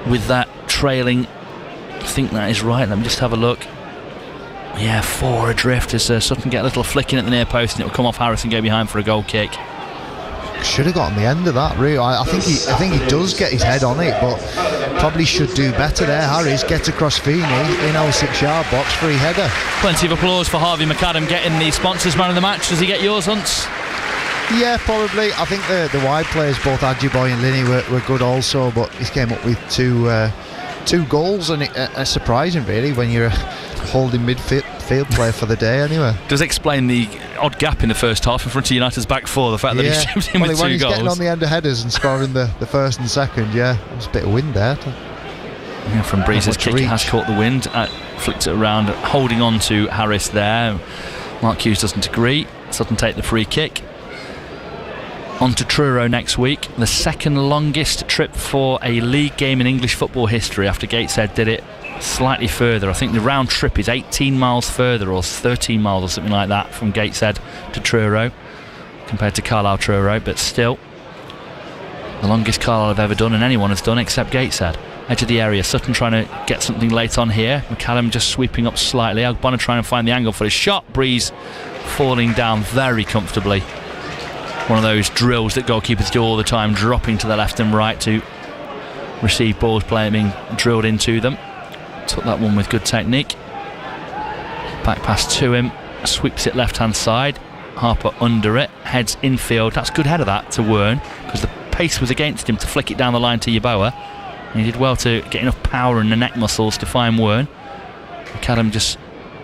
with that trailing. I think that is right, let me just have a look. Yeah, 4 adrift as Sutton get a little flick in at the near post, and it will come off Harris and go behind for a goal kick. Should have got on the end of that, really. I think he does get his head on it, but probably should do better there. Harris gets across Feeney in our 6-yard box, free header. Plenty of applause for Harvey McAdam getting the sponsors man of the match. Does he get yours, Hunts? Yeah, probably. I think the wide players, both Adjiboye and Linney, were good also, but he came up with two goals, and it's surprising really when you're a holding midfield player for the day anyway. Does explain the odd gap in the first half in front of United's back four, the fact that he's chipped in with 2 when he's goals. Getting on the end of headers and scoring the first and second, there's a bit of wind there. Yeah, from Breeze's kick, it has caught the wind, flicked it around, holding on to Harris there. Mark Hughes doesn't agree. Sutton take the free kick. On to Truro next week, the second longest trip for a league game in English football history, after Gateshead did it slightly further. I think the round trip is 18 miles further, or 13 miles or something like that, from Gateshead to Truro compared to Carlisle Truro, but still the longest Carlisle have ever done, and anyone has done except Gateshead. Edge of the area, Sutton trying to get something late on here. McCallum just sweeping up slightly. Ogbonna trying to find the angle for his shot. Breeze falling down very comfortably. One of those drills that goalkeepers do all the time, dropping to the left and right to receive balls being drilled into them. Took that one with good technique. Back pass to him, sweeps it left hand side. Harper under it, heads infield. That's a good header that to Wern, because the pace was against him to flick it down the line to Yeboah. And he did well to get enough power in the neck muscles to find Wern. McAdam just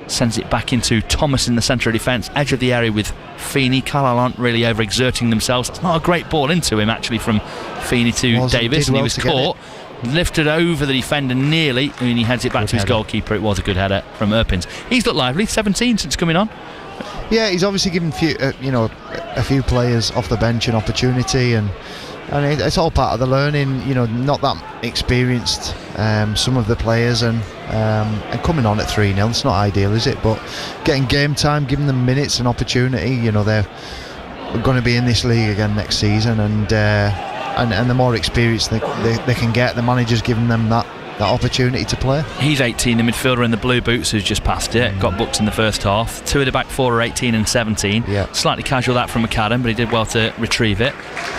sends it back into Thomas in the centre of defence, edge of the area with Feeney. Carlisle aren't really overexerting themselves. That's not a great ball into him actually from Feeney to Davis, and he was caught, lifted over the defender nearly, and he heads it back to his goalkeeper. It was a good header from Erpins. He's looked lively, 17 since coming on. Yeah, he's obviously given a few players off the bench an opportunity, and it's all part of the learning. Not that experienced, some of the players, and coming on at 3-0, it's not ideal, is it? But getting game time, giving them minutes and opportunity. They're going to be in this league again next season, and the more experience they can get, the manager's giving them that opportunity to play. He's 18, the midfielder in the blue boots who's just passed it, got booked in the first half. 2 of the back 4 are 18 and 17. Slightly casual that from McAdam, but he did well to retrieve it.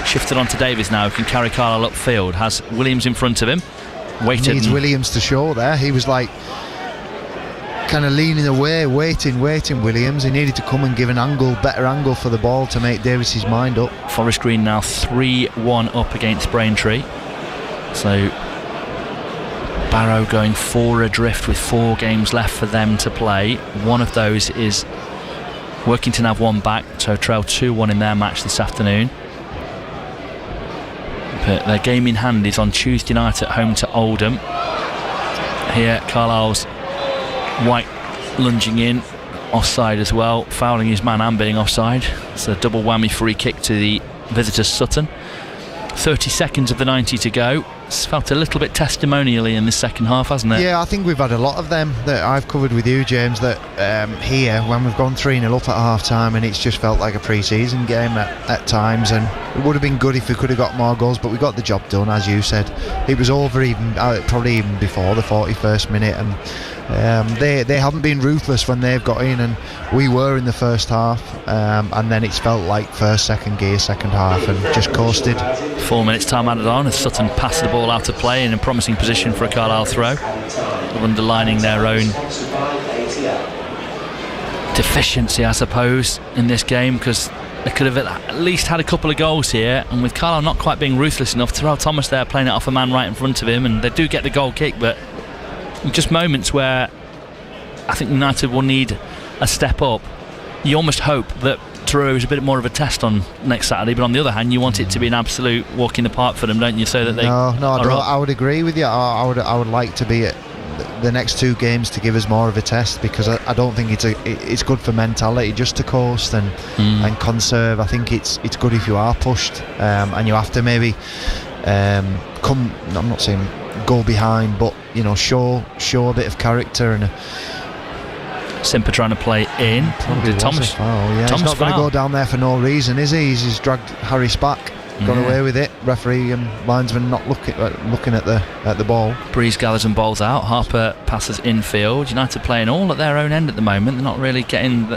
Shifted on to Davies now, who can carry Carlisle upfield. Has Williams in front of him. Waited. Needs Williams to show there. He was like kind of leaning away, waiting Williams. He needed to come and give better angle for the ball to make Davis's mind up. Forest Green now 3-1 up against Braintree. So Barrow going 4 adrift with 4 games left for them to play. One of those is Workington have one back, so trail 2-1 in their match this afternoon. But their game in hand is on Tuesday night at home to Oldham. Here Carlisle's White lunging in, offside as well, fouling his man and being offside. It's a double whammy free kick to the visitors Sutton. 30 seconds of the 90 to go. It's felt a little bit testimonially in this second half, hasn't it? Yeah, I think we've had a lot of them that I've covered with you, James, that here when we've gone 3-0 up at half time and it's just felt like a pre-season game at times, and it would have been good if we could have got more goals, but we got the job done, as you said. It was over probably even before the 41st minute, and they haven't been ruthless when they've got in, and we were in the first half, and then it's felt like first, second gear, second half, and just coasted. 4 minutes time added on as Sutton passed the ball out of play in a promising position for a Carlisle throw, underlining their own deficiency, I suppose, in this game, because they could have at least had a couple of goals here, and with Carlisle not quite being ruthless enough, Terrell Thomas there playing it off a man right in front of him, and they do get the goal kick, but just moments where I think United will need a step up. You almost hope that Truro is a bit more of a test on next Saturday, but on the other hand you want it to be an absolute walk in the park for them, don't you, so that they I would agree with you. I would like to be at the next 2 games to give us more of a test, because I don't think it's good for mentality just to coast and conserve. I think it's good if you are pushed, and you have to maybe come, I'm not saying go behind, but show a bit of character. And Simper trying to play in. Thomas. He's not going to go down there for no reason, is he? He's dragged Harris back, got away with it. Referee and linesman not looking at the ball. Breeze gathers and bowls out. Harper passes infield. United playing all at their own end at the moment. They're not really getting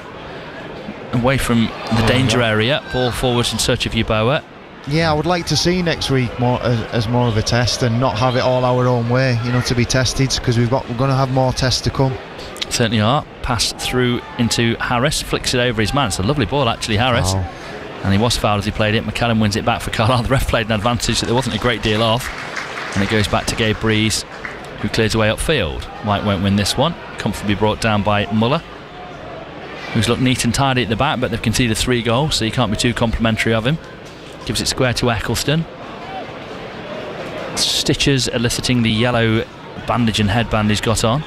away from the danger area. Ball forwards in search of Yeboah. Yeah, I would like to see next week more as more of a test, and not have it all our own way, to be tested, because we're going to have more tests to come. Certainly are. Pass through into Harris, flicks it over his man. It's a lovely ball actually, Harris. Wow. And he was fouled as he played it. McCallum wins it back for Carlisle. The ref played an advantage that there wasn't a great deal of, and it goes back to Gabe Breeze, who clears away upfield. White won't win this one, comfortably brought down by Muller, who's looked neat and tidy at the back, but they've conceded 3 goals, so you can't be too complimentary of him. Gives it square to Eccleston. Stitches eliciting the yellow bandage and headband he's got on.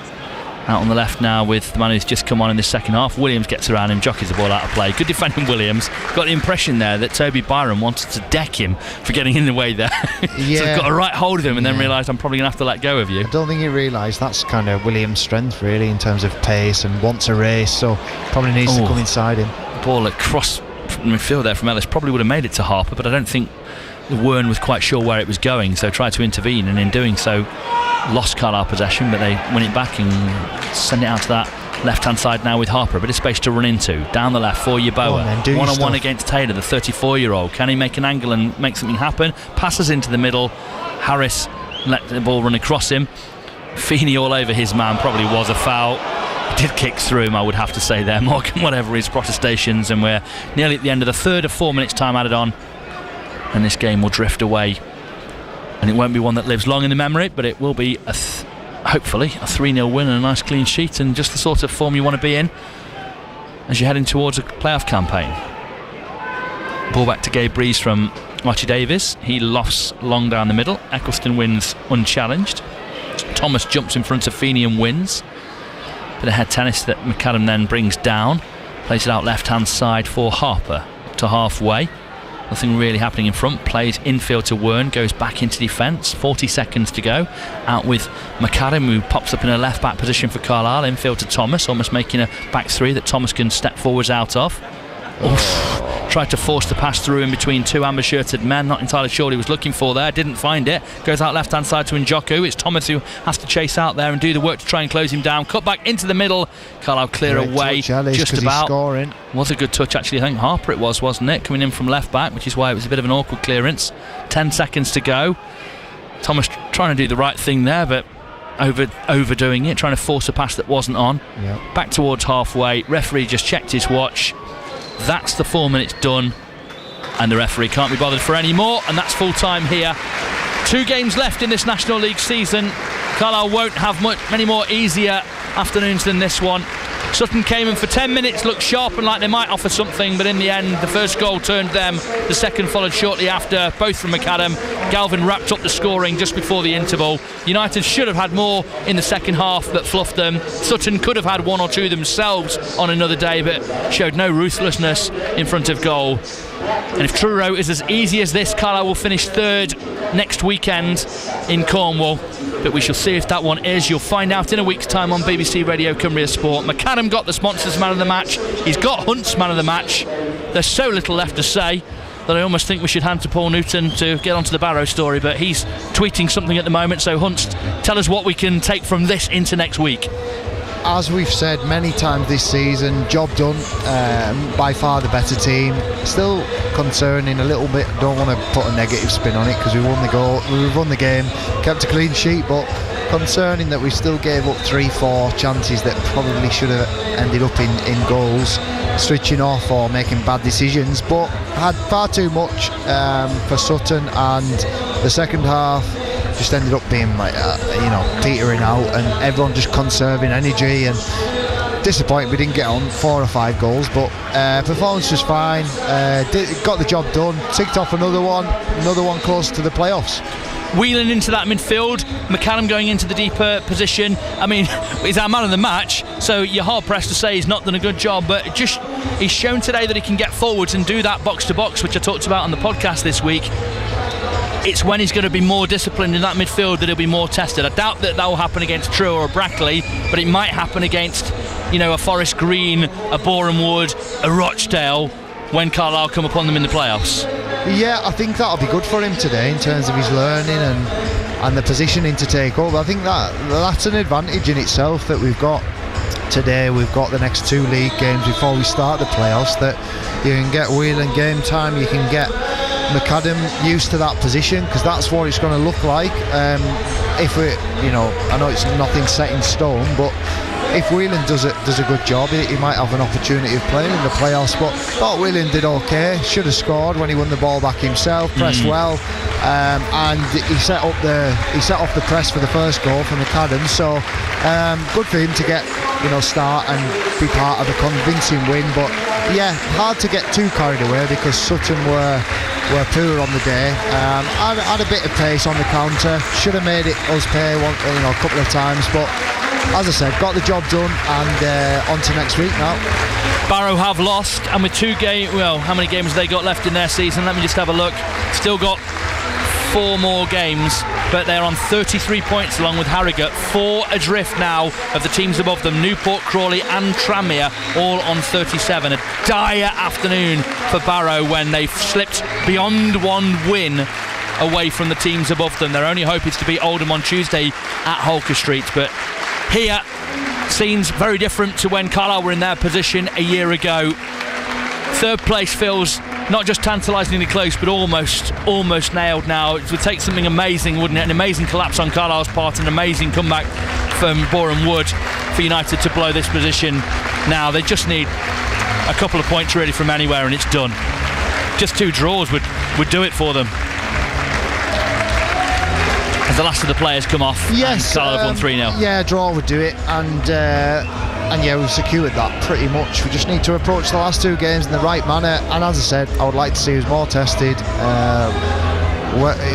Out on the left now with the man who's just come on in this second half. Williams gets around him, jockeys the ball out of play. Good defending Williams. Got the impression there that Toby Byron wanted to deck him for getting in the way there. Yeah. So got a right hold of him and then realised I'm probably going to have to let go of you. I don't think he realised that's kind of Williams' strength really, in terms of pace, and wants a race, so probably needs to come inside him. Ball across midfield there from Ellis, probably would have made it to Harper, but I don't think Wern was quite sure where it was going, so tried to intervene, and in doing so lost Carlisle possession, but they win it back and send it out to that left hand side now with Harper. A bit of space to run into. Down the left for Yeboah. One-on-one against Taylor, the 34-year-old. Can he make an angle and make something happen? Passes into the middle. Harris let the ball run across him. Feeney all over his man. Probably was a foul. Did kick through him, I would have to say there, Morgan, whatever his protestations, and we're nearly at the end of the third of 4 minutes time added on, and this game will drift away, and it won't be one that lives long in the memory, but it will be hopefully a 3-0 win and a nice clean sheet, and just the sort of form you want to be in as you're heading towards a playoff campaign. Ball back to Gabe Breeze from Archie Davis. He lofts long down the middle. Eccleston wins unchallenged. Thomas jumps in front of Feeney and wins. Bit of head tennis that McAdam then brings down. Plays it out left hand side for Harper to halfway. Nothing really happening in front. Plays infield to Wern, goes back into defence. 40 seconds to go. Out with McAdam, who pops up in a left back position for Carlisle. Infield to Thomas, almost making a back 3 that Thomas can step forwards out of. Tried to force the pass through in between 2 amber-shirted men. Not entirely sure what he was looking for there. Didn't find it. Goes out left-hand side to Njoku. It's Thomas who has to chase out there and do the work to try and close him down. Cut back into the middle. Carlisle clear away. Just about. Was a good touch actually. I think Harper it was, wasn't it? Coming in from left back, which is why it was a bit of an awkward clearance. 10 seconds to go. Thomas trying to do the right thing there, but overdoing it, trying to force a pass that wasn't on. Yep. Back towards halfway, referee just checked his watch. That's the 4 minutes done, and the referee can't be bothered for any more, and that's full time here. 2 games left in this National League season. Carlisle won't have many more easier afternoons than this one. Sutton came in for 10 minutes, looked sharp and like they might offer something, but in the end the first goal turned them. The second followed shortly after, both from McAdam. Galvin wrapped up the scoring just before the interval. United should have had more in the second half but fluffed them. Sutton could have had 1 or 2 themselves on another day but showed no ruthlessness in front of goal. And if Truro is as easy as this, Carlisle will finish 3rd next weekend in Cornwall. But we shall see if that one is. You'll find out in a week's time on BBC Radio Cumbria Sport. McAdam got the sponsors man of the match. He's got Hunt's man of the match. There's so little left to say that I almost think we should hand to Paul Newton to get onto the Barrow story, but he's tweeting something at the moment. So Hunt, tell us what we can take from this into next week. As we've said many times this season, job done, by far the better team. Still concerning a little bit, don't want to put a negative spin on it because we won the game, kept a clean sheet, but concerning that we still gave up 3-4 chances that probably should have ended up in goals, switching off or making bad decisions, but had far too much for Sutton, and the second half just ended up being like petering out, and everyone just conserving energy. And disappointed we didn't get on 4 or 5 goals, but performance was fine. Got the job done, ticked off another one close to the playoffs. Wheeling into that midfield, McAdam going into the deeper position. I mean, he's our man of the match, so you're hard pressed to say he's not done a good job, but he's shown today that he can get forwards and do that box to box, which I talked about on the podcast this week. It's when he's going to be more disciplined in that midfield that he'll be more tested. I doubt that will happen against Truro or Brackley, but it might happen against, a Forest Green, a Boreham Wood, a Rochdale, when Carlisle come upon them in the playoffs. Yeah, I think that'll be good for him today in terms of his learning and the positioning to take over. I think that's an advantage in itself that we've got today. We've got the next 2 league games before we start the playoffs, that you can get Whelan game time, you can get McAdam used to that position, because that's what it's going to look like. If we, I know it's nothing set in stone, but if Whelan does a good job, he might have an opportunity of playing in the playoffs. But thought Whelan did okay. Should have scored when he won the ball back himself. Pressed well, and he set off the press for the first goal from McAdam. So good for him to get start and be part of a convincing win. But yeah, hard to get too carried away because Sutton were poor on the day. Had a bit of pace on the counter. Should have made it us pay a couple of times, but as I said, got the job done, and on to next week now. Barrow have lost, and with 2 games, how many games have they got left in their season? Let me just have a look. Still got 4 more games, but they're on 33 points along with Harrogate, 4 adrift now of the teams above them. Newport, Crawley and Tranmere all on 37. A dire afternoon for Barrow when they've slipped beyond 1 win away from the teams above them. Their only hope is to beat Oldham on Tuesday at Holker Street, but here seems very different to when Carlisle were in their position a year ago. 3rd place feels not just tantalisingly close, but almost nailed now. It would take something amazing, wouldn't it? An amazing collapse on Carlisle's part, an amazing comeback from Boreham Wood for United to blow this position. Now they just need a couple of points really from anywhere, and it's done. Just 2 draws would do it for them. As the last of the players come off, yes, Carlisle have won 3-0. Yeah, draw would do it, and yeah, we've secured that pretty much. We just need to approach the last 2 games in the right manner, and as I said, I would like to see us more tested.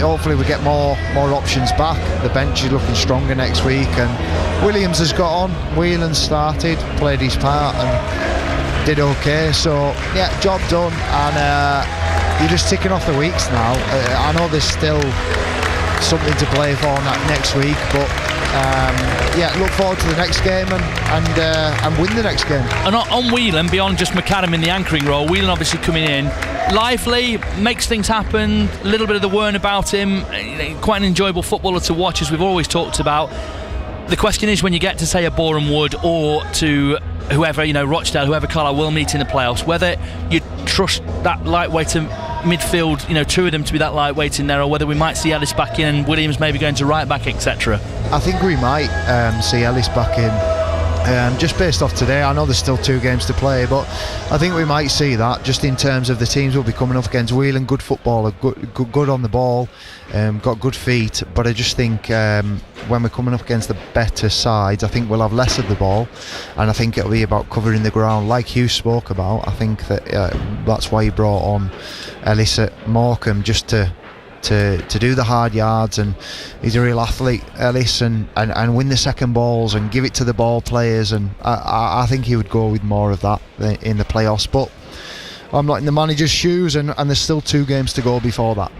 Hopefully we get more options back. The bench is looking stronger next week, and Williams has got on. Whelan started, played his part and did okay, so yeah, job done. And you're just ticking off the weeks now. I know there's still something to play for next week, but yeah, look forward to the next game and win the next game. And on Whelan, beyond just McAdam in the anchoring role, Whelan obviously coming in lively, makes things happen, a little bit of the whirn about him, quite an enjoyable footballer to watch, as we've always talked about. The question is, when you get to say a Boreham Wood or to whoever, Rochdale, whoever Carlisle will meet in the playoffs, whether you trust that lightweight midfield, two of them to be that lightweight in there, or whether we might see Ellis back in and Williams maybe going to right back, etc. I think we might see Ellis back in. Just based off today, I know there's still 2 games to play, but I think we might see that just in terms of the teams we'll be coming up against. Whelan, good footballer, good on the ball, got good feet, but I just think when we're coming up against the better sides, I think we'll have less of the ball, and I think it'll be about covering the ground like Hugh spoke about. I think that that's why he brought on Ellis at Morecambe, just to do the hard yards, and he's a real athlete, Ellis, and win the second balls and give it to the ball players, and I think he would go with more of that in the playoffs. But I'm not in the manager's shoes, and there's still 2 games to go before that.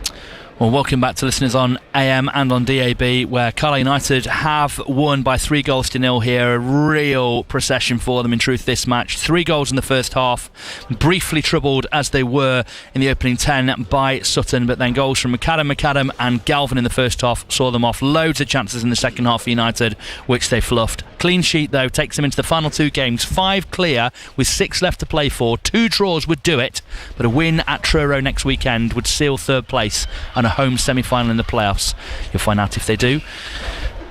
Well, welcome back to listeners on AM and on DAB, where Carlisle United have won by 3-0 here. A real procession for them, in truth, this match. 3 goals in the first half, briefly troubled as they were in the opening 10 by Sutton, but then goals from McAdam and Galvin in the first half saw them off. Loads of chances in the second half for United, which they fluffed. Clean sheet, though, takes them into the final 2 games. 5 clear with 6 left to play for. 2 draws would do it, but a win at Truro next weekend would seal 3rd place and a home semi-final in the playoffs. You'll find out if they do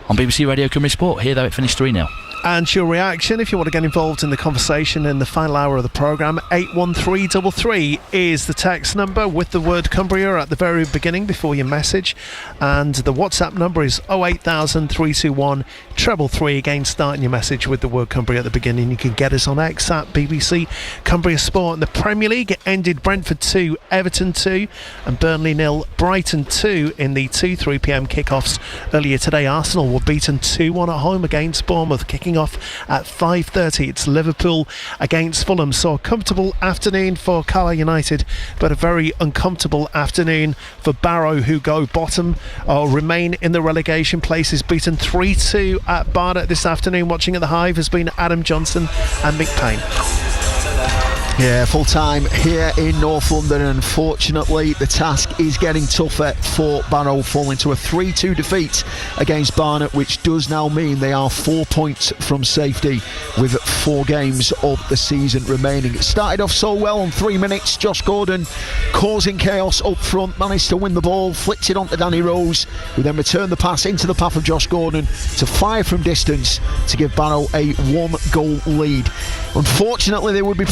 on BBC Radio Cumbria Sport. Here, though, it finished 3-0. And your reaction, if you want to get involved in the conversation in the final hour of the programme, 81333 is the text number with the word Cumbria at the very beginning before your message, and the WhatsApp number is 08000 321 333. Again, starting your message with the word Cumbria at the beginning. You can get us on X at BBC Cumbria Sport. In the Premier League, it ended Brentford 2, Everton 2 and Burnley 0, Brighton 2 in the 2-3pm kickoffs earlier today. Arsenal were beaten 2-1 at home against Bournemouth, kicking off at 5:30. It's Liverpool against Fulham. So a comfortable afternoon for Carlisle United, but a very uncomfortable afternoon for Barrow, who go bottom or remain in the relegation places. Beaten 3-2 at Barnet this afternoon. Watching at the Hive has been Adam Johnson and Mick Payne. Yeah, full time here in North London. Unfortunately, the task is getting tougher for Barrow, falling to a 3-2 defeat against Barnet, which does now mean they are 4 points from safety with 4 games of the season remaining. It started off so well on 3 minutes. Josh Gordon causing chaos up front, managed to win the ball, flicked it onto Danny Rose, who then returned the pass into the path of Josh Gordon to fire from distance to give Barrow a 1-goal lead. Unfortunately, they would be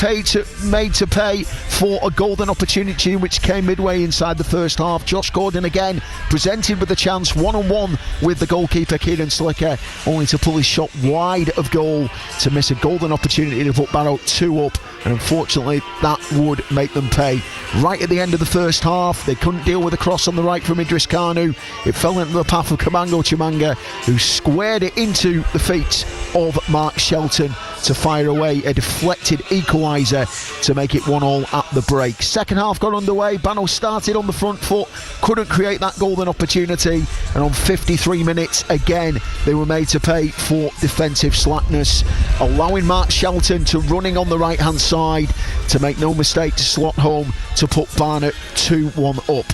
made to pay for a golden opportunity which came midway inside the first half. Josh Gordon again presented with the chance, 1-on-1 with the goalkeeper Kieran Slicker, only to pull his shot wide of goal to miss a golden opportunity to put Barrow 2 up, and unfortunately that would make them pay. Right at the end of the first half, they couldn't deal with a cross on the right from Idris Kanu. It fell into the path of Kamango Chimanga, who squared it into the feet of Mark Shelton to fire away a deflected equaliser to make it 1-1 at the break. Second half got underway. Barrow started on the front foot, couldn't create that golden opportunity, and on 53 minutes again they were made to pay for defensive slackness, allowing Mark Shelton to running on the right hand side to make no mistake to slot home to put Barnet 2-1 up.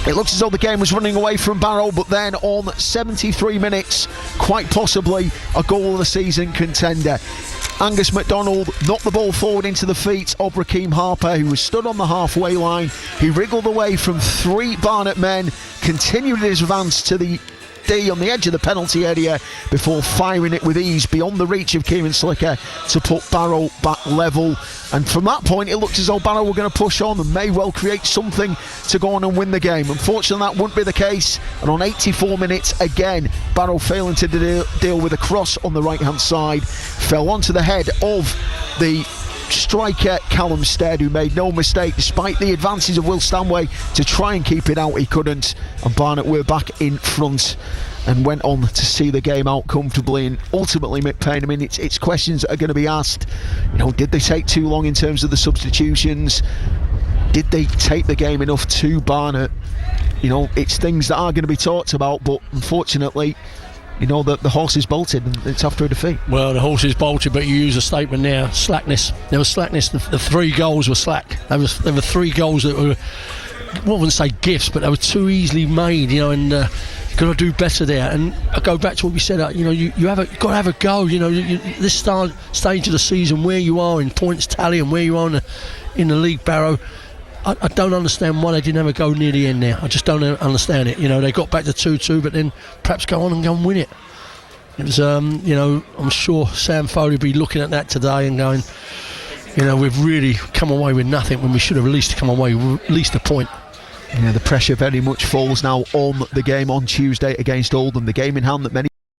It looks as though the game was running away from Barrow, but then on 73 minutes, quite possibly a goal of the season contender. Angus MacDonald knocked the ball forward into the feet of Raheem Harper, who was stood on the halfway line. He wriggled away from 3 Barnet men, continued his advance to the D on the edge of the penalty area before firing it with ease beyond the reach of Kieran Slicker to put Barrow back level. And from that point it looked as though Barrow were going to push on and may well create something to go on and win the game. Unfortunately that wouldn't be the case, and on 84 minutes again Barrow failing to deal with a cross on the right hand side, fell onto the head of the striker Callum Stead, who made no mistake despite the advances of Will Stanway to try and keep it out. He couldn't, and Barnet were back in front and went on to see the game out comfortably. And ultimately, Mick Payne, I mean, it's questions that are going to be asked. You know, did they take too long in terms of the substitutions? Did they take the game enough to Barnet? You know, it's things that are going to be talked about, but unfortunately, you know, the horse is bolted and it's after a defeat. Well, the horse is bolted, but you use a statement now, slackness. There was slackness. The 3 goals were slack. There were 3 goals that were, I wouldn't say gifts, but they were too easily made, you know, and got to do better there. And I go back to what we said, you know, you've got to have a go, you know, this stage of the season, where you are in points tally and where you are in the league, Barrow, I don't understand why they didn't ever go near the end there. I just don't understand it. You know, they got back to 2-2, but then perhaps go on and go and win it. It was, you know, I'm sure Sam Foley will be looking at that today and going, you know, we've really come away with nothing when we should have at least come away with at least a point. Yeah, the pressure very much falls now on the game on Tuesday against Oldham. The game in hand that many